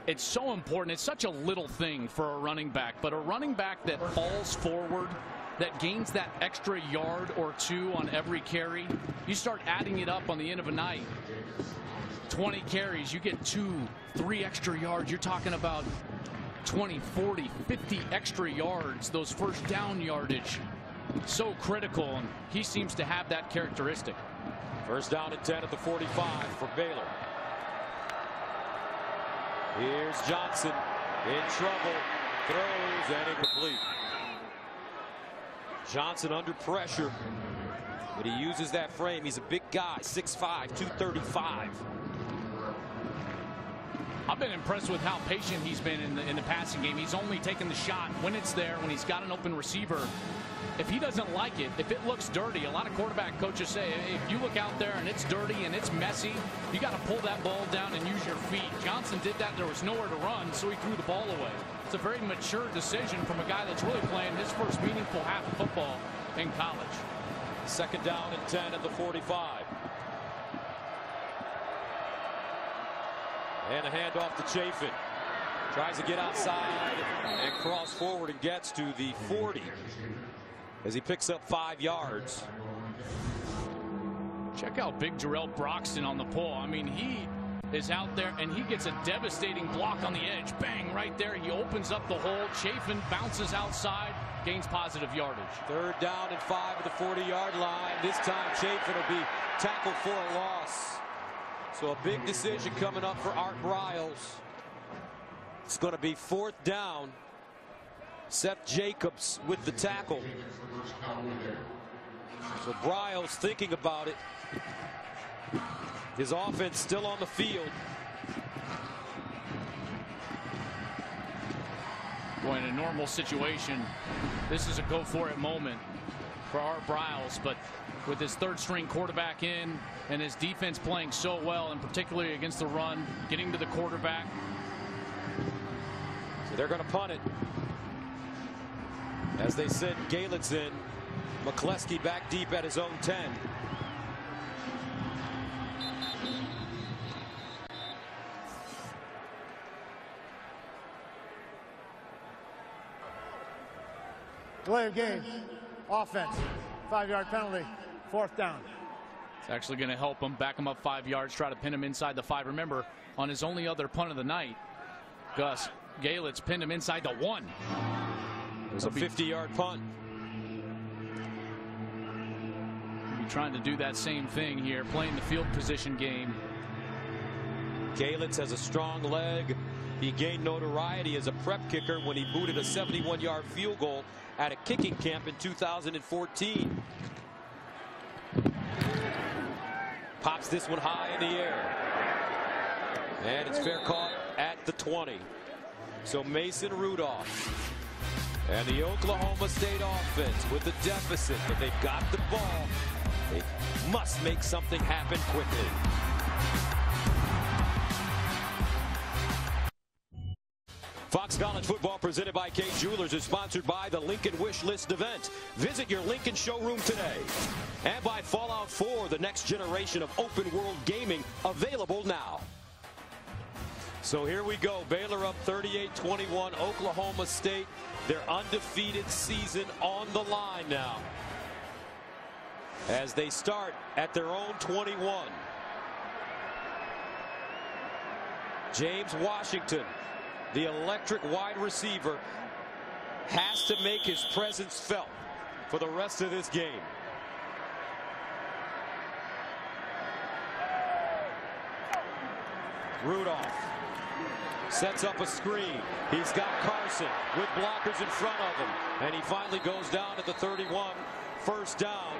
It's so important. It's such a little thing for a running back, but a running back that falls forward, that gains that extra yard or 2 on every carry, you start adding it up on the end of a night. 20 carries, you get 2, 3 extra yards. You're talking about 20, 40, 50 extra yards, those first down yardage. So critical, and he seems to have that characteristic. 1st down and 10 at the 45 for Baylor. Here's Johnson in trouble, throws, and incomplete. Johnson under pressure, but he uses that frame. He's a big guy, 6'5", 235. I've been impressed with how patient he's been in the passing game. He's only taken the shot when it's there, when he's got an open receiver. If he doesn't like it, if it looks dirty, a lot of quarterback coaches say if you look out there and it's dirty and it's messy, you got to pull that ball down and use your feet. Johnson did that. There was nowhere to run, so he threw the ball away. It's a very mature decision from a guy that's really playing his first meaningful half of football in college. 2nd down and 10 at the 45. And a handoff to Chafin. Tries to get outside and cross forward and gets to the 40 as he picks up 5 yards. Check out big Jarrell Broxton on the pull. I mean, he is out there and he gets a devastating block on the edge. Bang, right there. He opens up the hole. Chafin bounces outside, gains positive yardage. 3rd down and 5 at the 40-yard line. This time Chafin will be tackled for a loss. So a big decision coming up for Art Briles. It's going to be 4th down. Seth Jacobs with the tackle. So Briles thinking about it. His offense still on the field. Boy, in a normal situation, this is a go-for-it moment for Art Briles, but with his 3rd-string quarterback in and his defense playing so well, and particularly against the run, getting to the quarterback. So they're going to punt it. As they send Galitz in, McCleskey back deep at his own 10. Delay of game. Offense. 5-yard penalty. 4th down. It's actually going to help him, back him up 5 yards, try to pin him inside the 5. Remember, on his only other punt of the night, Gus Galitz pinned him inside the 1. It was a 50-yard punt. Be trying to do that same thing here, playing the field position game. Galitz has a strong leg. He gained notoriety as a prep kicker when he booted a 71-yard field goal at a kicking camp in 2014. Pops this one high in the air. And it's fair caught at the 20. So Mason Rudolph and the Oklahoma State offense with the deficit, but they've got the ball. They must make something happen quickly. Fox College Football presented by Kay Jewelers is sponsored by the Lincoln Wish List event. Visit your Lincoln showroom today. And by Fallout 4, the next generation of open world gaming, available now. So here we go. Baylor up 38-21. Oklahoma State, their undefeated season on the line now, as they start at their own 21. James Washington, the electric wide receiver, has to make his presence felt for the rest of this game. Rudolph sets up a screen. He's got Carson with blockers in front of him. And he finally goes down at the 31. First down,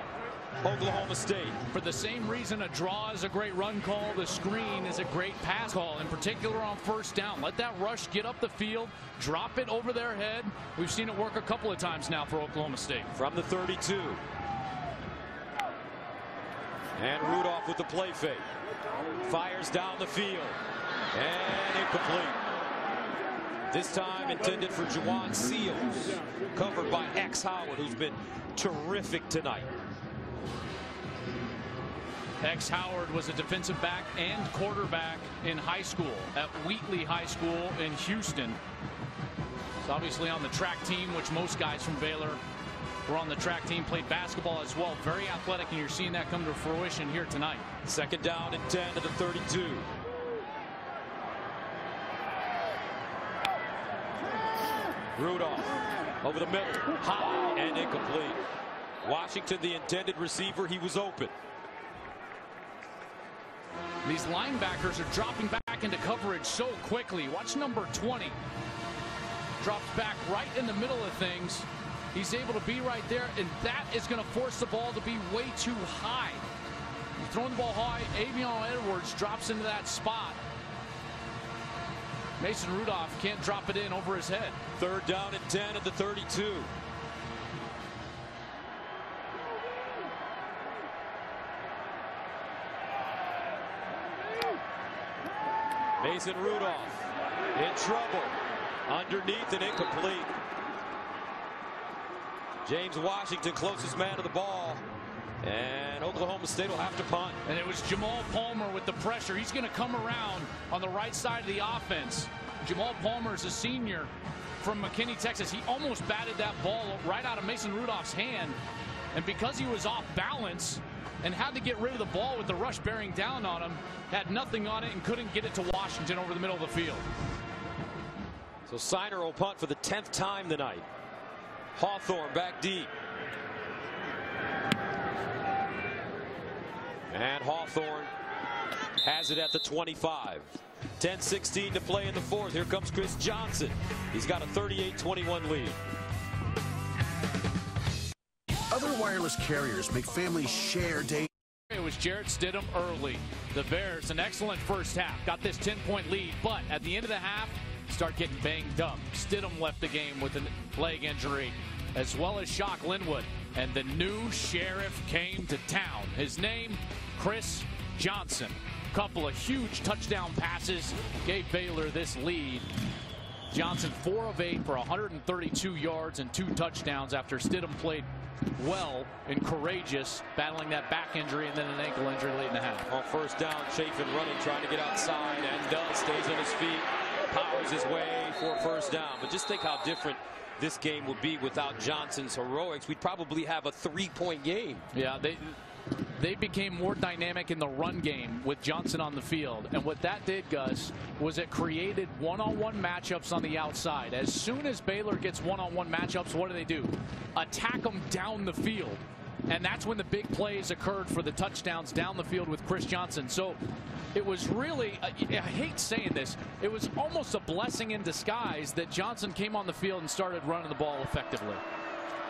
Oklahoma State. For the same reason a draw is a great run call, the screen is a great pass call, in particular on first down. Let that rush get up the field, drop it over their head. We've seen it work a couple of times now for Oklahoma State. From the 32. And Rudolph with the play fake. Fires down the field. And incomplete. This time intended for Juwan Seals. Covered by X Howard, who's been terrific tonight. X Howard was a defensive back and quarterback in high school at Wheatley High School in Houston. He's obviously on the track team, which most guys from Baylor were on the track team, played basketball as well. Very athletic, and you're seeing that come to fruition here tonight. Second down and 10 to the 32. Rudolph over the middle, high and incomplete. Washington, the intended receiver, he was open. These linebackers are dropping back into coverage so quickly. Watch number 20. Drops back right in the middle of things. He's able to be right there, and that is going to force the ball to be way too high. He's throwing the ball high. Avion Edwards drops into that spot. Mason Rudolph can't drop it in over his head. Third down and 10 at the 32. Mason Rudolph in trouble. Underneath and incomplete. James Washington, closest man to the ball. And Oklahoma State will have to punt. And it was Jamal Palmer with the pressure. He's going to come around on the right side of the offense. Jamal Palmer is a senior from McKinney, Texas. He almost batted that ball right out of Mason Rudolph's hand. And because he was off balance and had to get rid of the ball with the rush bearing down on him, had nothing on it and couldn't get it to Washington over the middle of the field. So Siner will punt for the 10th time tonight. Hawthorne back deep. And Hawthorne has it at the 25. 10-16 to play in the fourth. Here comes Chris Johnson. He's got a 38-21 lead. Other wireless carriers make families share data. It was Jarrett Stidham early. The Bears, an excellent first half, got this 10-point lead, but at the end of the half, start getting banged up. Stidham left the game with a leg injury, as well as Shock Linwood. And the new sheriff came to town. His name, Chris Johnson. Couple of huge touchdown passes gave Baylor this lead. Johnson 4 of 8 for 132 yards and 2 touchdowns after Stidham played well and courageous, battling that back injury and then an ankle injury late in the half. On first down, Chafin running, trying to get outside, and does. Stays on his feet, powers his way for a first down. But just think how different this game would be without Johnson's heroics. We'd probably have a 3-point game. Yeah, they became more dynamic in the run game with Johnson on the field. And what that did, Gus, was it created one-on-one matchups on the outside. As soon as Baylor gets one-on-one matchups, what do? Attack them down the field. And that's when the big plays occurred for the touchdowns down the field with Chris Johnson. So it was really, I hate saying this, it was almost a blessing in disguise that Johnson came on the field and started running the ball effectively.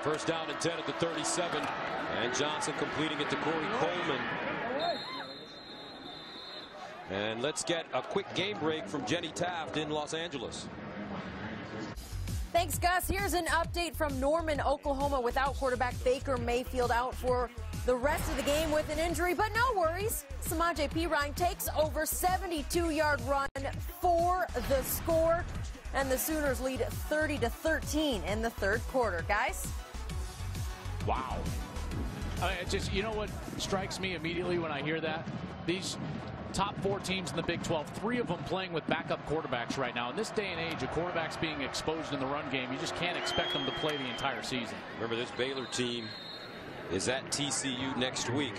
First down and 10 at the 37. And Johnson completing it to Corey Coleman. And let's get a quick game break from Jenny Taft in Los Angeles. Thanks, Gus. Here's an update from Norman, Oklahoma, without quarterback Baker Mayfield out for the rest of the game with an injury. But no worries. Samaje Perine takes over 72-yard run for the score. And the Sooners lead 30-13 in the third quarter, guys. Wow. Just, you know what strikes me immediately when I hear that? These top 4 teams in the Big 12, 3 of them playing with backup quarterbacks right now. In this day and age, a quarterback's being exposed in the run game. You just can't expect them to play the entire season. Remember, this Baylor team is at TCU next week,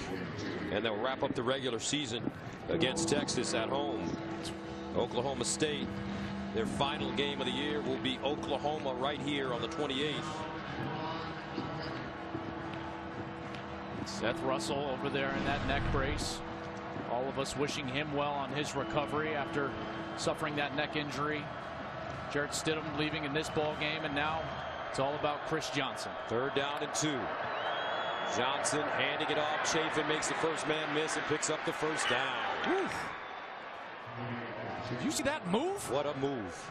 and they'll wrap up the regular season against Texas at home. Oklahoma State Their final game of the year will be Oklahoma right here on the 28th. Seth Russell over there in that neck brace. All of us wishing him well on his recovery after suffering that neck injury. Jarrett Stidham leaving in this ball game, and now it's all about Chris Johnson. 3rd down and 2. Johnson handing it off. Chafin makes the first man miss and picks up the first down. Whew. Did you see that move? What a move.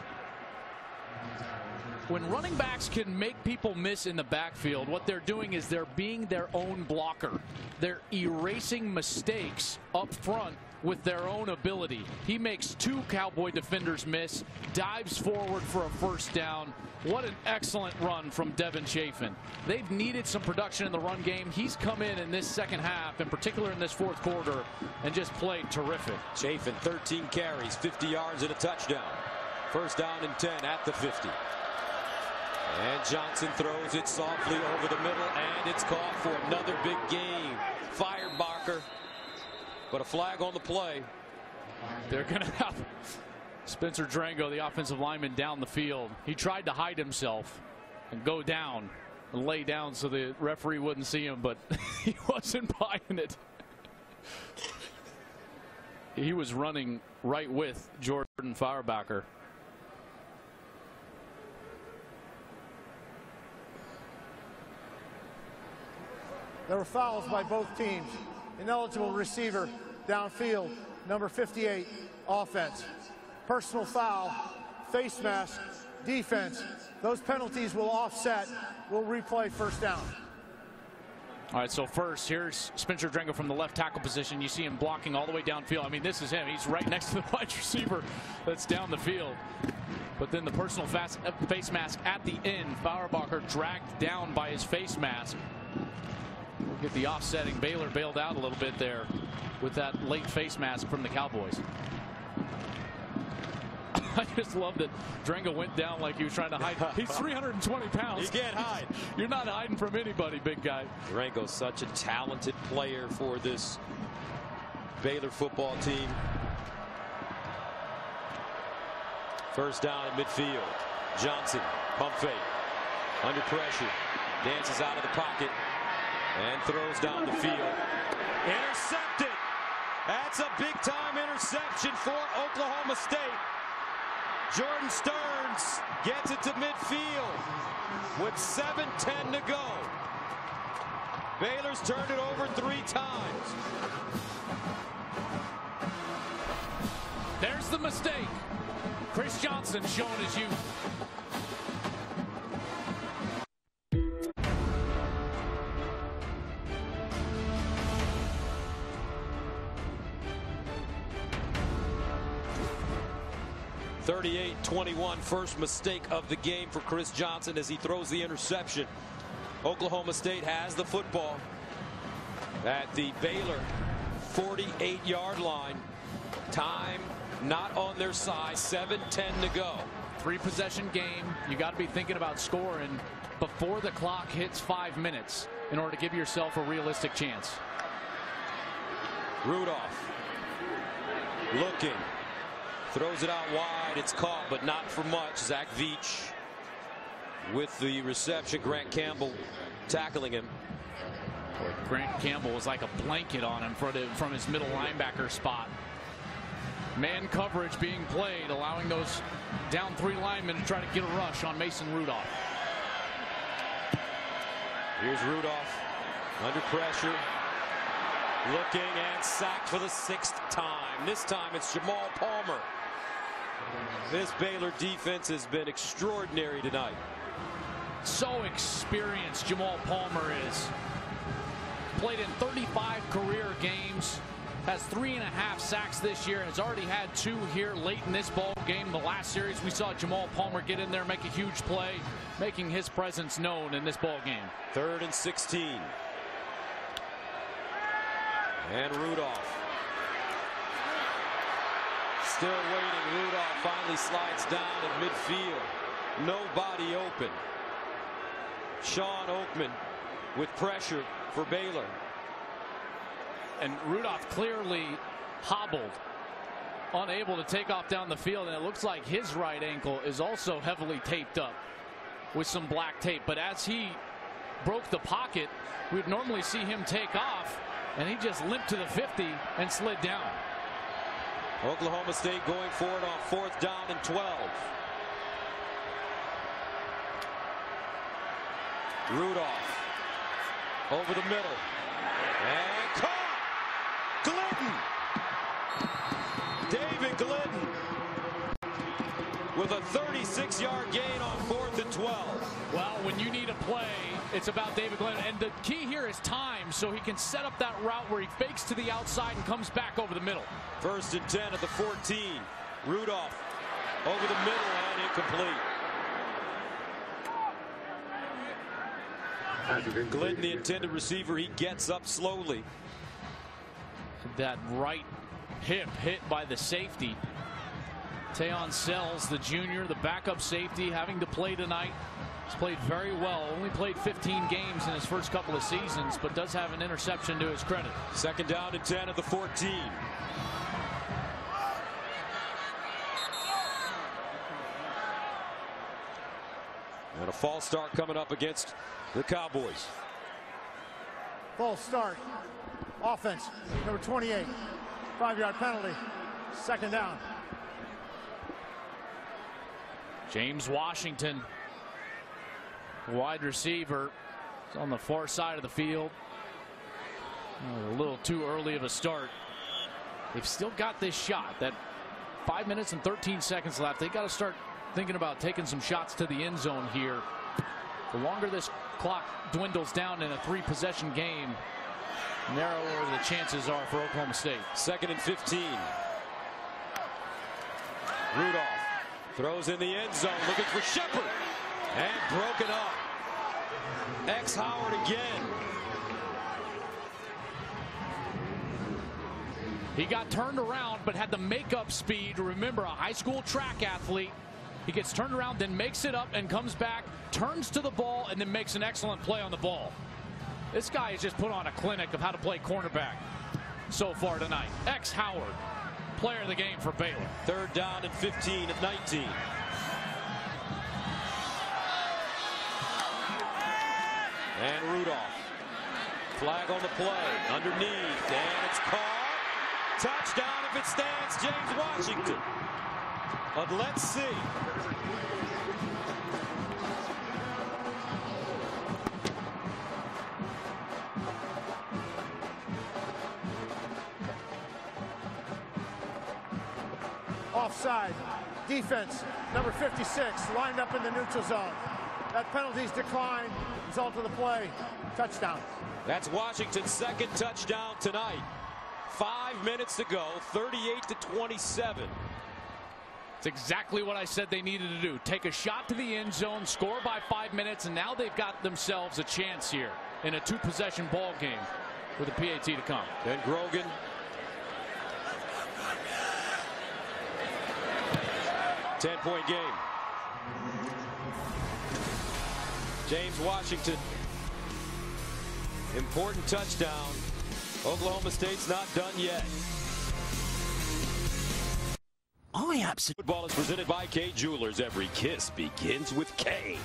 When running backs can make people miss in the backfield, what they're doing is they're being their own blocker. They're erasing mistakes up front with their own ability. He makes 2 Cowboy defenders miss, dives forward for a first down. What an excellent run from Devin Chafin. They've needed some production in the run game. He's come in this second half, in particular in this 4th quarter, and just played terrific. Chafin, 13 carries, 50 yards and a touchdown. 1st down and 10 at the 50. And Johnson throws it softly over the middle, and it's caught for another big game. Fired Barker, but a flag on the play. They're going to have Spencer Drango, the offensive lineman, down the field. He tried to hide himself and go down and lay down so the referee wouldn't see him, but he wasn't buying it. He was running right with Jordan Feuerbacher. There were fouls by both teams. Ineligible receiver downfield, number 58, offense. Personal foul, face mask, defense. Those penalties will offset. We'll replay 1st down. All right, so first, here's Spencer Drango from the left tackle position. You see him blocking all the way downfield. I mean, this is him. He's right next to the wide receiver that's down the field. But then the personal face mask at the end. Feuerbacher dragged down by his face mask. We'll get the offsetting. Baylor bailed out a little bit there with that late face mask from the Cowboys. I just love that Drango went down like he was trying to hide. He's 320 pounds. You can't hide. You're not hiding from anybody, big guy. Drango's such a talented player for this Baylor football team. 1st down in midfield. Johnson, pump fake. Under pressure. Dances out of the pocket. And throws down the field. Intercepted. That's a big-time interception for Oklahoma State. Jordan Stearns gets it to midfield with 7:10 to go. Baylor's turned it over 3 times. There's the mistake. Chris Johnson showing his youth. (38-21) first mistake of the game for Chris Johnson as he throws the interception. Oklahoma State has the football at the Baylor 48-yard line. Time not on their side. 7:10 to go. 3-possession game. You got to be thinking about scoring before the clock hits 5 minutes in order to give yourself a realistic chance. Rudolph looking. Throws it out wide. It's caught, but not for much. Zach Veach with the reception. Grant Campbell tackling him. Boy, Grant Campbell was like a blanket on him from his middle linebacker spot. Man coverage being played, allowing those down 3 linemen to try to get a rush on Mason Rudolph. Here's Rudolph under pressure. Looking and sacked for the 6th time. This time it's Jamal Palmer. This Baylor defense has been extraordinary tonight. So experienced Jamal Palmer is. Played in 35 career games. Has 3.5 sacks this year. Has already had 2 here late in this ball game. The last series we saw Jamal Palmer get in there, make a huge play, making his presence known in this ball game. 3rd and 16. And Rudolph. Still waiting. Rudolph finally slides down in midfield. Nobody open. Sean Oakman with pressure for Baylor. And Rudolph clearly hobbled unable to take off down the field, and it looks like his right ankle is also heavily taped up with some black tape. But as he broke the pocket, we'd normally see him take off, and he just limped to the 50 and slid down. Oklahoma State going for it on 4th down and 12. Rudolph over the middle and caught. Glidden. David Glidden with a 36-yard gain on 4th and 12. Well, when you need a play, it's about David Glidden, and the key here is time, so he can set up that route where he fakes to the outside and comes back over the middle. 1st and 10 at the 14. Rudolph over the middle and incomplete. Glidden, the intended receiver, he gets up slowly. That right hip hit by the safety. Tayon Sells, the junior, the backup safety, having to play tonight. He's played very well. Only played 15 games in his first couple of seasons, but does have an interception to his credit. 2nd down and 10 at the 14. And a false start coming up against the Cowboys. False start. Offense, number 28. 5-yard penalty. 2nd down. James Washington, wide receiver, is on the far side of the field. A little too early of a start. They've still got this shot. That 5 minutes and 13 seconds left. They got to start thinking about taking some shots to the end zone here. The longer this clock dwindles down in a 3-possession game, narrower the chances are for Oklahoma State. 2nd and 15. Rudolph throws in the end zone, looking for Shepard, and broken up. X Howard again. He got turned around, but had the makeup speed. Remember, a high school track athlete. He gets turned around, then makes it up and comes back, turns to the ball, and then makes an excellent play on the ball. This guy has just put on a clinic of how to play cornerback so far tonight. X Howard, player of the game for Baylor. 3rd down and 15 at 19. And Rudolph. Flag on the play. Underneath. And it's caught. Touchdown if it stands. James Washington. But let's see. Offside. Defense, number 56, lined up in the neutral zone. That penalty's declined. Result of the play, touchdown. That's Washington's 2nd touchdown tonight. 5 minutes to go, 38-27. It's exactly what I said they needed to do. Take a shot to the end zone, score by 5 minutes, and now they've got themselves a chance here in a 2-possession ball game with a PAT to come. Then Grogan. Ten-point game. James Washington. Important touchdown. Oklahoma State's not done yet. Football is presented by K Jewelers. Every kiss begins with K.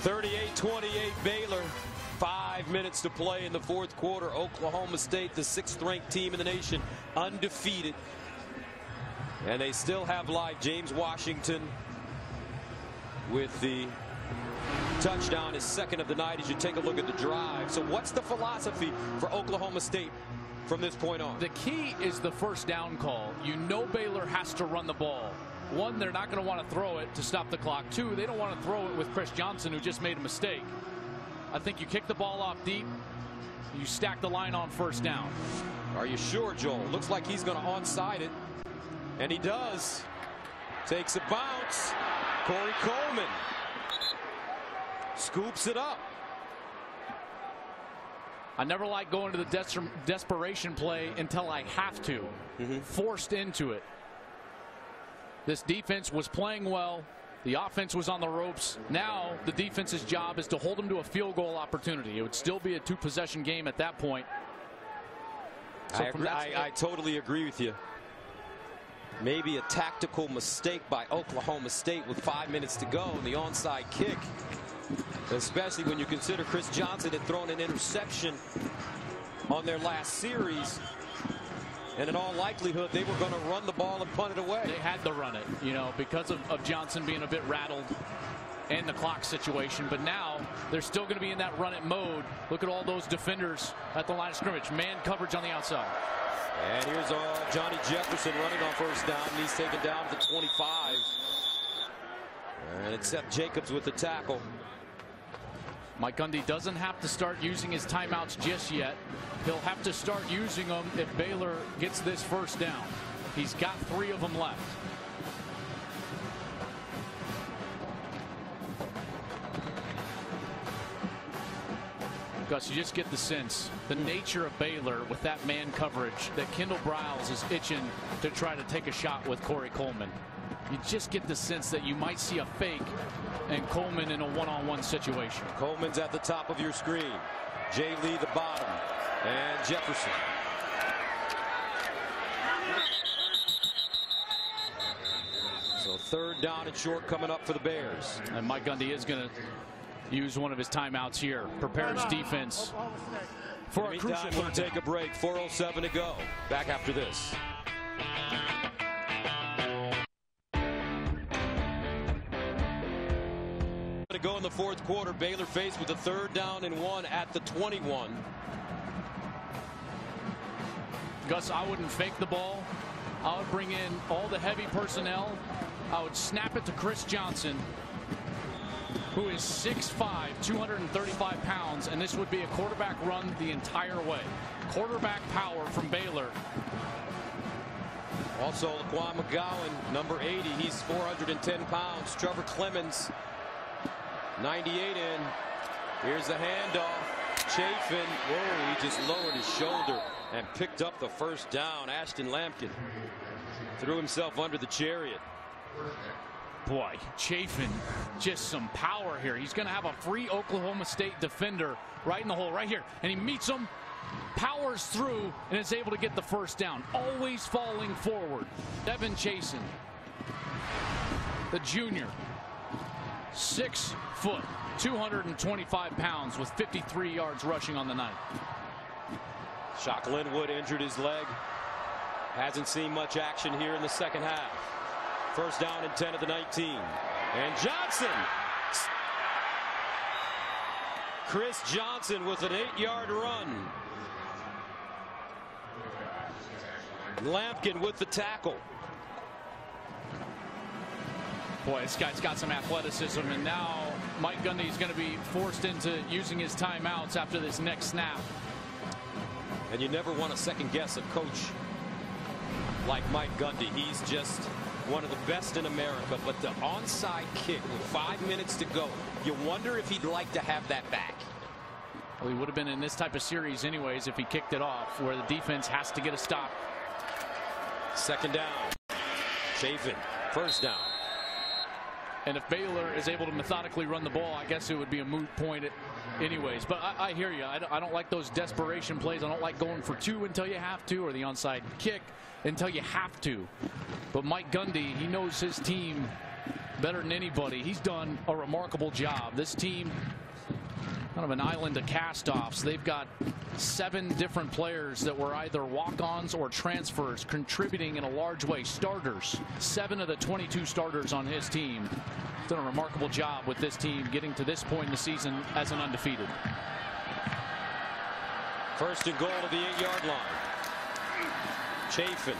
38-28 Baylor. 5 minutes to play in the 4th quarter. Oklahoma State, the 6th-ranked team in the nation, undefeated. And they still have life. James Washington with the touchdown, his 2nd of the night, as you take a look at the drive. So what's the philosophy for Oklahoma State from this point on? The key is the 1st down call. You know Baylor has to run the ball. 1, they're not going to want to throw it to stop the clock. 2, they don't want to throw it with Chris Johnson, who just made a mistake. I think you kick the ball off deep. You stack the line on 1st down. Are you sure, Joel? Looks like he's going to onside it. And he does. Takes a bounce. Corey Coleman scoops it up. I never like going to the desperation play until I have to. Forced into it. This defense was playing well. The offense was on the ropes. Now the defense's job is to hold them to a field goal opportunity. It would still be a 2-possession game at that point. So I totally agree with you. Maybe a tactical mistake by Oklahoma State with 5 minutes to go and the onside kick. Especially when you consider Chris Johnson had thrown an interception on their last series. And in all likelihood, they were going to run the ball and punt it away. They had to run it, you know, because of Johnson being a bit rattled and the clock situation. But now they're still going to be in that run it mode. Look at all those defenders at the line of scrimmage. Man coverage on the outside. And here's Johnny Jefferson running on first down. And he's taken down to the 25. And it's Seth Jacobs with the tackle. Mike Gundy doesn't have to start using his timeouts just yet. He'll have to start using them if Baylor gets this first down. He's got 3 of them left. Gus, you just get the sense, the nature of Baylor with that man coverage, that Kendall Briles is itching to try to take a shot with Corey Coleman. You just get the sense that you might see a fake and Coleman in a one-on-one situation. Coleman's at the top of your screen. Jay Lee the bottom. And Jefferson. So 3rd down and short coming up for the Bears. And Mike Gundy is going to use one of his timeouts here. Prepare his defense for a crucial we'll take a break. 4:07 to go. Back after this. To go in the 4th quarter, Baylor faced with a 3rd down and 1 at the 21. Gus, I wouldn't fake the ball. I would bring in all the heavy personnel. I would snap it to Chris Johnson, who is 6'5", 235 pounds, and this would be a quarterback run the entire way. Quarterback power from Baylor. Also, Laquan McGowan, number 80, he's 410 pounds. Trevor Clemens, 98 in. Here's the handoff. Chafin, whoa, he just lowered his shoulder and picked up the first down. Ashton Lampkin threw himself under the chariot. Boy, Chafin, just some power here. He's going to have a free Oklahoma State defender right in the hole, right here. And he meets him, powers through, and is able to get the first down. Always falling forward. Devin Chasen, the junior, 6 foot, 225 pounds with 53 yards rushing on the night. Shock Linwood injured his leg. Hasn't seen much action here in the second half. 1st down and 10 at the 19. And Johnson. Chris Johnson with an 8-yard run. Lampkin with the tackle. Boy, this guy's got some athleticism, and now Mike Gundy is going to be forced into using his timeouts after this next snap. And you never want to second guess a coach like Mike Gundy. He's just one of the best in America. But the onside kick with 5 minutes to go, you wonder if he'd like to have that back. Well, he would have been in this type of series anyways if he kicked it off, where the defense has to get a stop. 2nd down. Chafin, 1st down. And if Baylor is able to methodically run the ball, I guess it would be a moot point anyways. But I hear you. I don't like those desperation plays. I don't like going for 2 until you have to, or the onside kick until you have to. But Mike Gundy, he knows his team better than anybody. He's done a remarkable job. This team, kind of an island of cast-offs. They've got 7 different players that were either walk-ons or transfers contributing in a large way. Starters, 7 of the 22 starters on his team. Done a remarkable job with this team getting to this point in the season as an undefeated. 1st and goal to the 8-yard line. Chafin,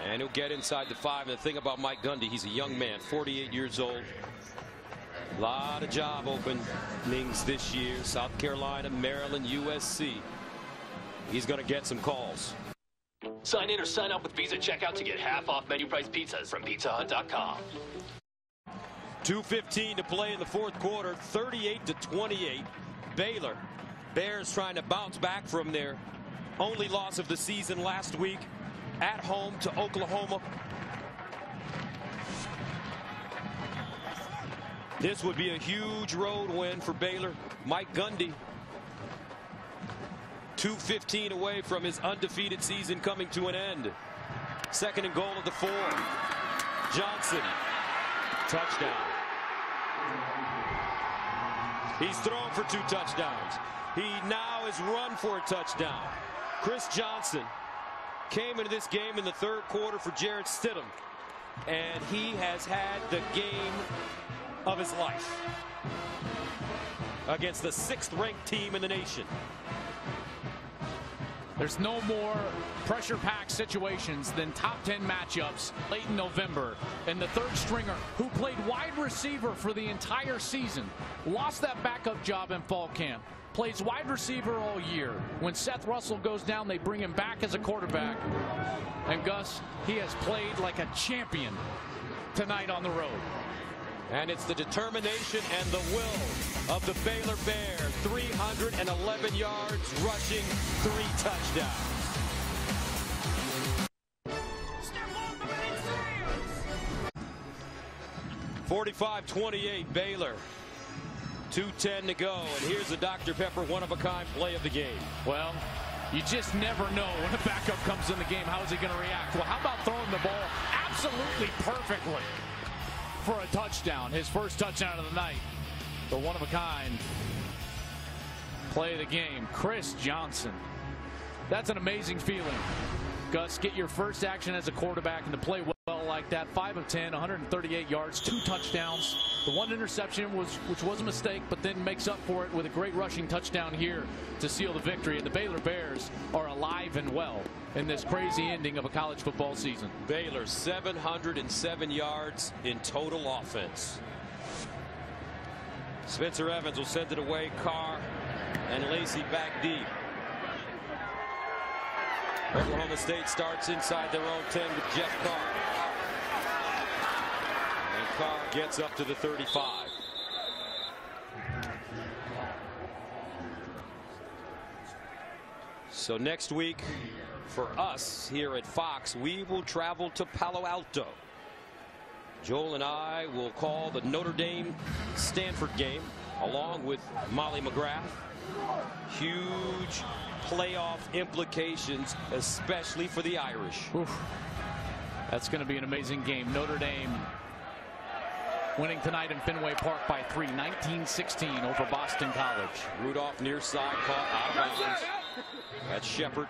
and he'll get inside the 5. And the thing about Mike Gundy, he's a young man, 48 years old. A lot of job openings this year. South Carolina, Maryland, USC. He's going to get some calls. Sign in or sign up with Visa checkout to get half off menu price pizzas from pizzahut.com. 2:15 to play in the 4th quarter, 38-28. Baylor. Bears trying to bounce back from their only loss of the season last week at home to Oklahoma. This would be a huge road win for Baylor. Mike Gundy 2:15 away from his undefeated season coming to an end. 2nd and goal at the 4. Johnson. Touchdown. He's thrown for 2 touchdowns. He now has run for a touchdown. Chris Johnson came into this game in the 3rd quarter for Jarrett Stidham, and he has had the game of his life against the 6th-ranked team in the nation. There's no more pressure-packed situations than top 10 matchups late in November. And the 3rd stringer, who played wide receiver for the entire season, lost that backup job in fall camp, plays wide receiver all year. When Seth Russell goes down, they bring him back as a quarterback. And Gus, he has played like a champion tonight on the road. And it's the determination and the will of the Baylor Bears. 311 yards rushing, 3 touchdowns. 45-28 Baylor. 2:10 to go, and here's the Dr. Pepper one-of-a-kind play of the game. Well, you just never know when a backup comes in the game. How is he going to react? Well, how about throwing the ball absolutely perfectly for a touchdown? His first touchdown of the night. The one-of-a-kind play of the game. Chris Johnson. That's an amazing feeling. Gus, get your first action as a quarterback and to play well like that. 5 of 10, 138 yards, 2 touchdowns. The 1 interception which was a mistake, but then makes up for it with a great rushing touchdown here to seal the victory. And the Baylor Bears are alive and well in this crazy ending of a college football season. Baylor 707 yards in total offense. Spencer Evans will send it away. Carr and Lacey back deep. Oklahoma State starts inside their own 10 with Jeff Carr. And Carr gets up to the 35. So next week for us here at Fox, we will travel to Palo Alto. Joel and I will call the Notre Dame Stanford game along with Molly McGrath. Huge playoff implications, especially for the Irish. Oof. That's going to be an amazing game. Notre Dame winning tonight in Fenway Park by 3, 19-16 over Boston College. Rudolph near side, caught out of bounds. That's Shepard.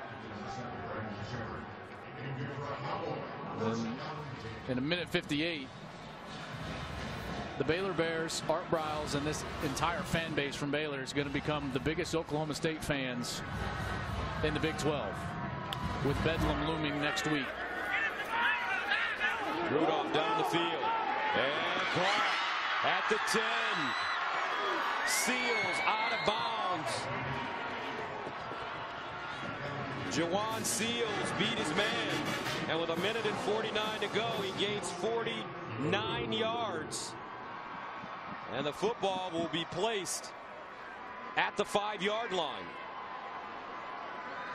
In a minute 58, the Baylor Bears, Art Briles, and this entire fan base from Baylor is going to become the biggest Oklahoma State fans in the Big 12, with Bedlam looming next week. Rudolph down the field, and caught at the 10. Seals out of bounds. Jawan Seals beat his man, and with a minute and 49 to go, he gains 49 yards. And the football will be placed at the 5-yard line.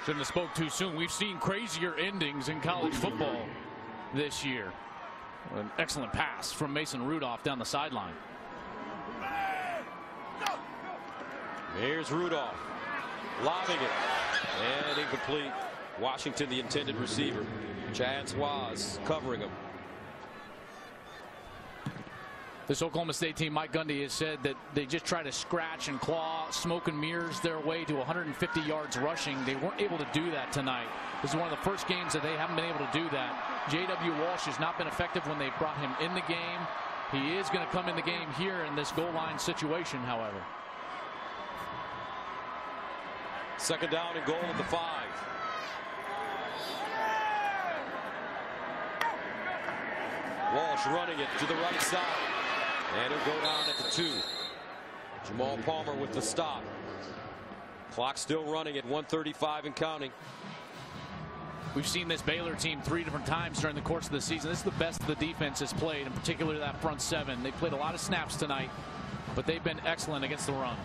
Shouldn't have spoke too soon. We've seen crazier endings in college football this year. An excellent pass from Mason Rudolph down the sideline. Here's Rudolph lobbing it, and incomplete. Washington, the intended receiver. Chad Swaz covering him. This Oklahoma State team, Mike Gundy has said that they just try to scratch and claw, smoke and mirrors their way to 150 yards rushing. They weren't able to do that tonight. This is one of the first games that they haven't been able to do that. J.W. Walsh has not been effective when they brought him in the game. He is going to come in the game here in this goal line situation, however. 2nd down and goal at the 5. Walsh running it to the right side. And he'll go down at the 2. Jamal Palmer with the stop. Clock still running at 1:35 and counting. We've seen this Baylor team 3 different times during the course of the season. This is the best the defense has played, in particular that front 7. They played a lot of snaps tonight, but they've been excellent against the run.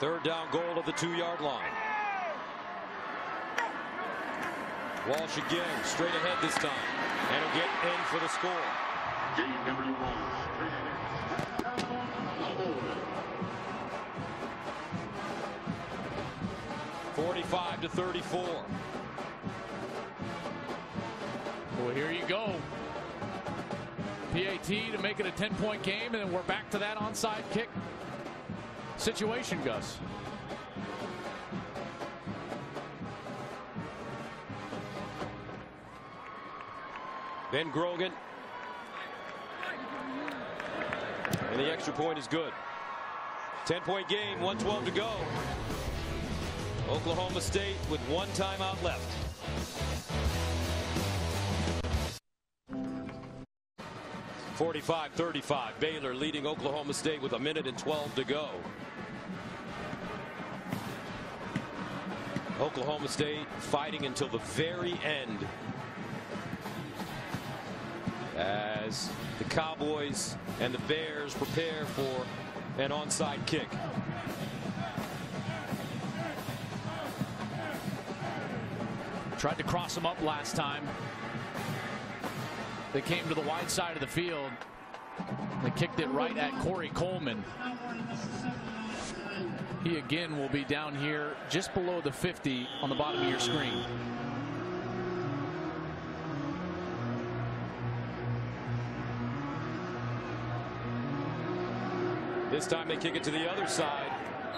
3rd down, goal at the 2-yard line. Walsh again, straight ahead this time, and he'll get in for the score. 45-34. Well, here you go. PAT to make it a 10-point game, and then we're back to that onside kick situation, Gus. Ben Grogan. And the extra point is good. 10-point game, 1:12 to go. Oklahoma State with one timeout left. (45-35). Baylor leading Oklahoma State with 1:12 to go. Oklahoma State fighting until the very end as the Cowboys and the Bears prepare for an onside kick. Tried to cross him up last time. They came to the wide side of the field. They kicked it right at Corey Coleman. He again will be down here just below the 50 on the bottom of your screen. This time they kick it to the other side,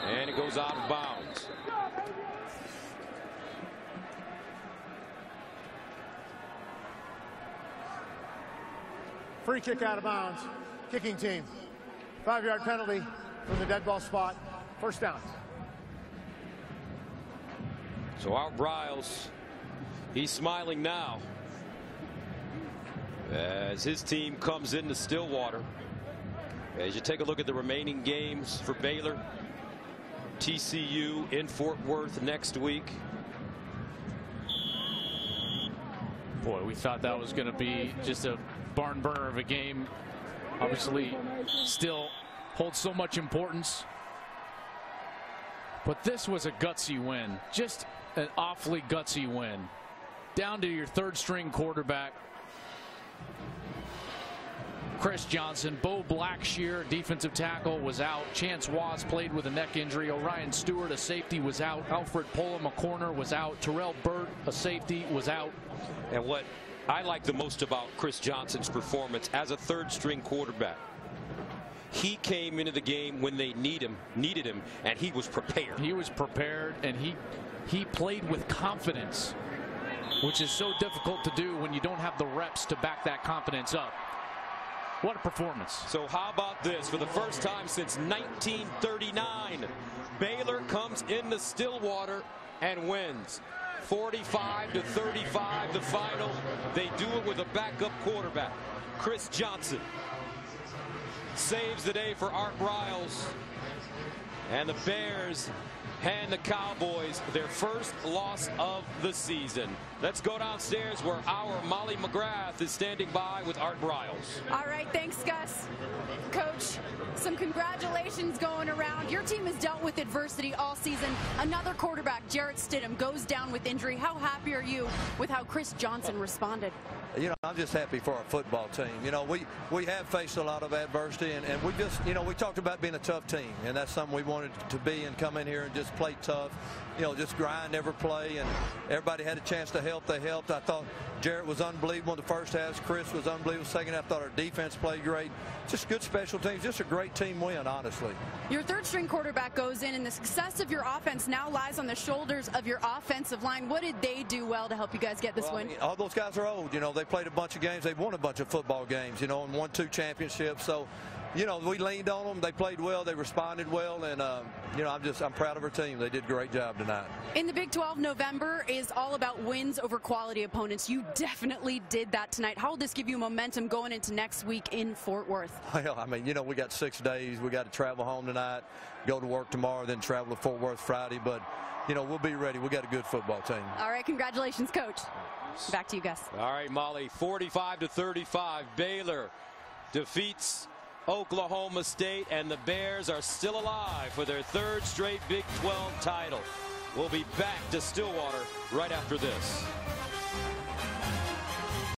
and it goes out of bounds. Free kick out of bounds. Kicking team. 5-yard penalty from the dead ball spot. First down. So Art Briles, he's smiling now as his team comes into Stillwater. As you take a look at the remaining games for Baylor, TCU in Fort Worth next week. Boy, we thought that was going to be just a barn burner of a game. Obviously still holds so much importance, but this was a gutsy win, just an awfully gutsy win. Down to your third string quarterback Chris Johnson. Bo Blackshear, defensive tackle, was out. Chance Waz played with a neck injury. Orion Stewart, a safety, was out. Alfred Pullum, a corner, was out. Terrell Burt, a safety, was out. And what I like the most about Chris Johnson's performance as a third string quarterback, he came into the game when they needed him, and he was prepared. He was prepared, and he played with confidence, which is so difficult to do when you don't have the reps to back that confidence up. What a performance. So how about this? For the first time since 1939, Baylor comes into Stillwater and wins. 45-35 the final. They do it with a backup quarterback. Chris Johnson saves the day for Art Briles. And the Bears hand the Cowboys their first loss of the season. Let's go downstairs where our Molly McGrath is standing by with Art Briles. All right, thanks, Gus. Coach, some congratulations going around. Your team has dealt with adversity all season. Another quarterback, Jarrett Stidham, goes down with injury. How happy are you with how Chris Johnson responded? You know, I'm just happy for our football team. You know, we have faced a lot of adversity, and we just, you know, we talked about being a tough team, and that's something we wanted to be, and come in here and just play tough. You know, just grind every play, and everybody had a chance to help. They helped. I thought Jarrett was unbelievable in the first half. Chris was unbelievable second half. I thought our defense played great. Just good special teams. Just a great team win, honestly. Your third string quarterback goes in, and the success of your offense now lies on the shoulders of your offensive line. What did they do well to help you guys get this win? I mean, all those guys are old. You know, they played a bunch of games. They've won a bunch of football games, you know, and won 2 championships. So, you know, we leaned on them. They played well. They responded well. And, you know, I'm proud of our team. They did a great job tonight. In the Big 12, November is all about wins over quality opponents. You definitely did that tonight. How will this give you momentum going into next week in Fort Worth? Well, I mean, you know, we got 6 days. We got to travel home tonight, go to work tomorrow, then travel to Fort Worth Friday. But, you know, we'll be ready. We got a good football team. All right. Congratulations, Coach. Back to you, Gus. All right, Molly. 45-35. Baylor defeats Oklahoma State, and the Bears are still alive for their 3rd straight Big 12 title. We'll be back to Stillwater right after this.